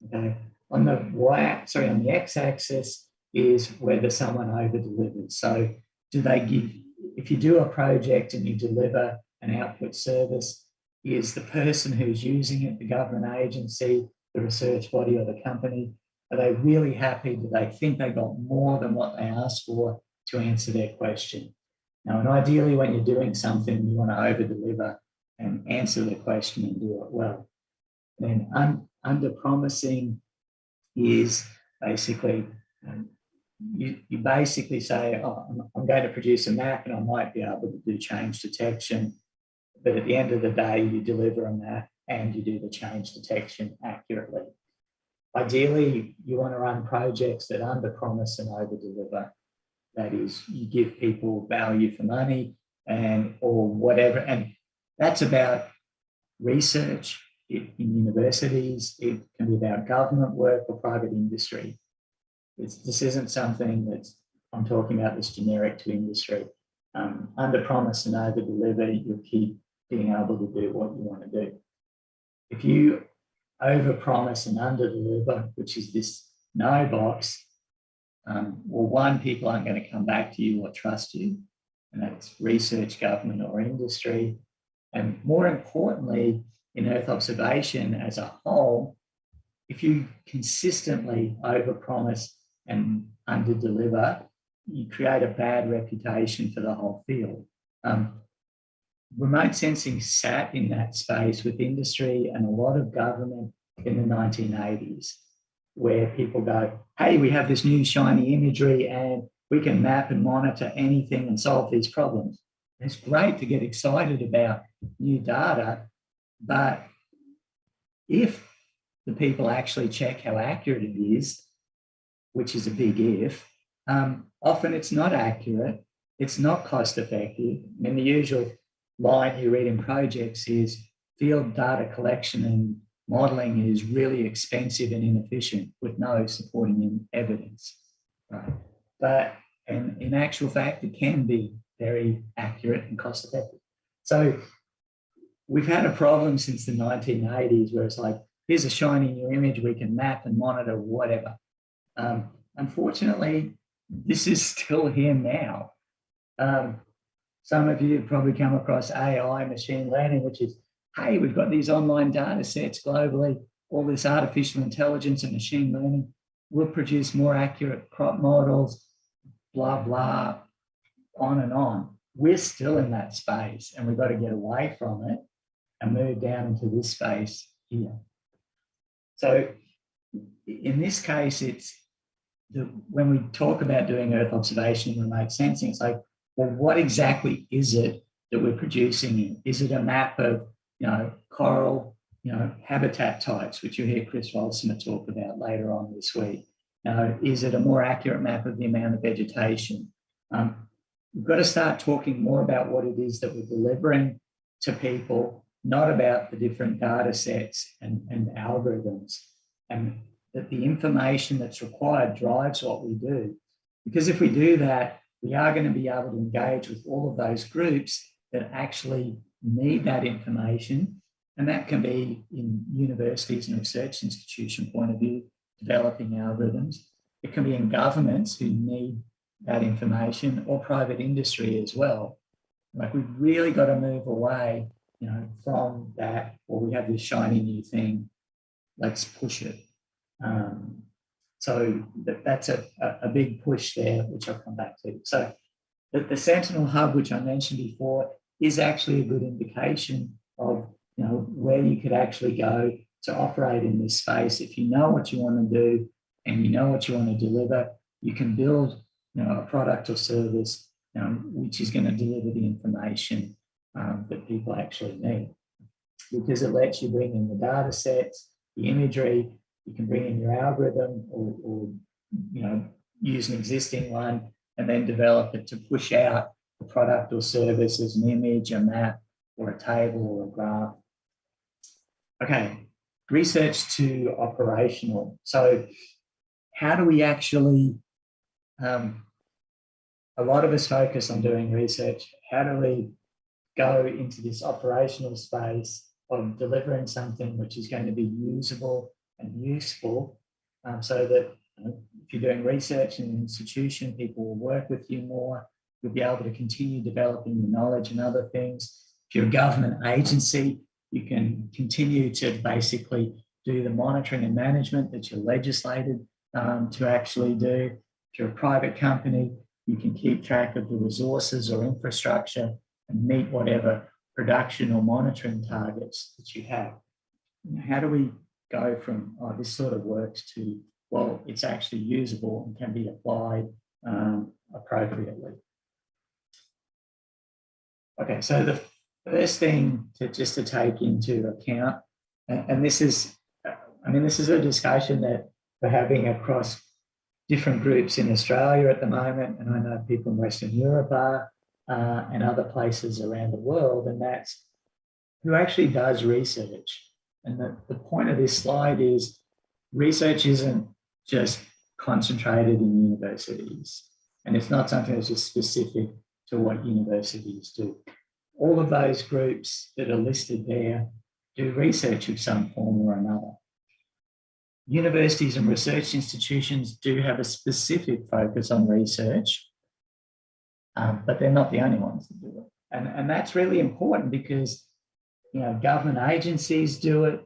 Okay, on the x-axis is whether someone over-delivers. So if you do a project and you deliver an output service, is the person who's using it, the government agency, the research body or the company, are they really happy? Do they think they got more than what they asked for to answer their question? Now, and ideally, when you're doing something, you want to over-deliver and answer the question and do it well. Then under-promising is basically, you basically say, oh, I'm going to produce a map and I might be able to do change detection, but at the end of the day, you deliver a map and you do the change detection accurately. Ideally, you want to run projects that under-promise and over-deliver. That is, you give people value for money or whatever. And that's about research in universities. It can be about government work or private industry. This isn't something I'm talking about that's generic to industry. Under-promise and over-deliver, you'll keep being able to do what you want to do. If you over-promise and under-deliver, which is this no box, one, people aren't going to come back to you or trust you, and that's research, government or industry. And more importantly, in Earth observation as a whole, if you consistently overpromise and underdeliver, you create a bad reputation for the whole field. Remote sensing sat in that space with industry and a lot of government in the 1980s, where people go, hey, we have this new shiny imagery and we can map and monitor anything and solve these problems. It's great to get excited about new data, but if the people actually check how accurate it is, which is a big if, often it's not accurate, it's not cost effective. And the usual line you read in projects is field data collection and modeling is really expensive and inefficient with no supporting evidence. Right? But in actual fact, it can be very accurate and cost effective. So we've had a problem since the 1980s where it's like, here's a shiny new image, we can map and monitor whatever. Unfortunately, this is still here now. Some of you have probably come across AI, machine learning, which is, hey, we've got these online data sets globally, all this artificial intelligence and machine learning will produce more accurate crop models, blah, blah, on and on. We're still in that space and we've got to get away from it and move down into this space here. So in this case, it's when we talk about doing Earth observation and remote sensing, it's like, well, what exactly is it that we're producing? Is it a map of, coral, habitat types, which you'll hear Chris Walsimer talk about later on this week? Is it a more accurate map of the amount of vegetation? We've got to start talking more about what it is that we're delivering to people, not about the different data sets and algorithms, and that the information that's required drives what we do. Because if we do that, we are going to be able to engage with all of those groups that actually need that information. And that can be in universities and research institution point of view, developing algorithms. It can be in governments who need that information, or private industry as well. Like, we've really got to move away, from that, or we have this shiny new thing, let's push it. So that's a big push there, which I'll come back to. So the Sentinel Hub, which I mentioned before, is actually a good indication of where you could actually go to operate in this space. If you know what you want to do and you know what you want to deliver, you can build a product or service which is going to deliver the information that people actually need, because it lets you bring in the data sets, the imagery. You can bring in your algorithm or use an existing one and then develop it to push out the product or service as an image, a map, or a table or a graph. Okay, research to operational. So how do we actually, a lot of us focus on doing research. How do we go into this operational space of delivering something which is going to be usable and useful, so that if you're doing research in an institution, people will work with you more. You'll be able to continue developing your knowledge and other things. If you're a government agency, you can continue to basically do the monitoring and management that you're legislated to actually do. If you're a private company, you can keep track of the resources or infrastructure and meet whatever production or monitoring targets that you have. How do we go from, oh, this sort of works, to, well, it's actually usable and can be applied appropriately? Okay, so the first thing to take into account, and this is a discussion that we're having across different groups in Australia at the moment, and I know people in Western Europe are, and other places around the world, and that's who actually does research. And the point of this slide is research isn't just concentrated in universities, and it's not something that's just specific to what universities do. All of those groups that are listed there do research of some form or another. Universities and research institutions do have a specific focus on research, but they're not the only ones that do it. And that's really important because government agencies do it,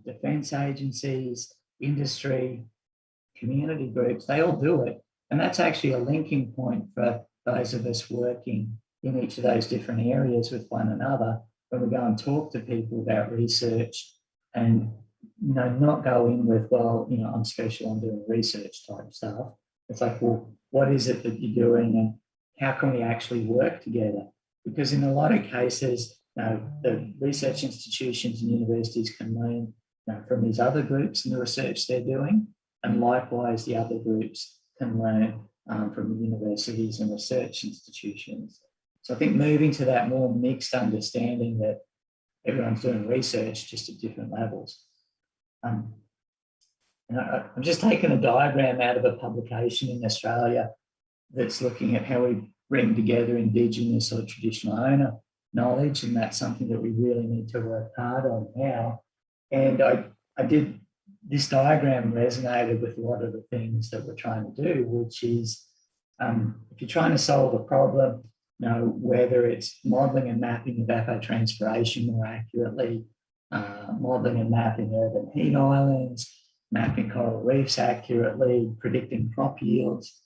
defence agencies, industry, community groups, they all do it. And that's actually a linking point for those of us working in each of those different areas with one another when we go and talk to people about research and, you know, not go in with, well, you know, I'm special, I'm doing research type stuff. It's like, well, what is it that you're doing and how can we actually work together? Because in a lot of cases, you know, the research institutions and universities can learn, you know, from these other groups and the research they're doing, and likewise the other groups can learn from the universities and research institutions. So I think moving to that more mixed understanding that everyone's doing research just at different levels. And I'm just taking a diagram out of a publication in Australia that's looking at how we bring together Indigenous or traditional owner knowledge, and that's something that we really need to work hard on now. And I did, this diagram resonated with a lot of the things that we're trying to do, which is if you're trying to solve a problem, you know, whether it's modelling and mapping evapotranspiration more accurately, modelling and mapping urban heat islands, mapping coral reefs accurately, predicting crop yields.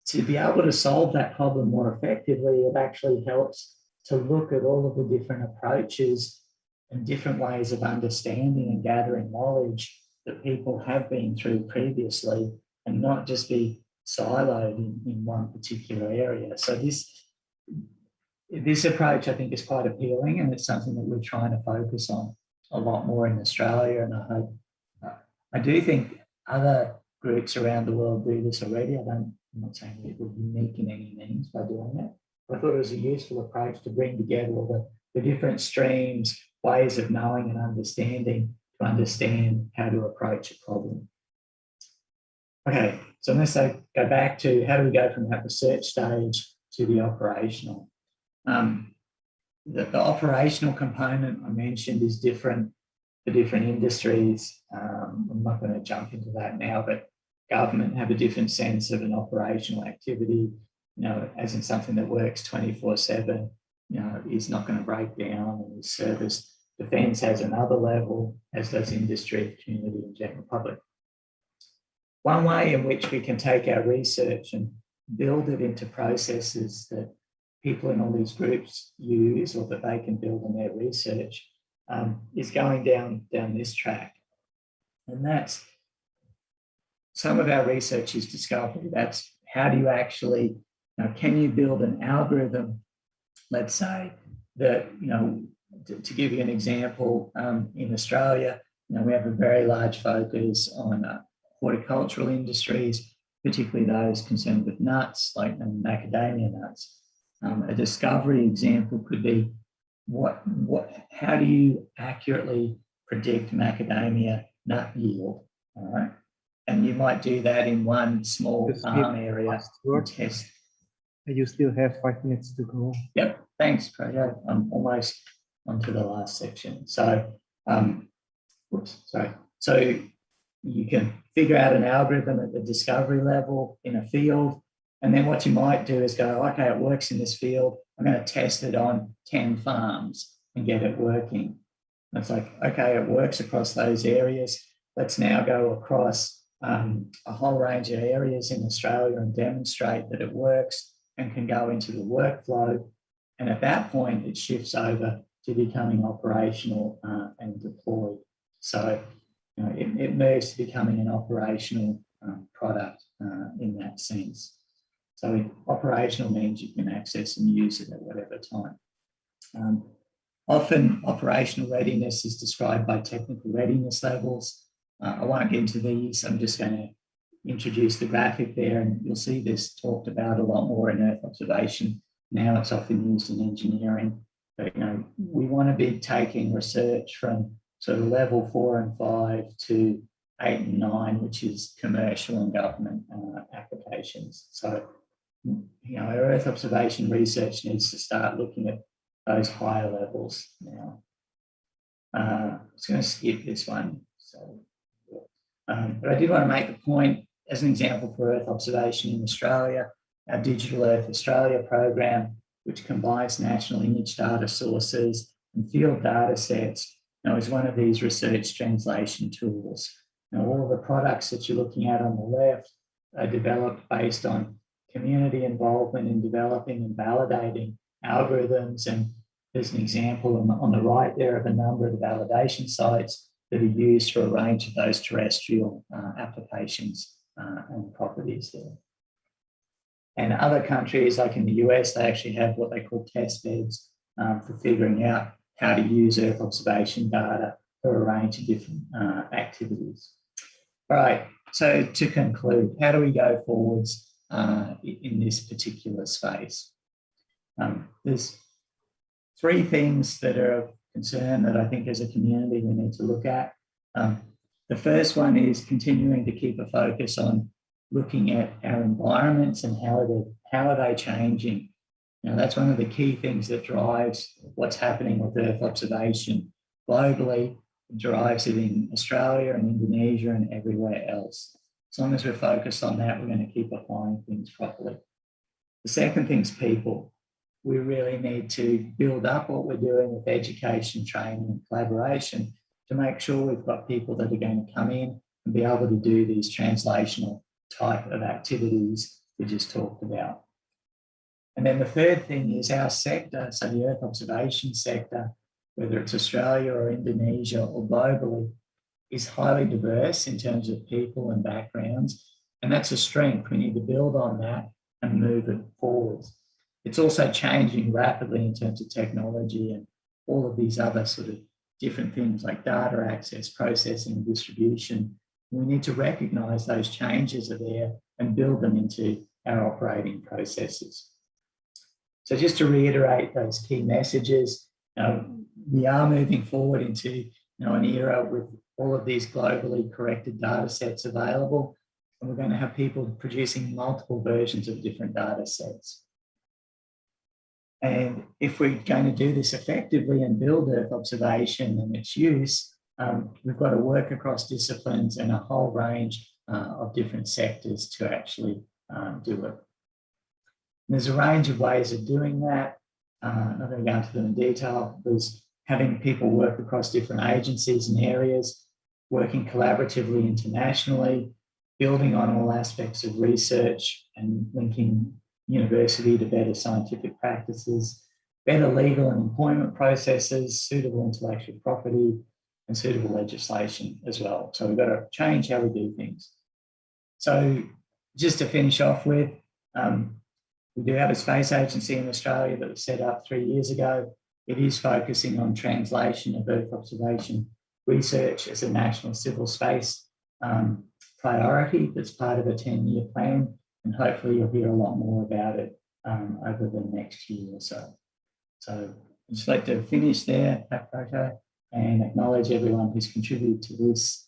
To be able to solve that problem more effectively, it actually helps to look at all of the different approaches and different ways of understanding and gathering knowledge that people have been through previously and not just be siloed in one particular area. So this approach, I think, is quite appealing, and it's something that we're trying to focus on a lot more in Australia. And I do think other groups around the world do this already. I'm not saying we're unique in any means by doing it, but I thought it was a useful approach to bring together all the different streams, ways of knowing and understanding to understand how to approach a problem. Okay, so I'm going to go back to how do we go from that research stage to the operational. The operational component I mentioned is different for different industries. I'm not going to jump into that now, but government have a different sense of an operational activity, you know, as in something that works 24/7, you know, is not going to break down and is serviced. Defence has another level, as does industry, community and general public. One way in which we can take our research and build it into processes that people in all these groups use or that they can build in their research is going down this track. And that's, some of our research is discovery. That's how do you actually, you know, can you build an algorithm, let's say, that, you know, to give you an example, in Australia, you know, we have a very large focus on horticultural industries, particularly those concerned with nuts, like macadamia nuts. A discovery example could be how do you accurately predict macadamia nut yield? All right, and you might do that in one small farm area and test. You still have 5 minutes to go. Yep, thanks, Praja. I'm almost onto the last section. So, So you can figure out an algorithm at the discovery level in a field, and then what you might do is go, okay, it works in this field. I'm going to test it on 10 farms and get it working. And it's like, okay, it works across those areas. Let's now go across a whole range of areas in Australia and demonstrate that it works and can go into the workflow. And at that point, it shifts over to becoming operational and deployed. So, you know, it moves to becoming an operational product in that sense. So operational means you can access and use it at whatever time. Often operational readiness is described by technical readiness levels. I won't get into these. I'm just going to introduce the graphic there, and you'll see this talked about a lot more in Earth observation. Now it's often used in engineering, but, you know, we want to be taking research from sort of level 4 and 5 to 8 and 9, which is commercial and government applications. So, you know, our Earth observation research needs to start looking at those higher levels now. I'm just going to skip this one. So, but I did want to make the point, as an example for Earth observation in Australia, our Digital Earth Australia program, which combines national image data sources and field data sets is one of these research translation tools. Now, all of the products that you're looking at on the left are developed based on community involvement in developing and validating algorithms. And there's an example on the right there of a number of the validation sites that are used for a range of those terrestrial applications and properties there. And other countries, like in the US, they actually have what they call test beds for figuring out how to use Earth observation data for a range of different activities. All right, so to conclude, how do we go forwards in this particular space? There's three things that are of concern that I think as a community we need to look at. The first one is continuing to keep a focus on looking at our environments and how are they changing. Now, that's one of the key things that drives what's happening with Earth observation globally. It drives it in Australia and Indonesia and everywhere else. As long as we're focused on that, we're going to keep applying things properly. The second thing is people. We really need to build up what we're doing with education, training, and collaboration to make sure we've got people that are going to come in and be able to do these translational type of activities we just talked about. And then the third thing is our sector, so the Earth observation sector, whether it's Australia or Indonesia or globally, is highly diverse in terms of people and backgrounds. And that's a strength. We need to build on that and move it forward. It's also changing rapidly in terms of technology and all of these other sort of different things like data access, processing, distribution. We need to recognize those changes are there and build them into our operating processes. So just to reiterate those key messages, we are moving forward into an era with all of these globally corrected data sets available, and we're going to have people producing multiple versions of different data sets. And if we're going to do this effectively and build Earth observation and its use, we've got to work across disciplines and a whole range of different sectors to actually do it. And there's a range of ways of doing that. I'm not going to go into them in detail. There's having people work across different agencies and areas, working collaboratively internationally, building on all aspects of research and linking university to better scientific practices, better legal and employment processes, suitable intellectual property, and suitable legislation as well. So we've got to change how we do things. So just to finish off with, we do have a space agency in Australia that was set up 3 years ago. It is focusing on translation of Earth observation research as a national civil space priority that's part of a 10-year plan. And hopefully you'll hear a lot more about it over the next year or so. So I'd just like to finish there, that photo, and acknowledge everyone who's contributed to this.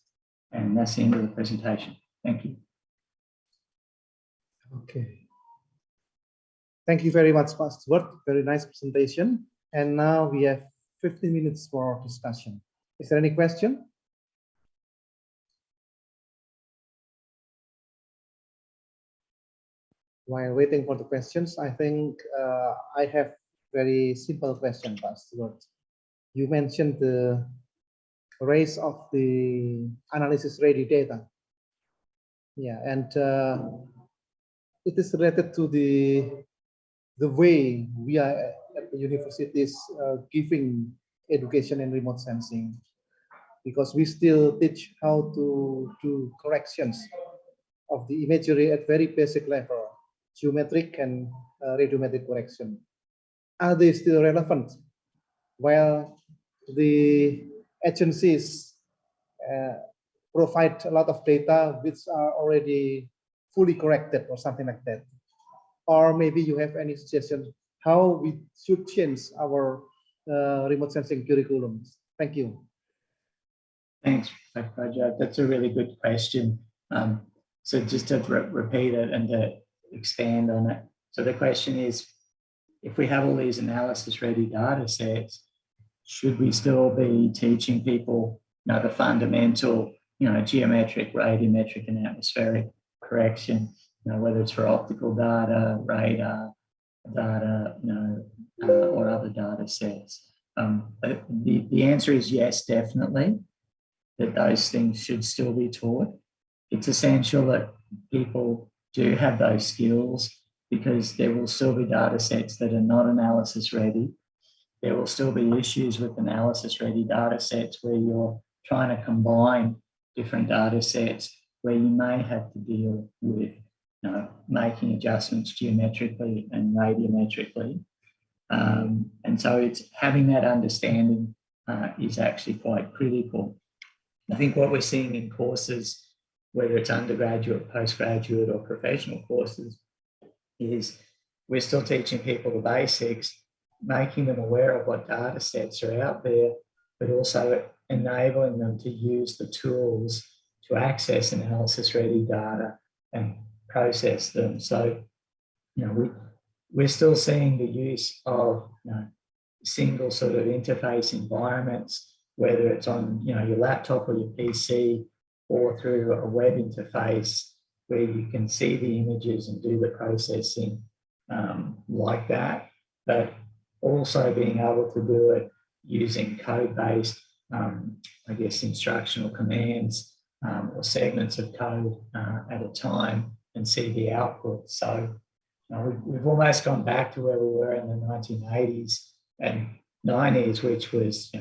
And that's the end of the presentation. Thank you. Okay. Thank you very much, Pak Stuart. Very nice presentation. And now we have 15 minutes for discussion. Is there any question? While waiting for the questions, I think I have very simple question, Pak Stuart. You mentioned the raise of the analysis-ready data. Yeah, and it is related to the way we are at the universities giving education in remote sensing, because we still teach how to do corrections of the imagery at very basic level, geometric and radiometric correction. Are they still relevant? While the agencies provide a lot of data which are already fully corrected or something like that. Or maybe you have any suggestion how we should change our remote sensing curriculums. Thank you. Thanks, Gadjah. That's a really good question. So just to repeat it and to expand on it. So the question is, if we have all these analysis-ready data sets, should we still be teaching people the fundamental, geometric, radiometric, and atmospheric correction, whether it's for optical data, radar data, or other data sets? The answer is yes, definitely, that those things should still be taught. It's essential that people do have those skills, because there will still be data sets that are not analysis ready. There will still be issues with analysis ready data sets where you're trying to combine different data sets, where you may have to deal with making adjustments geometrically and radiometrically. And so it's having that understanding is actually quite critical. I think what we're seeing in courses, whether it's undergraduate, postgraduate or professional courses, is we're still teaching people the basics, making them aware of what data sets are out there, but also enabling them to use the tools to access analysis-ready data and process them. So, we're still seeing the use of single sort of interface environments, whether it's on your laptop or your PC, or through a web interface where you can see the images and do the processing like that, but also being able to do it using code-based, instructional commands or segments of code at a time and see the output. So we've almost gone back to where we were in the 1980s and 90s, which was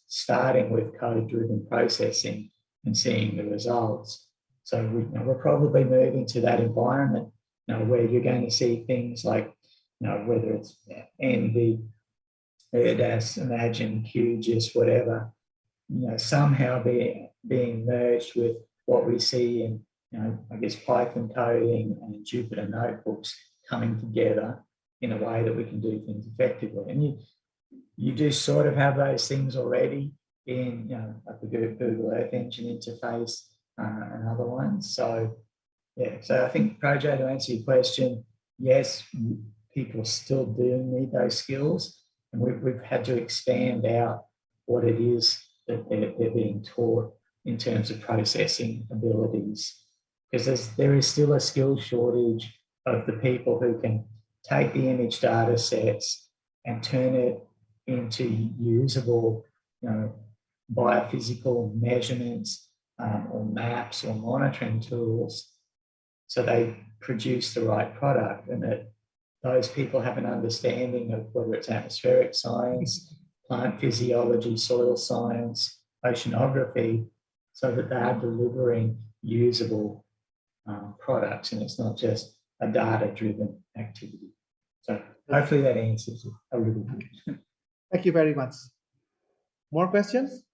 starting with code-driven processing and seeing the results. So we're probably moving to that environment where you're going to see things like whether it's Envy, ERDAS, Imagine, QGIS, whatever, somehow being merged with what we see in Python coding and Jupyter notebooks coming together in a way that we can do things effectively. And you do sort of have those things already in like the Google Earth Engine interface and other ones. So so I think, Projo, to answer your question, yes, people still do need those skills, and we've had to expand out what it is that they're being taught in terms of processing abilities, because there is still a skill shortage of the people who can take the image data sets and turn it into usable, biophysical measurements or maps or monitoring tools, so they produce the right product, and that those people have an understanding of whether it's atmospheric science, plant physiology, soil science, oceanography, so that they are delivering usable products, and it's not just a data-driven activity. So hopefully that answers it a little bit. Thank you very much. More questions?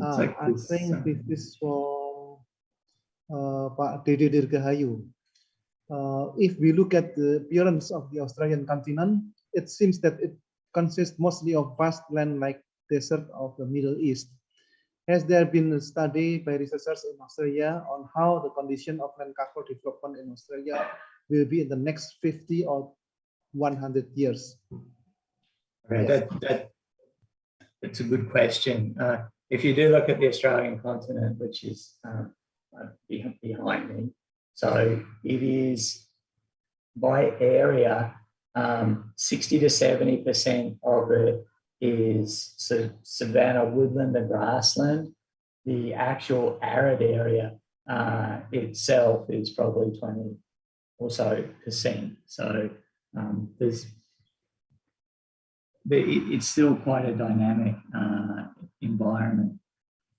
I think this is from Pak Dede Dirgahayu. If we look at the appearance of the Australian continent, it seems that it consists mostly of vast land like desert of the Middle East. Has there been a study by researchers in Australia on how the condition of land cover development in Australia will be in the next 50 or 100 years? Right. That's a good question. If you do look at the Australian continent, which is behind me, so it is by area, 60 to 70% of it is savanna, woodland and grassland. The actual arid area itself is probably 20 or so %. So it's still quite a dynamic environment.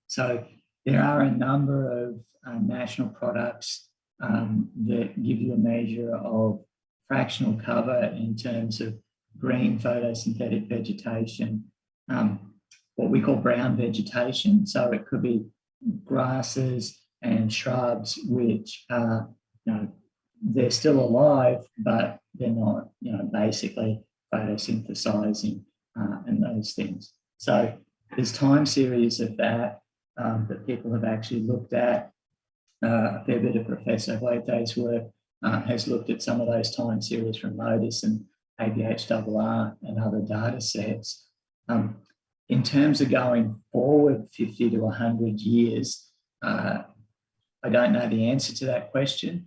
So there are a number of national products that give you a measure of fractional cover in terms of green photosynthetic vegetation, what we call brown vegetation. So it could be grasses and shrubs which are, they're still alive, but they're not, basically photosynthesizing and those things. So there's time series of that that people have actually looked at. A fair bit of Professor Huerta's work has looked at some of those time series from MODIS and ABHRR and other data sets. In terms of going forward 50 to 100 years, I don't know the answer to that question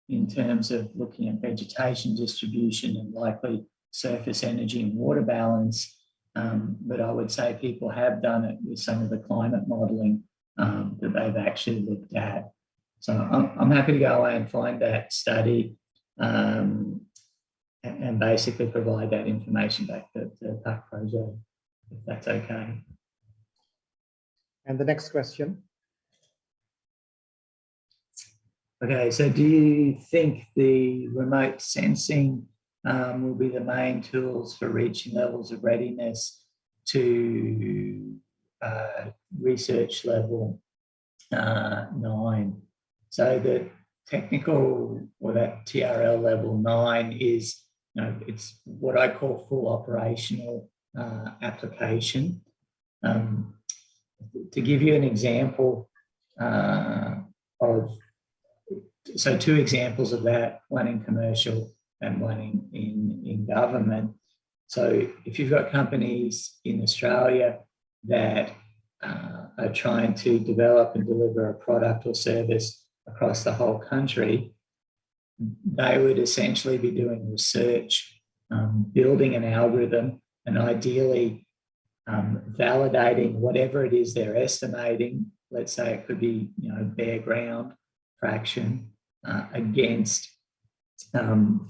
in terms of looking at vegetation distribution and likely surface energy and water balance, but I would say people have done it with some of the climate modelling that they've actually looked at. So I'm happy to go away and find that study and basically provide that information back to Pak Projo, if that's okay. And the next question. Okay, so do you think the remote sensing will be the main tools for reaching levels of readiness to research level 9? So the technical, or that TRL level 9 is, it's what I call full operational application. To give you an example so 2 examples of that, one in commercial and one in government. So if you've got companies in Australia that are trying to develop and deliver a product or service across the whole country, they would essentially be doing research, building an algorithm, and ideally validating whatever it is they're estimating. Let's say it could be, bare ground fraction against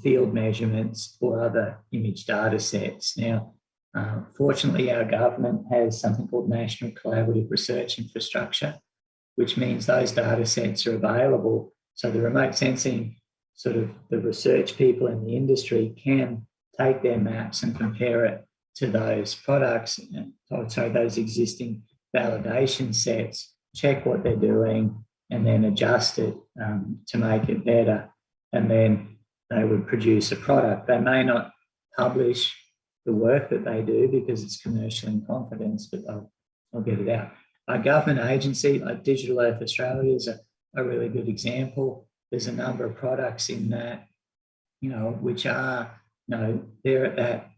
field measurements or other image data sets. Now, fortunately, our government has something called National Collaborative Research Infrastructure, which means those data sets are available. So the remote sensing, sort of the research people in the industry can take their maps and compare it to those products, those existing validation sets, check what they're doing, and then adjust it to make it better. And then they would produce a product. They may not publish the work that they do because it's commercial in confidence, but they'll get it out. A government agency like Digital Earth Australia is a really good example. There's a number of products in that, which are, they're at that,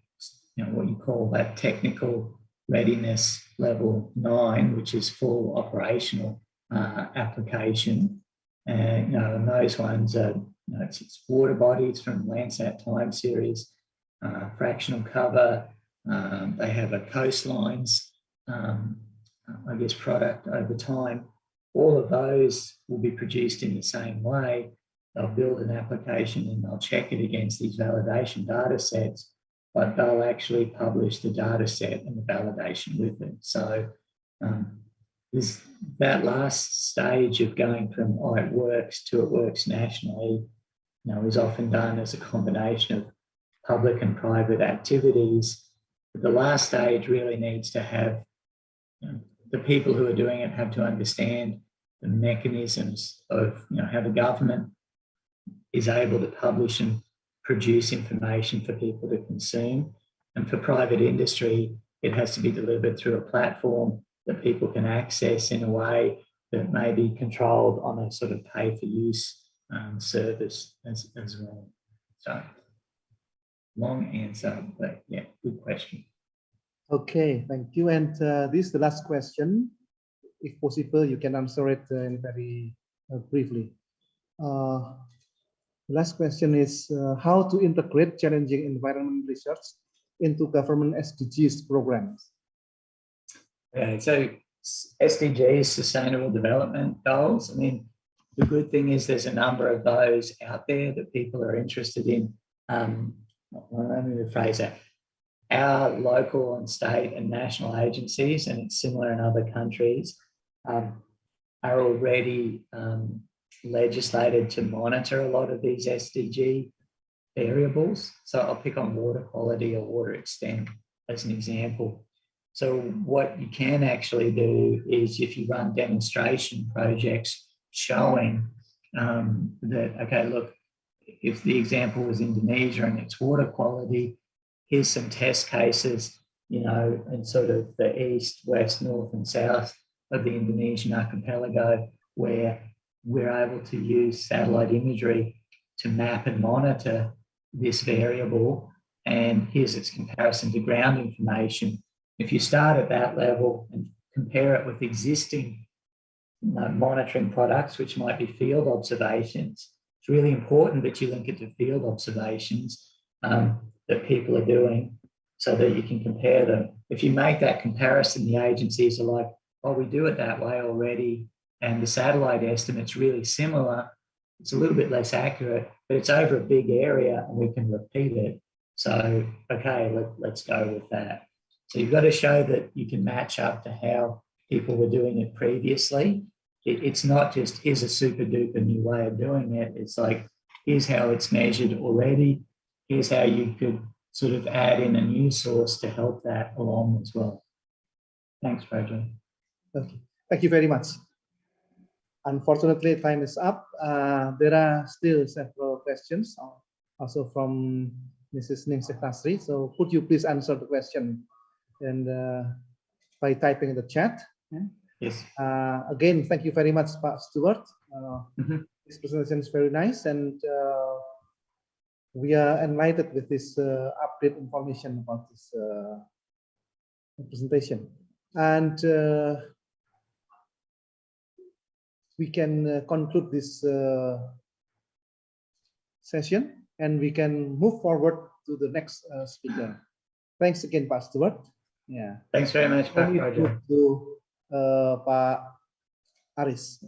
what you call that technical readiness level 9, which is full operational application. And, and those ones are, it's water bodies from Landsat time series, fractional cover. They have a coastlines, product over time. All of those will be produced in the same way. They'll build an application and they'll check it against these validation data sets, but they'll actually publish the data set and the validation with it. So that last stage of going from it works to it works nationally, is often done as a combination of public and private activities. But the last stage really needs to have, the people who are doing it have to understand the mechanisms of, how the government is able to publish and produce information for people to consume. And for private industry, it has to be delivered through a platform that people can access in a way that may be controlled on a sort of pay-for-use service as well. So, long answer, but yeah, good question. Okay, thank you. And this is the last question. If possible, you can answer it very briefly. The last question is how to integrate challenging environment research into government SDGs programs. Okay, so SDGs, Sustainable Development Goals. I mean, the good thing is there's a number of those out there that people are interested in. Let me rephrase that. Our local and state and national agencies, and it's similar in other countries, are already legislated to monitor a lot of these SDG variables. So I'll pick on water quality or water extent as an example. So what you can actually do is if you run demonstration projects showing that, okay, look, if the example was Indonesia and its water quality, here's some test cases, in sort of the east, west, north and south of the Indonesian archipelago, where we're able to use satellite imagery to map and monitor this variable. And here's its comparison to ground information. If you start at that level and compare it with existing monitoring products, which might be field observations, it's really important that you link it to field observations. that people are doing so that you can compare them. If you make that comparison, the agencies are like, oh, we do it that way already, and the satellite estimate's really similar. It's a little bit less accurate, but it's over a big area and we can repeat it. So, okay, let's go with that. So you've got to show that you can match up to how people were doing it previously. It's not just, here's a super duper new way of doing it. It's like, here's how it's measured already. Here's how you could sort of add in a new source to help that along as well. Thanks, Roger. Okay. Thank you very much. Unfortunately, time is up. There are still several questions, also from Mrs. Ningsih Tasri. So could you please answer the question and by typing in the chat? Yes. Again, thank you very much, Pak Stuart. This presentation is very nice, and we are enlightened with this update information about this presentation. And we can conclude this session, and we can move forward to the next speaker. Thanks again, Pak Stuart. Yeah. Thanks very much, Pak Roger. To Pak Aris.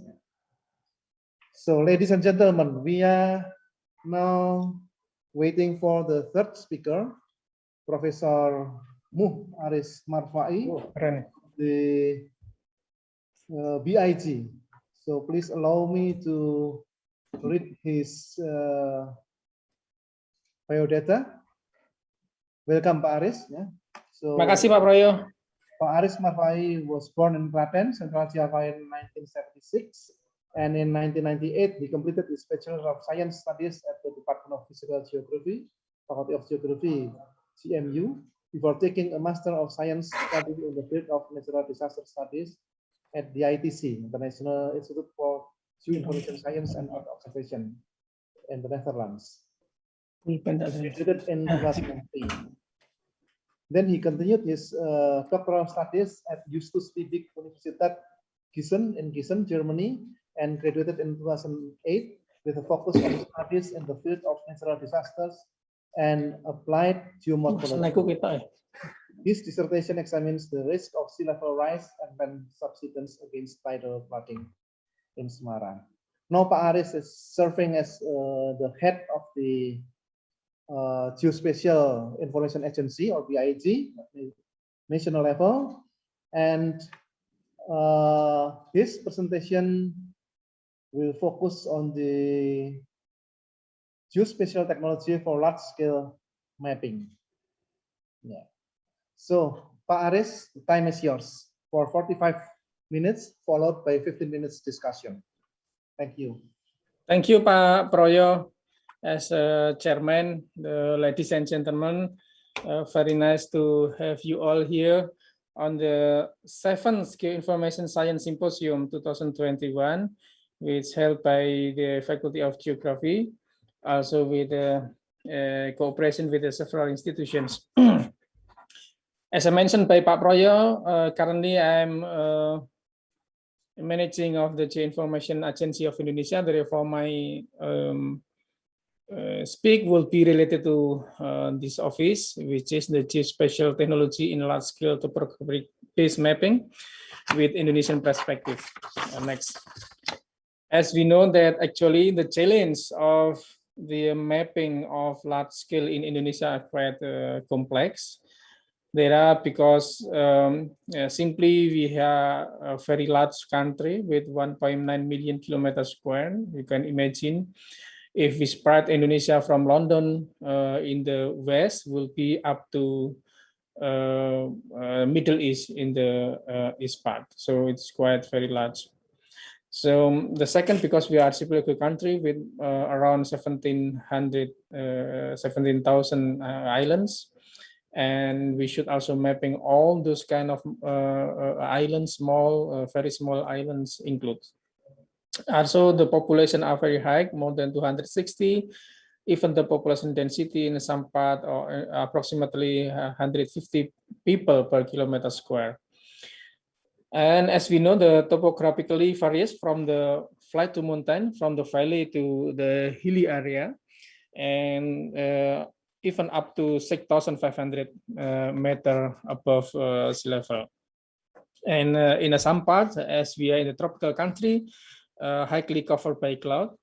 So, ladies and gentlemen, we are now waiting for the third speaker, Professor Muh Aris Marfai, the BIG. So please allow me to read his biodata. Welcome, Pak Aris. Yeah. So, makasih Pak Proyo. Pak Aris Marfai was born in Klaten, Central Java in 1976. And in 1998, he completed his Bachelor of Science Studies at the Department of Physical Geography, Faculty of Geography, CMU, before taking a Master of Science Studies in the field of Natural Disaster Studies at the ITC, International Institute for Geoinformation Science and Earth Observation, in the Netherlands. He graduated in 2003. Then he continued his doctoral studies at Justus Liebig Universität Gießen in Gießen, Germany, and graduated in 2008 with a focus on studies in the field of natural disasters and applied geomorphology. His dissertation examines the risk of sea level rise and land subsidence against tidal flooding in Semarang. Now, Pak Aris is serving as the head of the Geospatial Information Agency, or BIG, at the national level, and his presentation will focus on the geospatial technology for large-scale mapping. Yeah. So, Pak Aris, the time is yours for 45 minutes, followed by 15 minutes discussion. Thank you. Thank you, Pak Proyo. As chairman, ladies and gentlemen, very nice to have you all here on the 7th Geoinformation Science Symposium 2021, which held by the Faculty of Geography, also with cooperation with the several institutions. As I mentioned by Pak Proyo, currently I'm managing of the Geoinformation Agency of Indonesia. Therefore, my speak will be related to this office, which is the geospatial technology in large-scale topographic-based mapping with Indonesian perspective. Next. As we know that actually the challenge of the mapping of large scale in Indonesia are quite complex. There are because simply we are a very large country with 1.9 million kilometers square. You can imagine if we spread Indonesia from London in the west, will be up to Middle East in the east part. So it's quite very large. So the second, because we are a archipelago country with around 17,000 islands, and we should also mapping all those kind of islands, small, very small islands include. Also, the population are very high, more than 260. Even the population density in some part or approximately 150 people per kilometer square. And as we know, the topographically varies from the flat to mountain, from the valley to the hilly area. And even up to 6,500 meter above sea level. And in some parts, as we are in a tropical country, highly covered by cloud,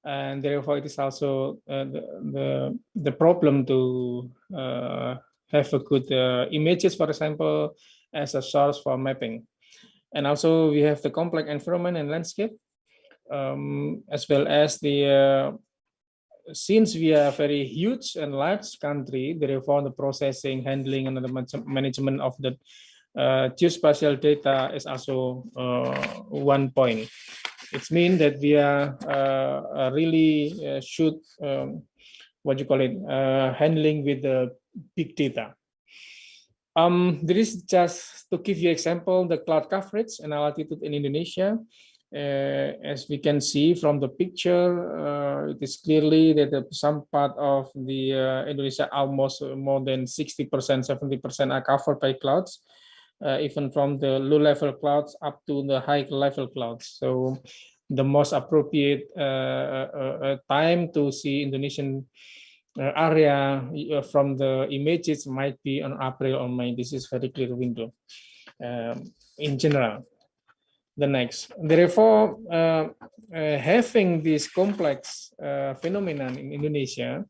and therefore it is also the problem to have a good images, for example, as a source for mapping. And also we have the complex environment and landscape, as well as the since we are a very huge and large country, therefore the processing, handling, and the management of the geospatial data is also one point. It means that we are really should what you call it handling with the big data. There is just to give you example the cloud coverage and altitude in Indonesia. As we can see from the picture, it is clearly that some part of the Indonesia, almost more than 60%, 70% are covered by clouds, even from the low-level clouds up to the high-level clouds. So the most appropriate time to see Indonesian area from the images might be on April or May. This is very clear window in general. The next, therefore, having this complex phenomenon in Indonesia,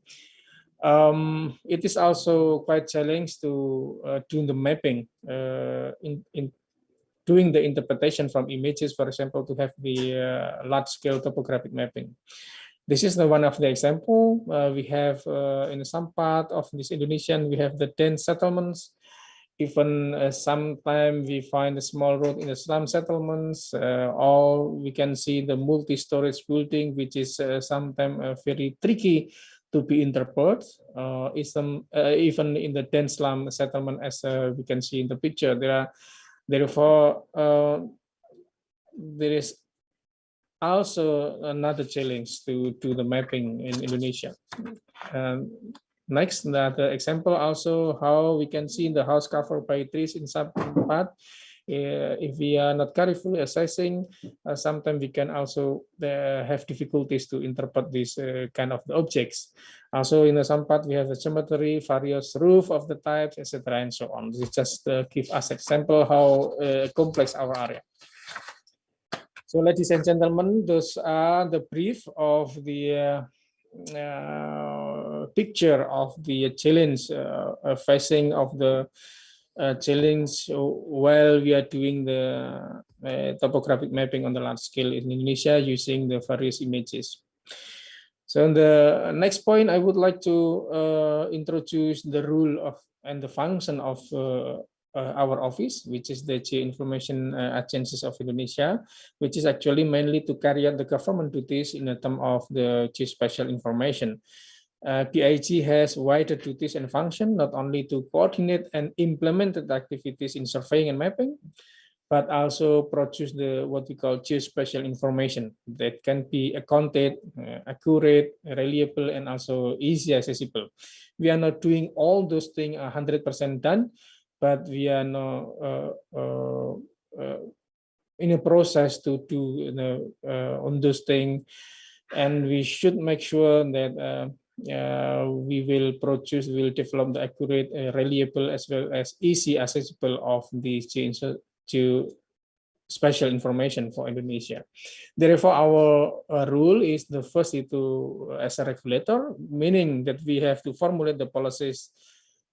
it is also quite challenging to do the mapping in doing the interpretation from images, for example, to have the large-scale topographic mapping. This is the one of the example. We have in some part of this Indonesian, we have the dense settlements. Even sometimes we find a small road in the slum settlements, or we can see the multi-storage building, which is sometimes very tricky to be interpreted. Even in the dense slum settlement, as we can see in the picture, therefore there is also another challenge to the mapping in Indonesia. Next, the example also how we can see the house covered by trees in some part. If we are not carefully assessing, sometimes we can also have difficulties to interpret these kind of the objects. Also, in some part we have the cemetery, various roof of the types, etc., and so on. This just give us example how complex our area. So, ladies and gentlemen, those are the brief of the picture of the challenge facing of the challenge while we are doing the topographic mapping on the large scale in Indonesia using the various images. So in the next point, I would like to introduce the rule of and the function of our office, which is the Geoinformation Agency of Indonesia, which is actually mainly to carry out the government duties in the term of the geospatial information. GIG has wider duties and function, not only to coordinate and implement the activities in surveying and mapping, but also produce the what we call geospatial information that can be accounted, accurate, reliable, and also easy accessible. We are not doing all those things 100% done, but we are now in a process to do on those things, and we should make sure that we will develop the accurate, reliable, as well as easy accessible of the geospatial information for Indonesia. Therefore, our rule is the first is to as a regulator, meaning that we have to formulate the policies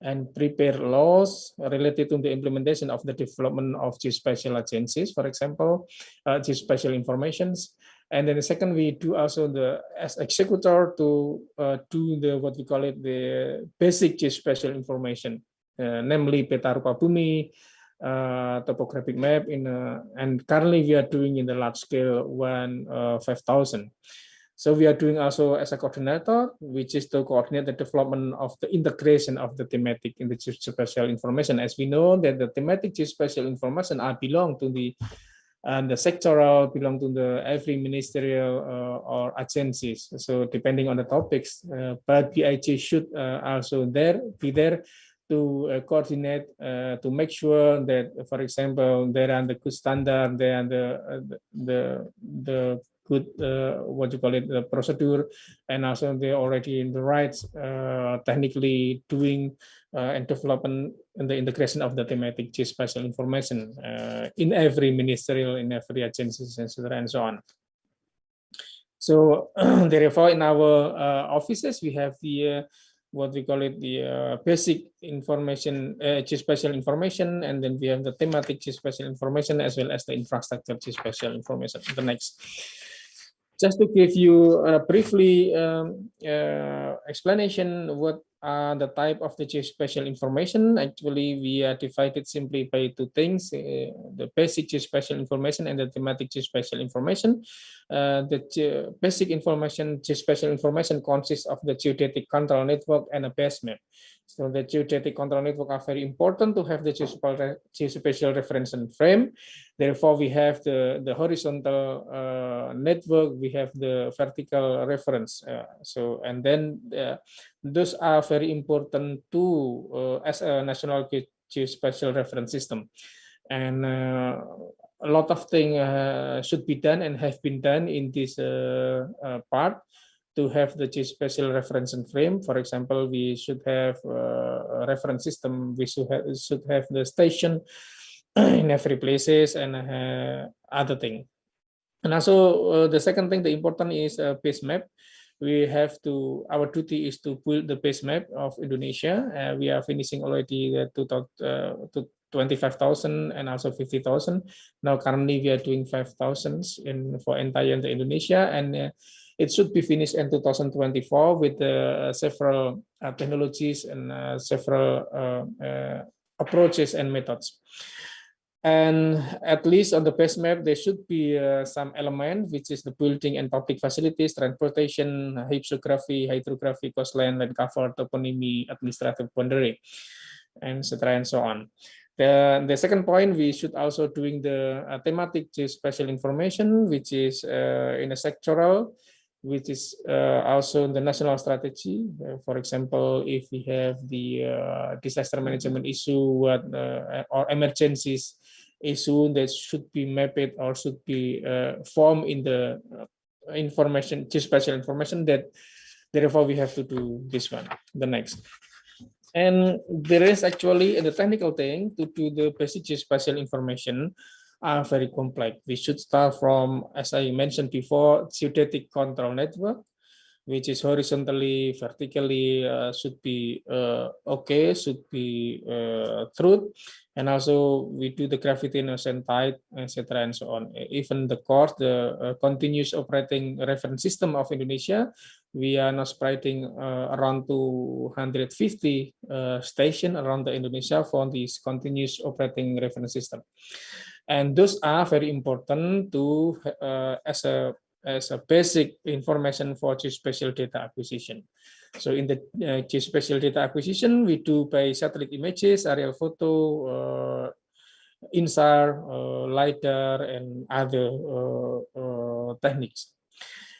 and prepare laws related to the implementation of the development of geospatial agencies, for example, geospatial informations. And then the second, we do also the as executor to do the what we call it the basic geospatial information, namely peta rupa bumi, topographic map and currently we are doing in the large scale 5,000. So we are doing also as a coordinator, which is to coordinate the development of the integration of the thematic in the geospatial information. As we know that the thematic geospatial information belong to the sectoral, belong to the every ministerial or agencies. So depending on the topics, but GIG should also be there to coordinate, to make sure that, for example, there are the good standard, there are the good the procedure, and also they're already in the right technically doing and development and the integration of the thematic geospatial information in every ministerial, in every agencies, etc., and so on. So therefore, in our offices, we have the what we call it the basic information, geospatial information, and then we have the thematic geospatial information as well as the infrastructure geospatial information. The next, just to give you a briefly explanation what are the type of the geospatial information. Actually, we are divided simply by two things: the basic geospatial information and the thematic geospatial information. The basic information, geospatial information, consists of the geodetic control network and a base map. So the geodetic control network are very important to have the geospatial reference and frame. Therefore, we have the horizontal network, we have the vertical reference. And then those are very important too as a national geospatial reference system. And a lot of things should be done and have been done in this part to have the geospatial reference and frame. For example, we should have a reference system. We should have the station in every places and other thing. And also the second thing, the important is a base map. We have to, our duty is to build the base map of Indonesia. We are finishing already the 25,000 and also 50,000. Now currently we are doing 5,000 for entire Indonesia, and it should be finished in 2024 with several technologies and several approaches and methods. And at least on the base map, there should be some element, which is the building and public facilities, transportation, hypsography, hydrography, coastline, land cover, toponymy, administrative boundary, and etc. and so on. The second point, we should also doing the thematic geospatial information, which is in a sectoral, which is also the national strategy. For example, if we have the disaster management issue or emergencies issue that should be mapped or should be formed in the information, geospatial information, that therefore we have to do this one. The next. And there is actually the technical thing to do the basic geospatial information are very complex. We should start from, as I mentioned before, geodetic control network, which is horizontally, vertically should be okay, should be truth. And also we do the gravitational tide, etc. and so on. Even the course, the continuous operating reference system of Indonesia, we are now spreading around 250 stations around the Indonesia for this continuous operating reference system. And those are very important to as a basic information for geospatial data acquisition. So in the geospatial data acquisition, we do by satellite images, aerial photo, INSAR, LiDAR, and other techniques.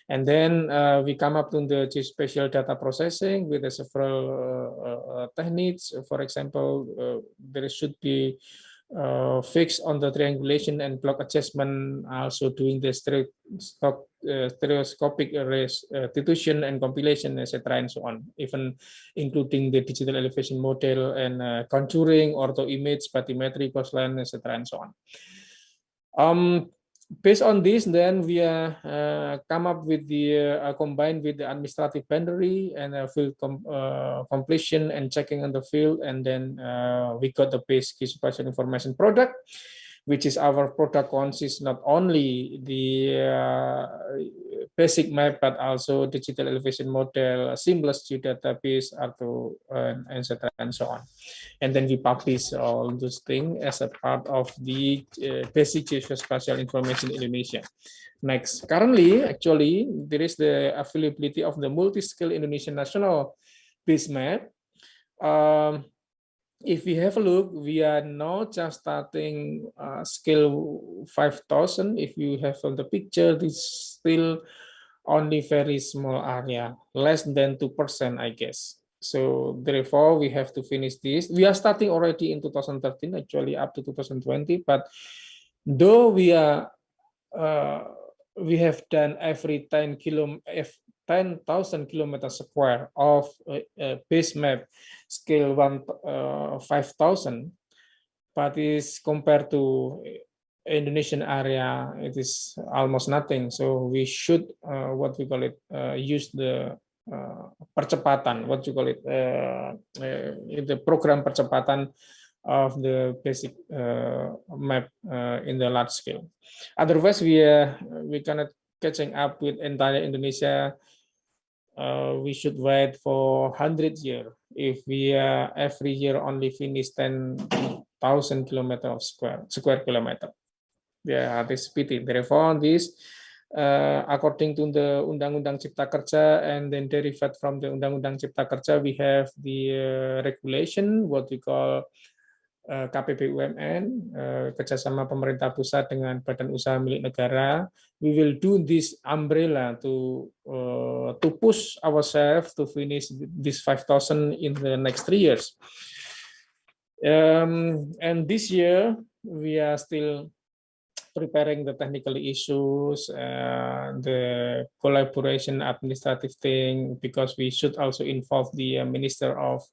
And then we come up to the geospatial data processing with several techniques. For example, there should be fixed on the triangulation and block adjustment, also doing the stereoscopic restitution and compilation, etc. and so on, even including the digital elevation model and contouring, ortho image, bathymetry, coastline, etc. and so on. Based on this, then we come up with the combined with the administrative boundary and field completion and checking on the field, and then we got the base geospatial information product, which is our product consists not only the basic map but also digital elevation model, seamless geodatabase, Arto, etc. and so on. And then we publish all those things as a part of the basic geospatial information in Indonesia. Next, currently, actually, there is the availability of the multi-scale Indonesian national base map. If we have a look, we are now just starting scale 5,000. If you have on the picture, this is still only very small area, less than 2%, I guess. So therefore, we have to finish this. We are starting already in 2013, actually up to 2020. But though we are we have done every 10,000 kilometers square of base map scale 5,000, but is compared to Indonesian area, it is almost nothing. So we should what we call it use the percepatan, what you call it the program percepatan of the basic map in the large scale. Otherwise, we cannot catching up with entire Indonesia. We should wait for 100 years if we every year only finish 10,000 kilometer of square kilometer. Yeah, this pity. Therefore, this according to the Undang-Undang Cipta Kerja and then derived from the Undang-Undang Cipta Kerja, we have the regulation what we call KPPUMN, kerjasama pemerintah pusat dengan badan usaha milik negara. We will do this umbrella to push ourselves to finish this 5,000 in the next 3 years. And this year we are still preparing the technical issues, the collaboration administrative thing, because we should also involve the Minister of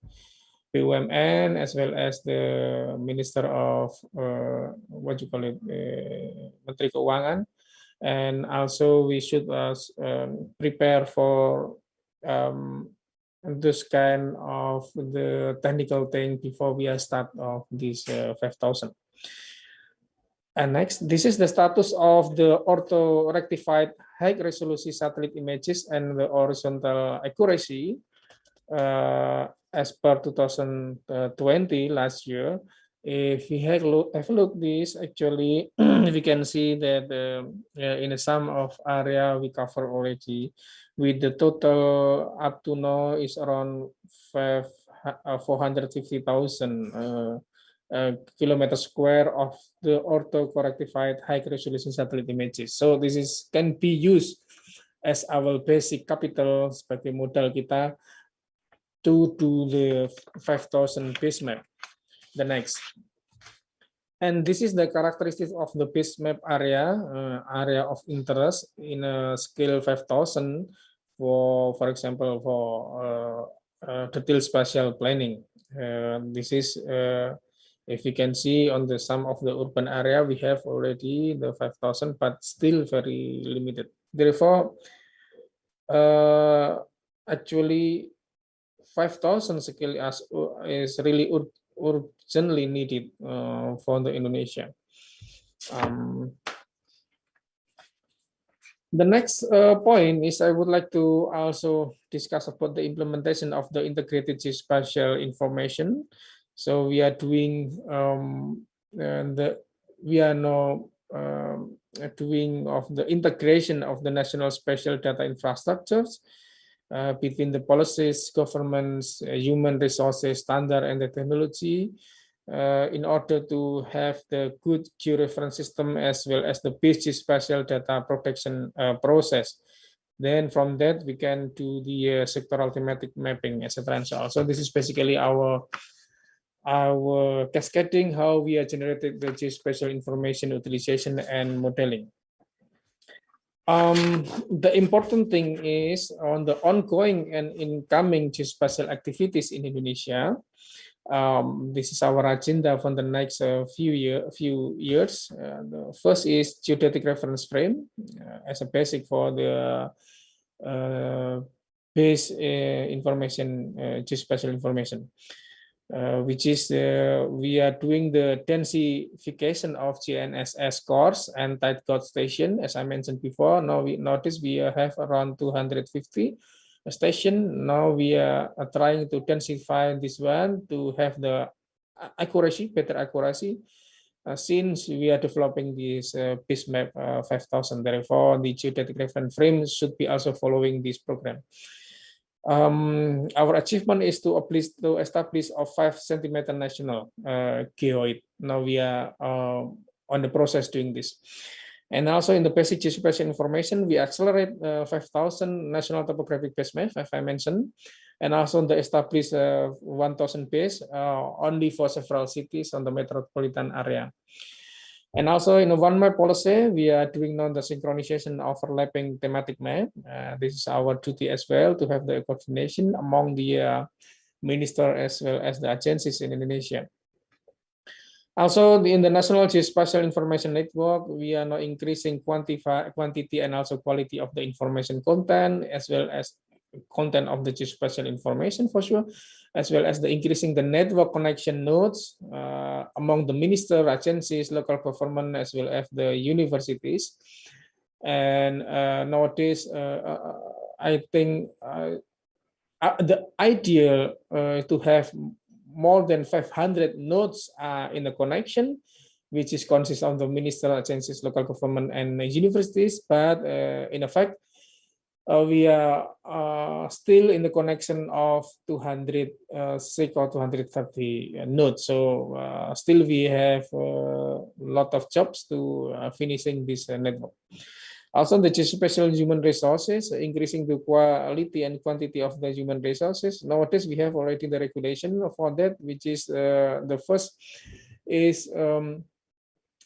BUMN as well as the Minister of what you call it, Menteri Keuangan, and also we should prepare for this kind of the technical thing before we start of this 5,000. And next, this is the status of the ortho-rectified high-resolution satellite images and the horizontal accuracy as per 2020 last year. If we have a look this, actually, we can see that in some of area we cover already, with the total up to now is around 450,000 kilometers square of the ortho-correctified high-resolution satellite images. So this can be used as our basic capital sebagai modal kita to do the 5,000 base map. The next, and this is the characteristic of the base map area of interest in a scale 5,000 for example for detailed spatial planning. This is if you can see on the some of the urban area, we have already the 5,000, but still very limited. Therefore, actually, 5,000 scale is really urgently needed for the Indonesia. The next point is I would like to also discuss about the implementation of the integrated geospatial information. So we are doing we are now doing of the integration of the national spatial data infrastructures between the policies, governments, human resources, standard, and the technology in order to have the good georeference system as well as the basic spatial data protection process. Then from that we can do the sectoral thematic mapping, etc. And so on. So this is basically our cascading how we are generating the geospatial information utilization and modeling. The important thing is on the ongoing and incoming geospatial activities in Indonesia. This is our agenda for the next few years. The first is geodetic reference frame as a basic for the base information, geospatial information. Which is we are doing the densification of GNSS cores and tight code station, as I mentioned before. Now we notice we have around 250 station. Now we are trying to densify this one to have the accuracy, better accuracy, since we are developing this base map 5,000. Therefore, the geodetic reference frame should be also following this program. Our achievement is to establish a 5 centimeter national geoid. Now we are on the process doing this. And also in the basic geospatial information, we accelerate 5,000 national topographic base map, as I mentioned, and also the establish 1,000 base only for several cities on the metropolitan area. And also in a one map policy, we are doing now the synchronization overlapping thematic map. This is our duty as well, to have the coordination among the minister as well as the agencies in Indonesia. Also, in the National Geospatial Information Network, we are now increasing quantity and also quality of the information content, as well as content of the geospatial information for sure, as well as the increasing the network connection nodes among the minister, agencies, local government, as well as the universities. And nowadays, I think the ideal to have more than 500 nodes in the connection, which is consists of the minister, agencies, local government, and universities. But in effect, we are still in the connection of 206 or 230 nodes. So still we have a lot of jobs to finishing this network. Also, the geospatial human resources, increasing the quality and quantity of the human resources. Nowadays, we have already the regulation for that, which is the first is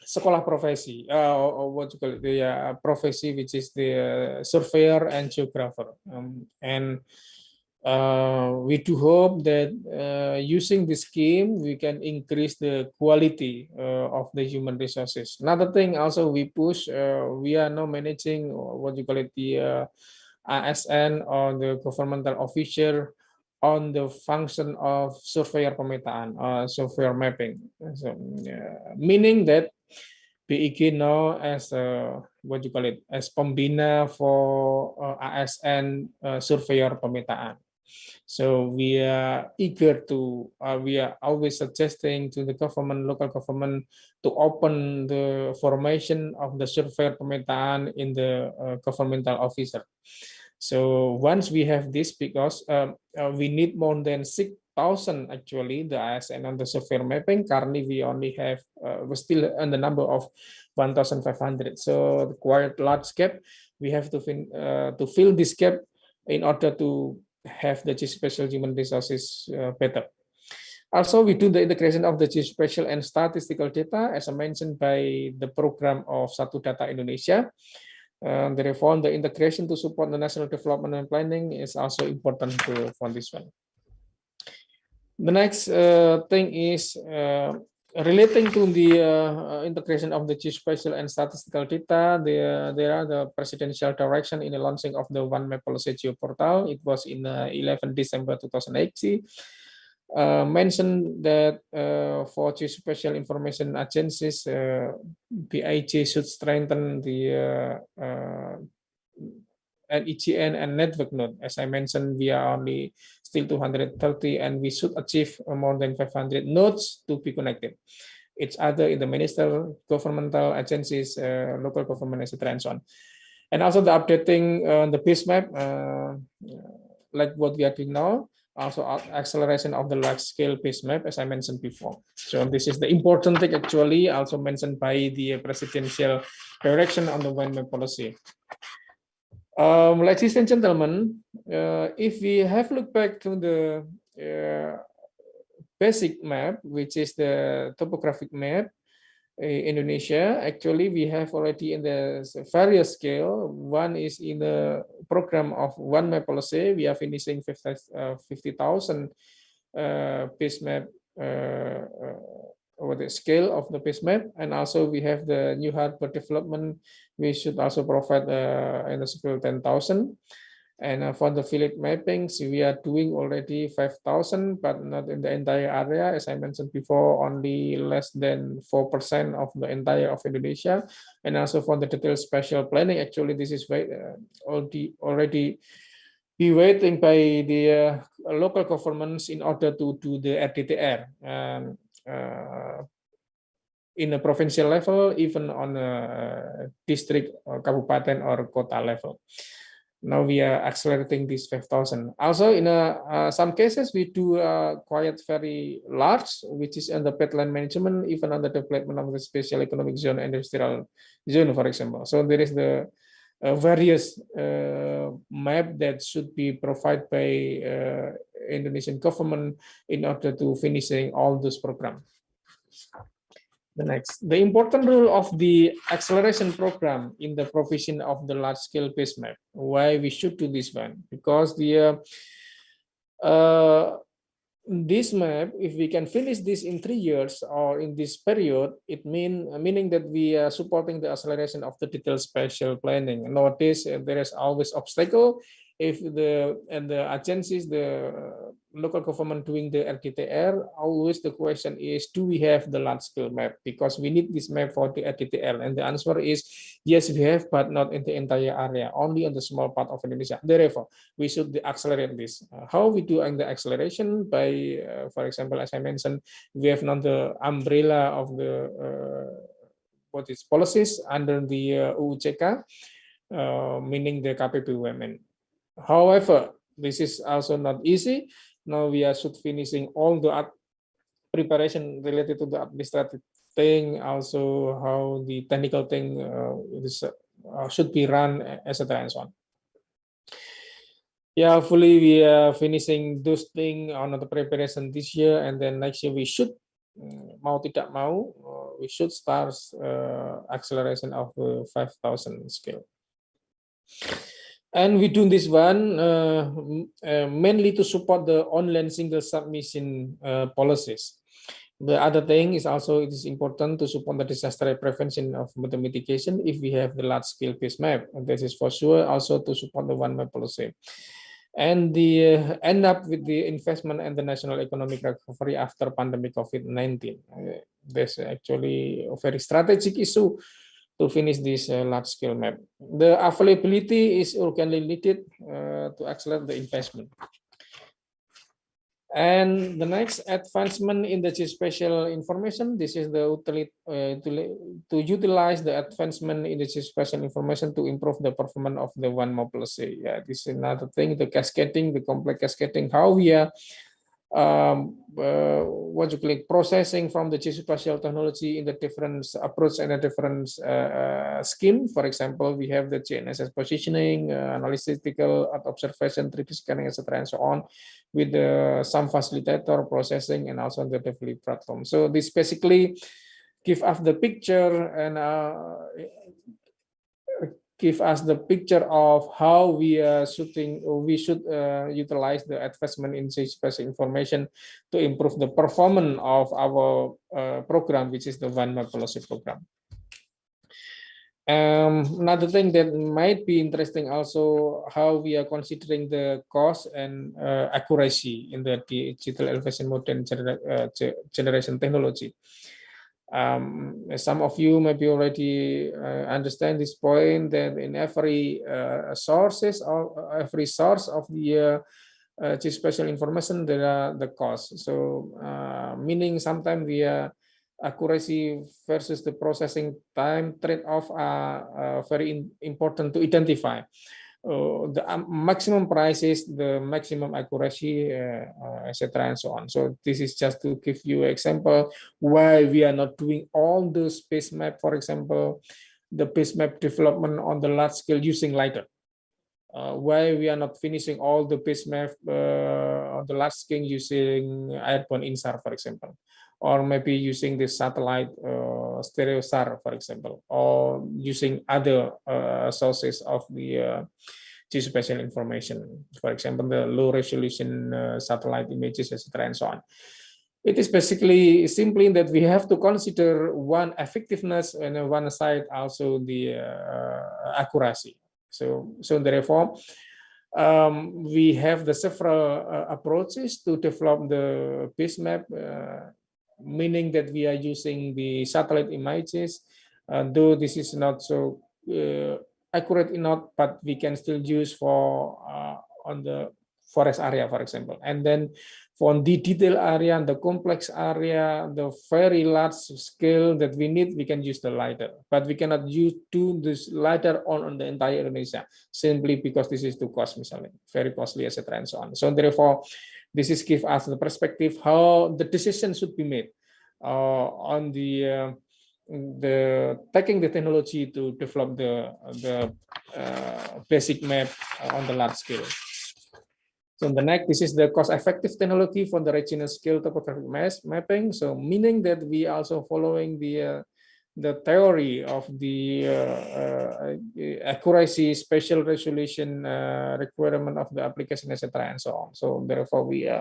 sekolah profesi, or what you call it, the profesi, which is the surveyor and geographer. And we do hope that using this scheme, we can increase the quality of the human resources. Another thing also we push, we are now managing what you call it, the ASN or the governmental officer on the function of surveyor pemetaan, surveyor mapping. So, meaning that BIG now as what you call it, as pembina for ASN surveyor pemetaan. So we are eager to, we are always suggesting to the government, local government, to open the formation of the surveyor pemetaan in the governmental officer. So once we have this, because we need more than 6,000 actually, the ASN on the surveyor mapping. Currently we only have, we're still on the number of 1,500. So quite large gap. We have to fill this gap in order to have the geospatial human resources better. Also, we do the integration of the geospatial and statistical data, as I mentioned, by the program of Satu Data Indonesia. Therefore, the integration to support the national development and planning is also important for this one. The next thing is relating to the integration of the geospatial and statistical data. There are the presidential direction in the launching of the One Map Policy Geo Portal. It was in 11 December 2018. Mentioned that for geospatial information agencies, BIG should strengthen the EGN and network node. As I mentioned, we are only still 230, and we should achieve more than 500 nodes to be connected. It's either in the minister, governmental agencies, local government, etc., and so on. And also the updating the base map, like what we are doing now. Also acceleration of the large-scale base map, as I mentioned before. So this is the important thing actually, also mentioned by the presidential direction on the One Map policy. Ladies and gentlemen, if we have looked back to the basic map, which is the topographic map in Indonesia, actually we have already in the various scale. One is in the program of One Map policy. We are finishing 50,000 base map over the scale of the base map, and also we have the new hardware development. We should also provide in the scale 10,000. And for the village mappings, we are doing already 5,000, but not in the entire area. As I mentioned before, only less than 4% of the entire of Indonesia. And also for the detailed spatial planning, actually this is already be waiting by the local governments in order to do the RDTR. In a provincial level, even on a district or kabupaten or kota level. Now we are accelerating this 5,000. Also, in some cases, we do quite very large, which is on the peatland management, even on the development of the special economic zone, industrial zone, for example. So there is the various map that should be provided by Indonesian government in order to finishing all those programs. The next, the important role of the acceleration program in the provision of the large-scale base map. Why we should do this one? Because the this map, if we can finish this in 3 years or in this period, it meaning that we are supporting the acceleration of the detailed spatial planning. Nowadays, there is always obstacle if the agencies, the local government doing the RDTR, always the question is, do we have the large scale map? Because we need this map for the RDTR, and the answer is yes, we have, but not in the entire area, only on the small part of Indonesia. Therefore, we should accelerate this. How we do the acceleration? By, for example, as I mentioned, we have now the umbrella of the what is policies under the UUCK, meaning the KPBUMN. However, this is also not easy. Now we are finishing all the preparation related to the administrative thing, also how the technical thing should be run, etc. and so on. Yeah, hopefully we are finishing those things on the preparation this year, and then next year we should, mau tidak mau, we should start acceleration of 5,000 scale. And we do this one mainly to support the online single submission policies. The other thing is also it is important to support the disaster prevention of mitigation if we have the large scale base map. And this is for sure also to support the one map policy. And the end up with the investment and the national economic recovery after pandemic COVID-19. That's actually a very strategic issue to finish this large-scale map. The availability is urgently needed to accelerate the investment. And the next advancement in the geospatial information, this is the to utilize the advancement in the geospatial information to improve the performance of the one map policy. Yeah, this is another thing, the cascading, the complex cascading, how we are what you call it, processing from the geospatial technology in the different approach and a different scheme. For example, we have the GNSS positioning, analytical observation, 3D scanning, etc., and so on, with some facilitator processing and also the delivery platform. So this basically give us the picture and give us the picture of how we should utilize the advancement in geospatial information to improve the performance of our program, which is the one map policy program. Another thing that might be interesting also, how we are considering the cost and accuracy in the digital elevation modern generation technology. Some of you maybe already understand this point, that in every source of the geospatial information there are the costs. So meaning sometimes we are accuracy versus the processing time trade-off are very important to identify. The maximum price is the maximum accuracy, etc., and so on. So this is just to give you an example why we are not doing all the space map, for example, the base map development on the large scale using LiDAR. Why we are not finishing all the base map on the large scale using airborne INSAR, for example, or maybe using the satellite stereo SAR, for example, or using other sources of the geospatial information, for example, the low resolution satellite images, etc., and so on. It is basically simply that we have to consider one effectiveness and on one side also the accuracy. So therefore, we have the several approaches to develop the base map, meaning that we are using the satellite images, though this is not so accurate enough, but we can still use for on the forest area, for example. And then for the detailed area and the complex area, the very large scale that we need, we can use the LiDAR. But we cannot do this LiDAR on the entire Indonesia, simply because this is too costly, very costly, etc., and so on. So therefore, this is give us the perspective how the decision should be made on the taking the technology to develop the basic map on the large scale. So the next, this is the cost-effective technology for the regional scale topographic mapping. So meaning that we also following the theory of the accuracy, spatial resolution requirement of the application, etc., and so on. So therefore, we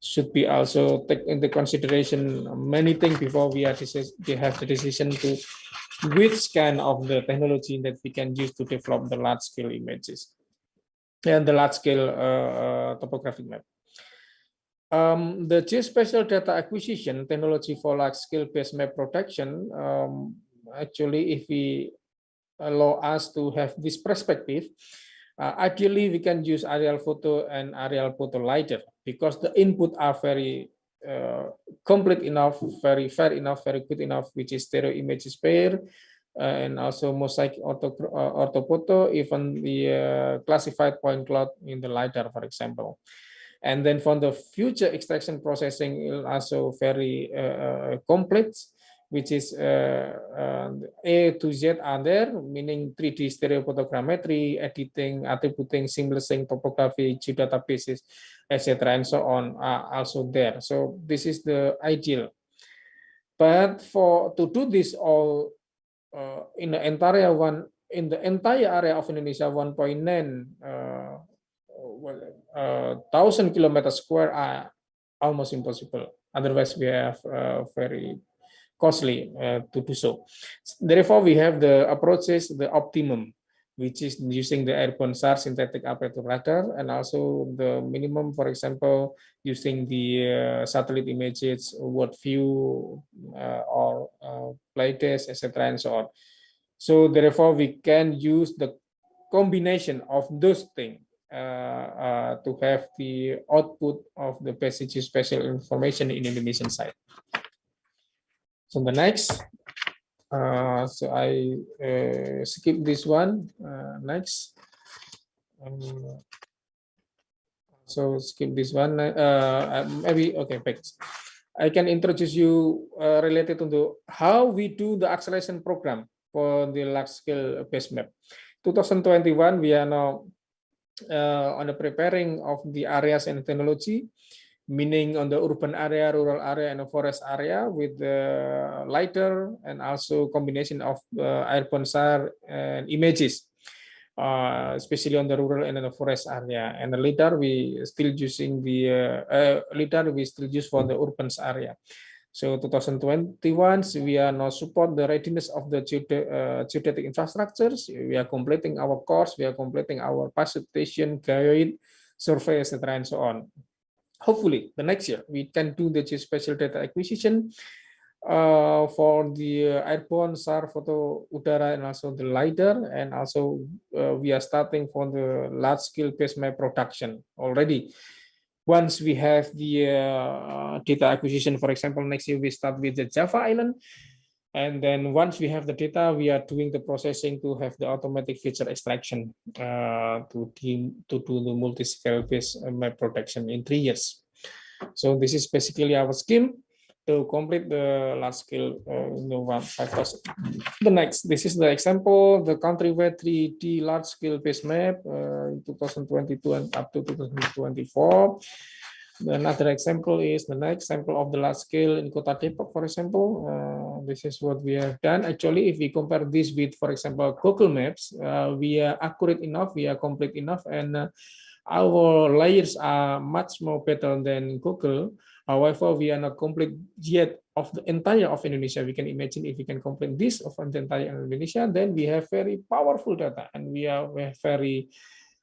should be also take into consideration many things before we have the decision to which kind of the technology that we can use to develop the large-scale images and the large-scale topographic map. The geospatial data acquisition technology for large-scale base map production, actually, if we allow us to have this perspective, ideally we can use aerial photo and aerial photo lidar because the input are very complete enough, very fair enough, very good enough, which is stereo images pair, and also mosaic orthophoto, even the classified point cloud in the lidar, for example. And then for the future extraction processing is also very complex, which is A to Z are there, meaning 3D stereophotogrammetry, editing, attributing, simulation, topography, geodatabases, etc., and so on are also there. So this is the ideal. But to do this all in the entire area of Indonesia, 1,900 kilometers square are almost impossible. Otherwise, we have very costly to do so. Therefore, we have the approaches, the optimum, which is using the airborne SAR synthetic aperture radar, and also the minimum, for example, using the satellite images, world view, or playtest, etc., and so on. So therefore, we can use the combination of those things to have the output of the basic spatial information in Indonesian side. So the next, so I skip this one. Next, so skip this one. Maybe okay. Thanks. I can introduce you related to how we do the acceleration program for the large-scale base map. 2021, we are now on the preparing of the areas and technology, meaning on the urban area, rural area, and the forest area with the lidar and also combination of airborne SAR and images, especially on the rural and the forest area. And the lidar we still using the lidar we still use for the urban area. So 2021, we are now support the readiness of the geodetic infrastructures. We are completing our course, we are completing our participation, guide, survey, etc., and so on. Hopefully, the next year we can do the geospatial data acquisition for the airborne SAR photo udara and also the lidar, and also we are starting for the large-scale base map production already. Once we have the data acquisition, for example, next year we start with the Java Island, and then once we have the data, we are doing the processing to have the automatic feature extraction to do the multi-scale base map production in 3 years. So this is basically our scheme to complete the large scale 5,000. The next, this is the example, the countrywide 3D large scale base map in 2022 and up to 2024. Another example is the next example of the large scale in Kota Depok, for example. This is what we have done. Actually, if we compare this with, for example, Google Maps, we are accurate enough, we are complete enough, and our layers are much more better than Google. However, we are not complete yet of the entire of Indonesia. We can imagine if we can complete this of the entire Indonesia, then we have very powerful data, and we have very,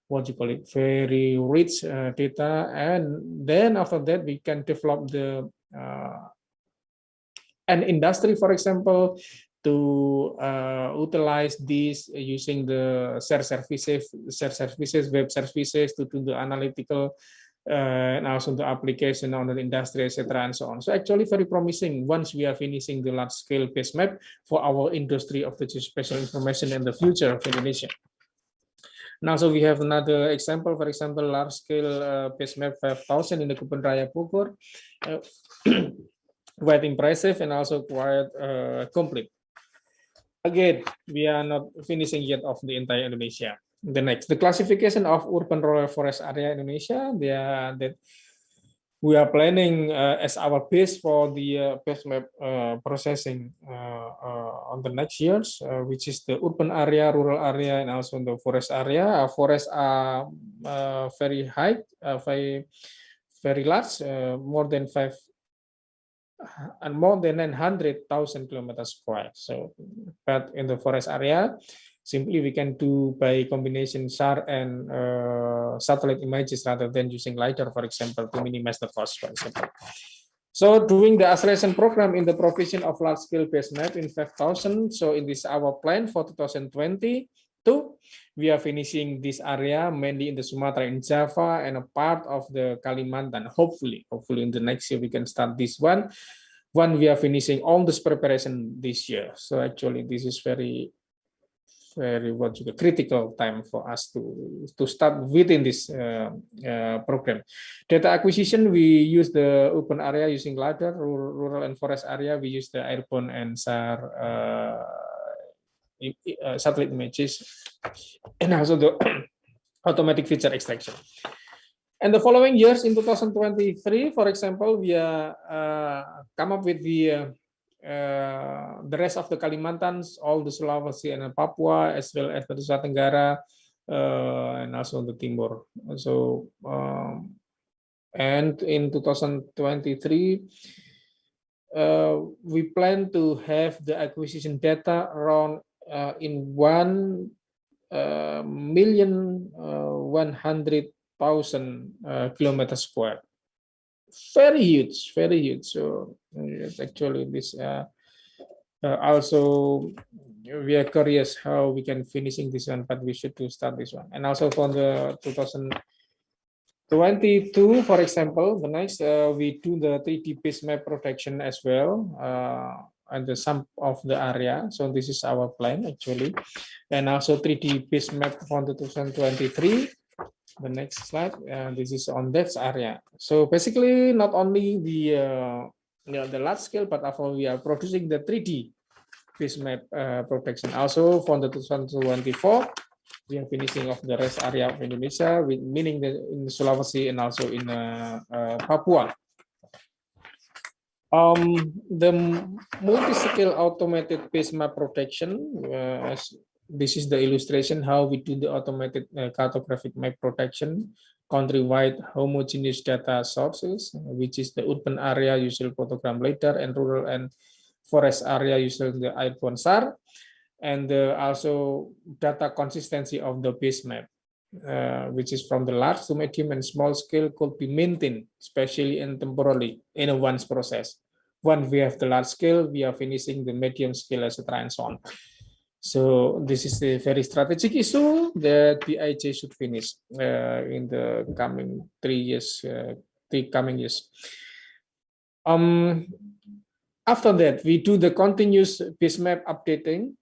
what you call it, very rich data. And then after that, we can develop the an industry, for example, to utilize this using the shared services, web services to do the analytical and also the application on the industry, etc., and so on. So actually very promising once we are finishing the large-scale base map for our industry of the geospatial information in the future of Indonesia. Now, so we have another example, for example, large-scale base map 5,000 in the Kebun Raya Bogor. Quite impressive and also quite complete. Again, we are not finishing yet of the entire Indonesia. The next, the classification of urban rural forest area in Indonesia. That we are planning as our base for the base map processing on the next years, which is the urban area, rural area, and also the forest area. Forests are very high, very large, more than 900,000 kilometers square. So, but in the forest area, simply we can do by combination SAR and satellite images rather than using LiDAR, for example, to minimize the cost, for example. So doing the acceleration program in the provision of large-scale base map in 5,000. So in this our plan for 2022, we are finishing this area mainly in the Sumatra and Java and a part of the Kalimantan. Hopefully in the next year we can start this one. When we are finishing all this preparation this year. So actually this is very critical time for us to start within this program. Data acquisition, we use the open area using LiDAR, rural and forest area, we use the airborne and SAR satellite images, and also the automatic feature extraction. And the following years in 2023, for example, we come up with the rest of the Kalimantan, all the Sulawesi and Papua, as well as the Nusa Tenggara, and also the Timur. So, and in 2023, we plan to have the acquisition data around in 1,100,000 kilometers square. Very huge. So it's actually this also we are curious how we can finishing this one, but we should to start this one. And also for the 2022, for example, the next we do the 3D base map protection as well, and the sum of the area. So this is our plan actually, and also 3D base map for 2023. The next slide, this is on that area. So basically, not only the large scale, but also we are producing the 3D base map protection. Also for the 2024, we are finishing of the rest area of Indonesia, with meaning in Sulawesi and also in Papua. The multi-scale automated base map protection. This is the illustration how we do the automated cartographic map protection, countrywide homogeneous data sources, which is the urban area using photogram LiDAR, and rural and forest area using the airborne SAR, and also data consistency of the base map, which is from the large to medium and small scale could be maintained, especially and temporarily in a once process. When we have the large scale, we are finishing the medium scale, etc. and so on. So this is a very strategic issue that BIJ should finish in the coming 3 years. After that, we do the continuous base map updating.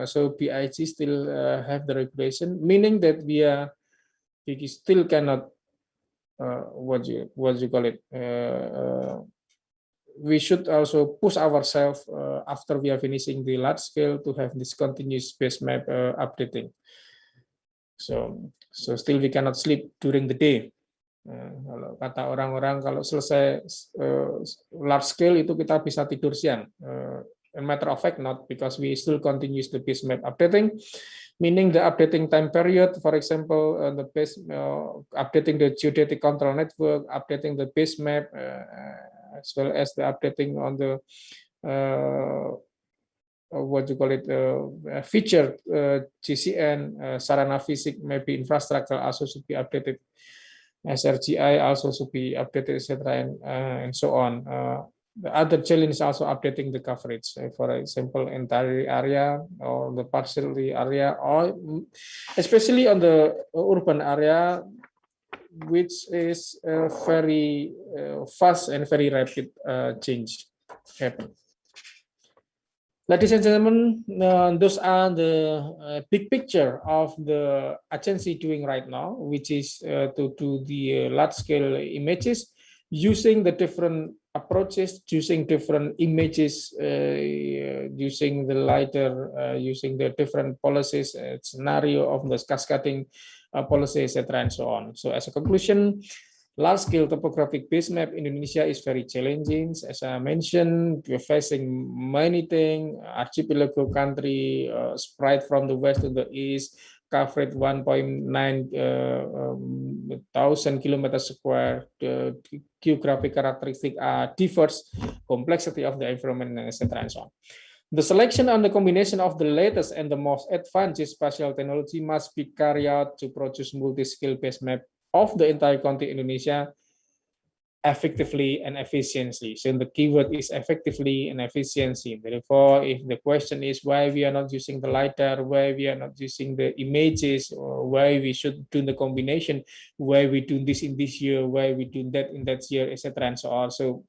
So BIJ still have the regulation, meaning that we still cannot what you call it. We should also push ourselves after we are finishing the large scale to have this continuous base map updating. So still we cannot sleep during the day. Kalau kata orang-orang, kalau selesai large scale itu kita bisa tidur siang. A matter of fact, not, because we still continue the base map updating, meaning the updating time period, for example, the base updating the geodetic control network, updating the base map, as well as the updating on the feature GCN, Sarana Fisik, maybe infrastructure also should be updated, SRGI also should be updated, etc. and so on. The other challenge is also updating the coverage, for example, entire area or the partially area, or especially on the urban area, which is very fast and very rapid change happen. Ladies and gentlemen, those are the big picture of the agency doing right now, which is to do the large-scale images using the different approaches using different images, using the LiDAR, using the different policies, scenario of the cascading policy, etc., and so on. So as a conclusion, large-scale topographic base map in Indonesia is very challenging. As I mentioned, we're facing many things, archipelago country, spread from the west to the east, covered 1.9 thousand kilometers square. The geographic characteristics are diverse, complexity of the environment, etc., and so on. The selection and the combination of the latest and the most advanced spatial technology must be carried out to produce multi-scale base map of the entire country Indonesia effectively and efficiently. So the keyword is effectively and efficiency. Therefore, if the question is why we are not using the LiDAR, why we are not using the images, or why we should do the combination, why we do this in this year, why we do that in that year, etc., and so on. So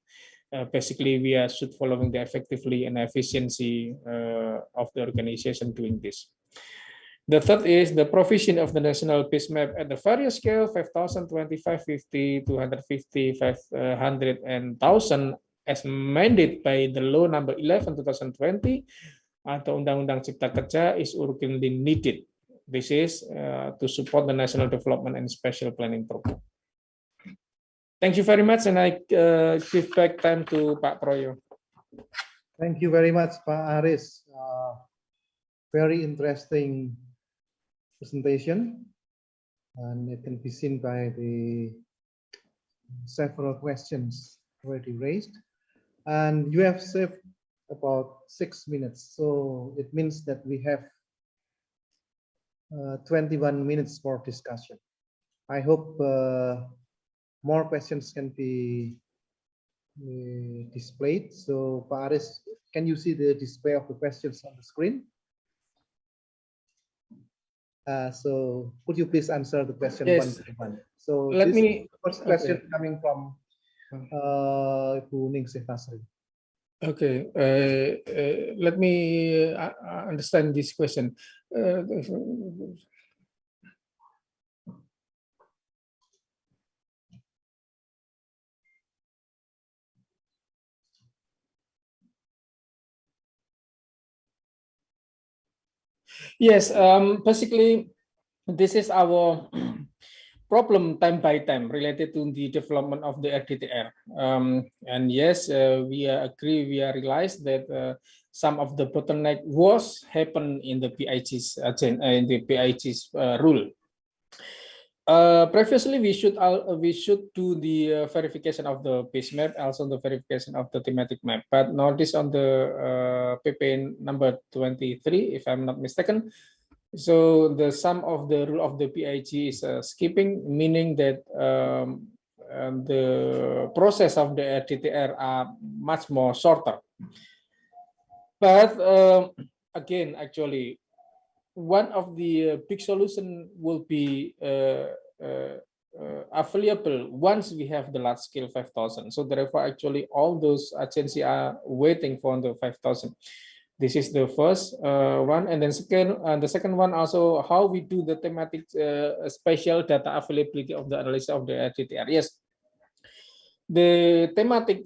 basically, we should following the effectively and efficiency of the organization doing this. The third is the provision of the national base map at the various scale 5,000, 25, 50, 250, 500, and 1,000 as mandated by the law number 11 2020 atau Undang-Undang Cipta Kerja is urgently needed. This is to support the national development and spatial planning program. Thank you very much, and I give back time to Pak Proyo. Thank you very much, Pak Aris. Very interesting presentation, and it can be seen by the several questions already raised. And you have saved about 6 minutes, so it means that we have 21 minutes for discussion. I hope more questions can be displayed. So, Pak Aris, can you see the display of the questions on the screen? So could you please answer the question one by one? So Let me first question coming from Bu Ningsih Tasri. Okay, let me understand this question. Yes, basically, this is our problem time by time related to the development of the RDTR. And yes, we agree, we realize that some of the bottleneck was happen in the PIG's rule. Previously, we should do the verification of the base map, also the verification of the thematic map. But notice on the PP number 23, if I'm not mistaken, so the sum of the rule of the PIG is skipping, meaning that the process of the RDTR are much more shorter. But again, actually, one of the big solution will be available once we have the large scale 5,000. So therefore, actually, all those agencies are waiting for the 5,000. This is the first one, and then the second one also how we do the thematic spatial data availability of the analysis of the RDTR. Yes, the thematic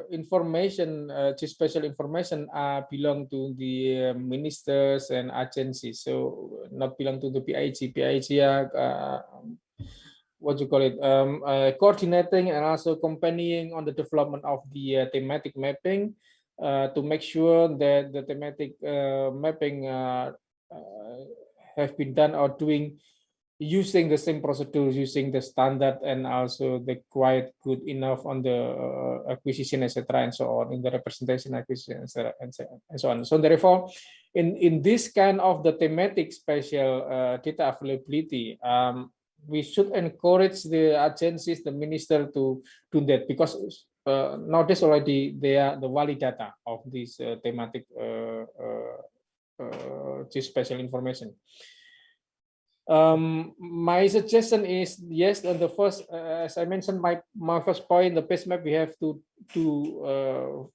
information, geospatial information belong to the ministers and agencies, so not belong to the PIG. PIG what you call it, coordinating and also accompanying on the development of the thematic mapping to make sure that the thematic mapping have been done or doing using the same procedure, using the standard, and also the quite good enough on the acquisition, etc., and so on, in the representation, acquisition, etc., and so on. So therefore, in this kind of the thematic spatial data availability, we should encourage the agencies, the minister to do that, because nowadays already they are the valid data of this thematic geospatial information. My suggestion is, yes, on the first, as I mentioned, my first point, the base map, we have to do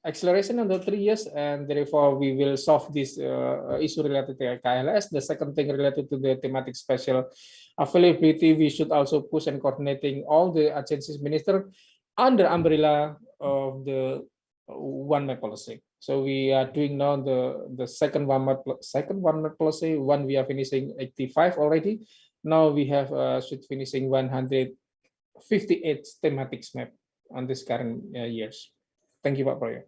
acceleration under 3 years, and therefore we will solve this issue related to KLS. The second thing related to the thematic spatial availability, we should also push and coordinating all the agencies minister under umbrella of the one map policy. So we are doing now the second one map policy. One we are finishing 85 already. Now we have should finishing 158 thematics map on this current years. Thank you, Pak Proyo.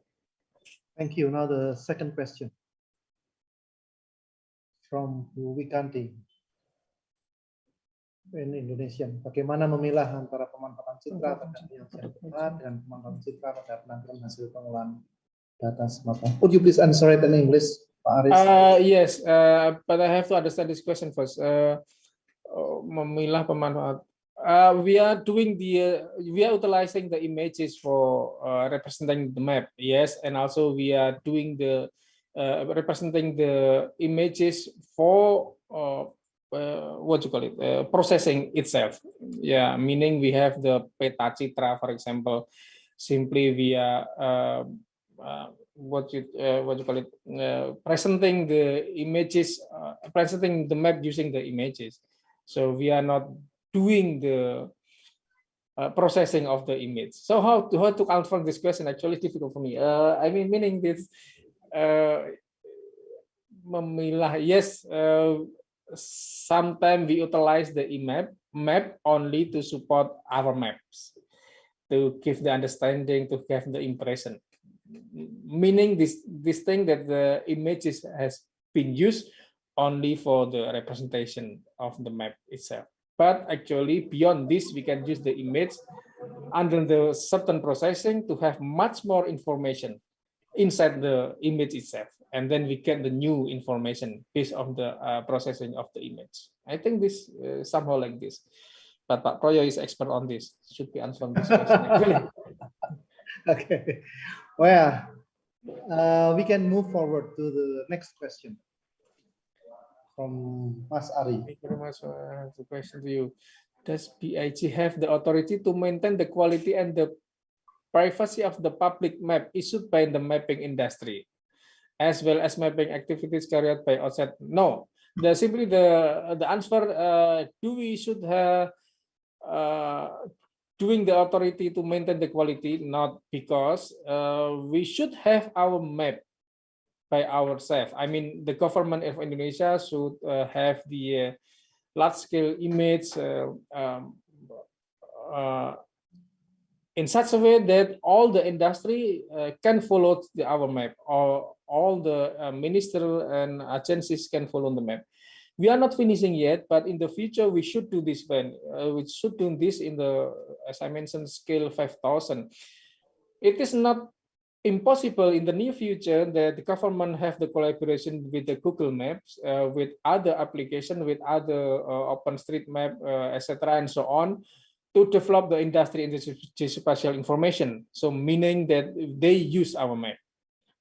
Thank you. Now the second question from Wikanti in Indonesian. Bagaimana memilah antara pemanfaatan citra pada yang tepat dan pemanfaatan citra pada penampilan hasil pengolahan data semata? Would you please answer it in English, Pak Aris? Yes, but I have to understand this question first. Memilah pemanfaat. We are utilizing the images for representing the map, yes, and also we are doing the representing the images for what you call it, processing itself. Yeah, meaning we have the peta citra, for example, simply via what you call it, presenting the images, presenting the map using the images. So we are not doing the processing of the image. So how to answer this question actually difficult for me. I mean, meaning this memilah, yes, sometimes we utilize the map only to support our maps, to give the understanding, to give the impression. Meaning this thing that the images has been used only for the representation of the map itself. But actually beyond this, we can use the image under the certain processing to have much more information inside the image itself. And then we get the new information based on the processing of the image. I think this somehow like this. But Pak Proyo is expert on this. Should be answered this question. Okay. Well, we can move forward to the next question from Mas Ari. Thank you very much. The question to you: does BIG have the authority to maintain the quality and the privacy of the public map issued by the mapping industry, as well as mapping activities carried out by outside? No. Simply the answer: do we should have doing the authority to maintain the quality? Not, because we should have our map by ourselves. I mean, the government of Indonesia should have the large-scale image in such a way that all the industry can follow our map, or all the ministerial and agencies can follow the map. We are not finishing yet, but in the future we should do this. We should do this in the, as I mentioned, scale 5,000. It is not impossible in the near future that the government have the collaboration with the Google Maps, with other applications, with other OpenStreetMap, etc., and so on, to develop the industry in the geospatial information. So meaning that they use our map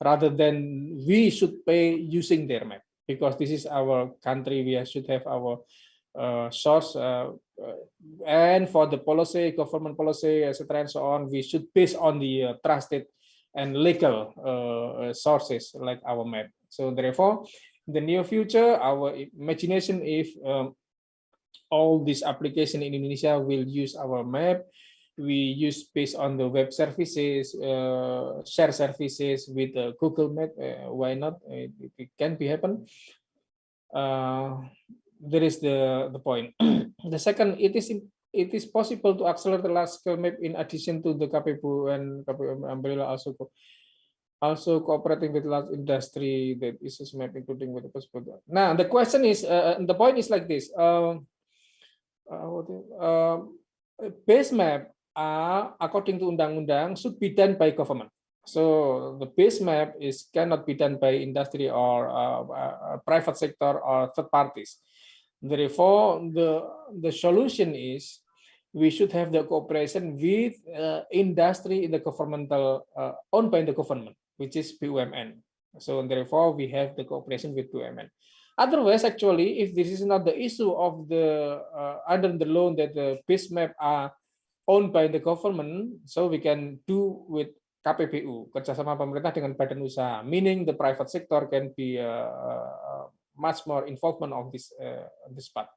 rather than we should pay using their map, because this is our country. We should have our source, and for the policy, government policy, etc., and so on, we should base on the trusted and legal sources like our map. So therefore, in the near future, our imagination if all these applications in Indonesia will use our map. We use based on the web services, share services with Google Map. Why not? It can be happen. There is the point. The second, it is possible to accelerate the large-scale map in addition to the KPU and KPU umbrella also cooperating with large industry that uses map, including with the possible. Now the question is, the point is like this: base map, according to undang-undang, should be done by government. So the base map cannot be done by industry or private sector or third parties. Therefore, the solution is we should have the cooperation with industry in the governmental owned by the government, which is BUMN. So therefore, we have the cooperation with BUMN. Otherwise, actually, if this is not the issue of the under the law that the base map are owned by the government, so we can do with KPPU, kerjasama pemerintah dengan badan usaha, meaning the private sector can be much more involvement of this part.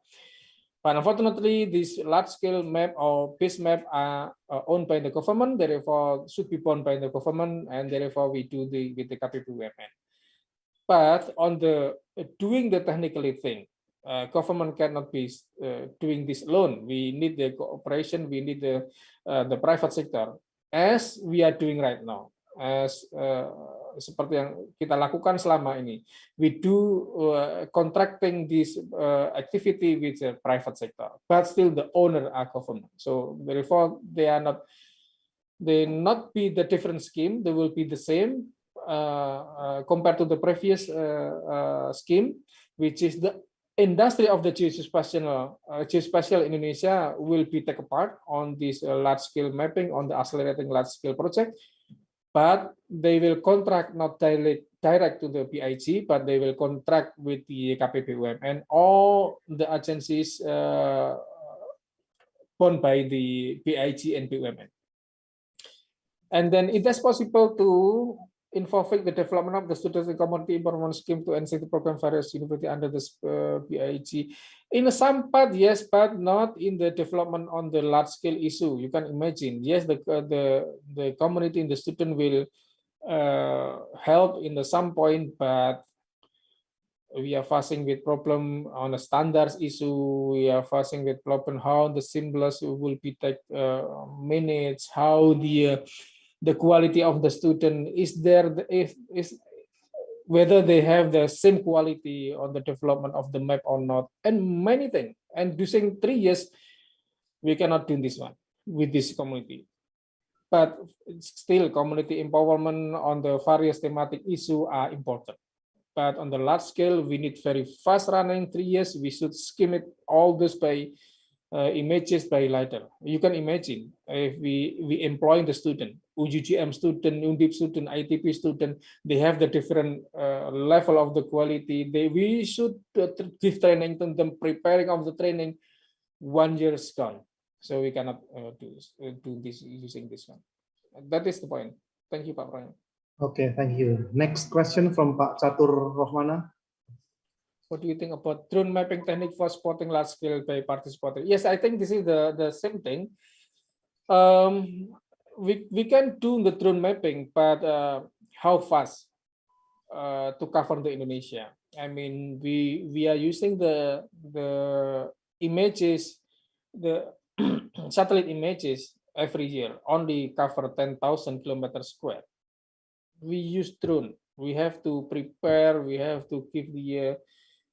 But unfortunately, this large-scale map or base map are owned by the government, therefore should be borne by the government, and therefore we do with the KPPUMN. But on the doing the technically thing, government cannot be doing this alone. We need the cooperation. We need the private sector, as we are doing right now. As seperti yang kita lakukan selama ini, we do contracting this activity with the private sector, but still the owner are government. So therefore, they not be the different scheme. They will be the same compared to the previous scheme, which is the industry of the geospatial Indonesia will be take part on this large-scale mapping on the accelerating large-scale project. But they will contract not direct to the PIG, but they will contract with the KPPUM and all the agencies owned by the PIG and PUMN. And then it is possible to involving the development of the student and community information scheme to enhance the program various university under this PIG. In some part, yes, but not in the development on the large scale issue. You can imagine, yes, the community and the student will help in the some point, but we are facing with problem on the standards issue. We are facing with problem how the symbols will be managed, how the quality of the student is there, whether they have the same quality on the development of the map or not, and many things. And using 3 years, we cannot do this one with this community. But still, community empowerment on the various thematic issue are important. But on the large scale, we need very fast running 3 years. We should skim it all this by images by LiDAR. You can imagine if we employ the student, UGGM student, UNDIP student, ITP student, they have the different level of the quality. We should give training to them, preparing of the training 1 year is gone. So we cannot do this using this one. That is the point. Thank you, Pak Proyo. Okay, thank you. Next question from Pak Catur Rohmana. What do you think about drone mapping technique for spotting large scale by participating? Yes, I think this is the same thing. We can do the drone mapping, but how fast to cover the Indonesia? I mean, we are using the images, the satellite images every year, only cover 10,000 kilometers square. We use drone. We have to prepare. We have to give the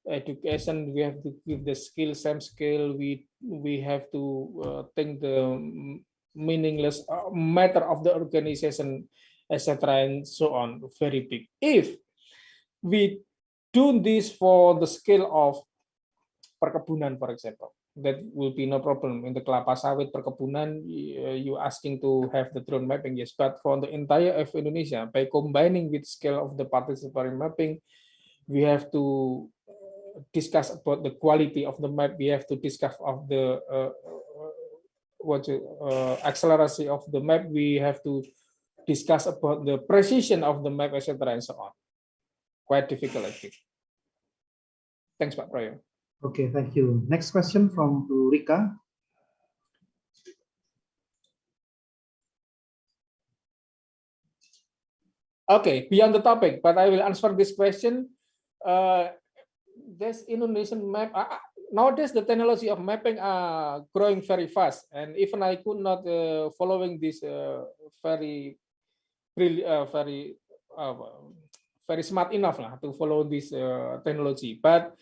education, we have to give the skill, same skill. We have to think the meaningless matter of the organization, etc., and so on. Very big. If we do this for the scale of perkebunan, for example, that will be no problem. In the kelapa sawit perkebunan, you asking to have the drone mapping, yes. But for the entire of Indonesia, by combining with scale of the participatory mapping, we have to discuss about the quality of the map. We have to discuss of the acceleration of the map. We have to discuss about the precision of the map, etc., and so on. Quite difficult, I think. Thanks, Pak Proyo. Okay, thank you. Next question from Rika. Okay, beyond the topic, but I will answer this question. This Indonesian map, nowadays the technology of mapping are growing very fast, and even I could not following this very smart enough to follow this technology. But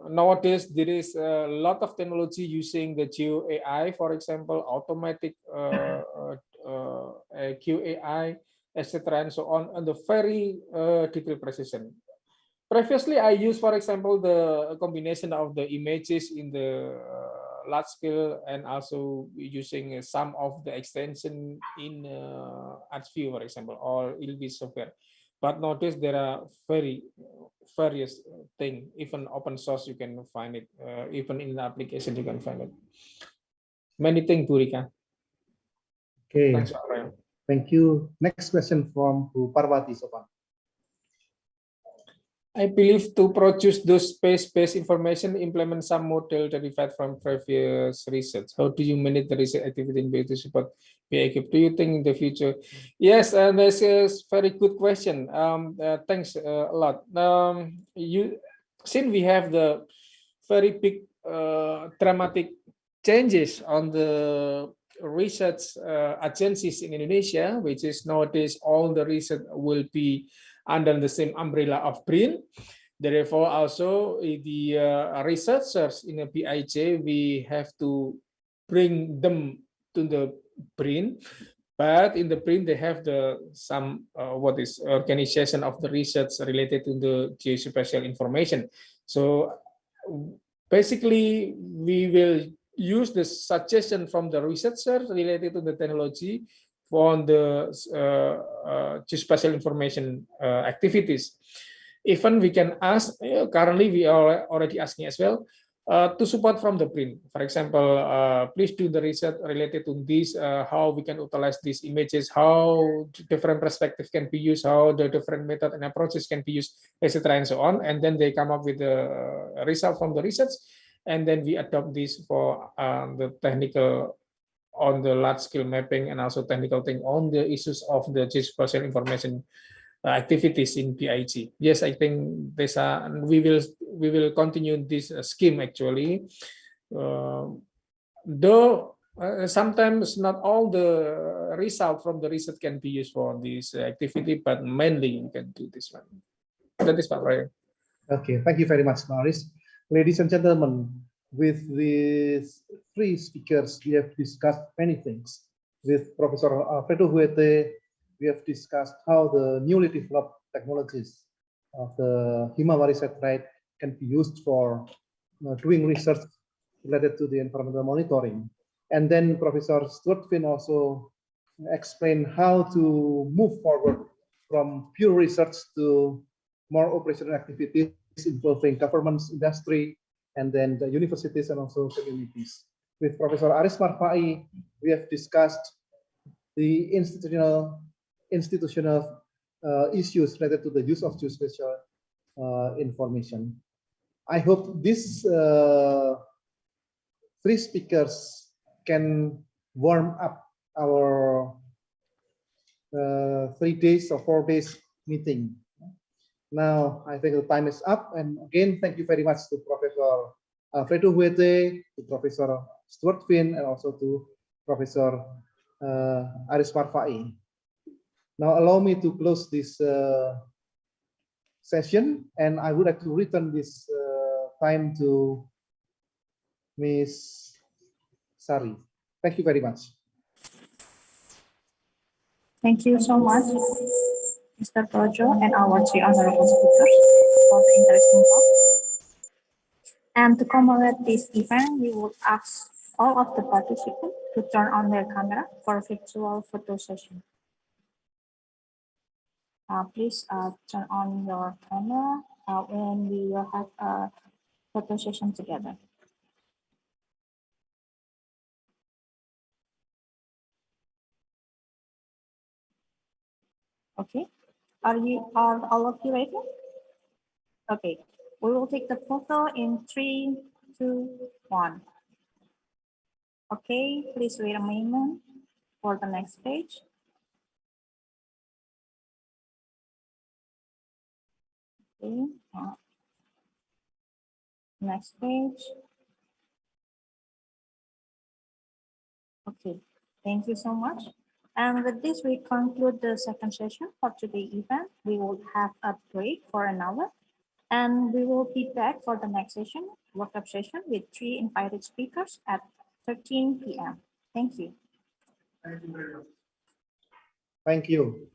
nowadays there is a lot of technology using the Geo AI, for example, automatic QAI, etc., and so on, and the very detailed precision. Previously, I used, for example, the combination of the images in the large scale and also using some of the extension in ArcView, for example, or ILVI software. But nowadays there are various things. Even open source you can find it. Even in the application you can find it. Many things, Burika. Okay. Thanks, thank you. Next question from Bu Parwati Sopan. I believe to produce those space-based information, implement some model derived from previous research. How do you manage the research activity in BI to support BI? Do you think in the future? Yes, and this is very good question. Thanks a lot. Since we have the very big dramatic changes on the research agencies in Indonesia, which is nowadays all the research will be under the same umbrella of BRIN. Therefore, also the researchers in the BIJ, we have to bring them to the BRIN. But in the BRIN, they have some organization of the research related to the geospatial information. So basically, we will use the suggestion from the researcher related to the technology for the geospatial information activities. Even we can ask, currently we are already asking as well, to support from the BRIN. For example, please do the research related to this, how we can utilize these images, how different perspectives can be used, how the different method and approaches can be used, etc. and so on. And then they come up with the result from the research, and then we adopt this for the technical on the large-scale mapping and also technical thing on the issues of the geospatial information activities in PIG. Yes, I think this we will continue this scheme actually. Though sometimes not all the result from the research can be used for this activity, but mainly we can do this one. That is Pak Roy. Okay, thank you very much, Maurice. Ladies and gentlemen, with these three speakers, we have discussed many things. With Professor Alfredo Huete, we have discussed how the newly developed technologies of the Himawari satellite can be used for doing research related to the environmental monitoring. And then Professor Stuart Finn also explained how to move forward from pure research to more operational activities involving governments, industry, and then the universities and also communities. With Professor Aris Marfai, we have discussed the institutional issues related to the use of geospatial information. I hope these three speakers can warm up our 3 days or 4 days meeting. Now, I think the time is up. And again, thank you very much to Professor Alfredo Huete, to Professor Stuart Finn, and also to Professor Aris Marfai. Now, allow me to close this session, and I would like to return this time to Ms. Sari. Thank you very much. Thank you so much, Mr. Projo, and our three honorable speakers for the interesting talk. And to commemorate this event, we will ask all of the participants to turn on their camera for a virtual photo session. Please turn on your camera when we will have a photo session together. Okay, are all of you ready? Okay, we will take the photo in 3, 2, 1. Okay, please wait a moment for the next page. Okay, next page. Okay, thank you so much. And with this, we conclude the second session for today's event. We will have a break for an hour, and we will be back for the next session, workshop session with 3 invited speakers at 13 p.m. Thank you. Thank you very much. Thank you.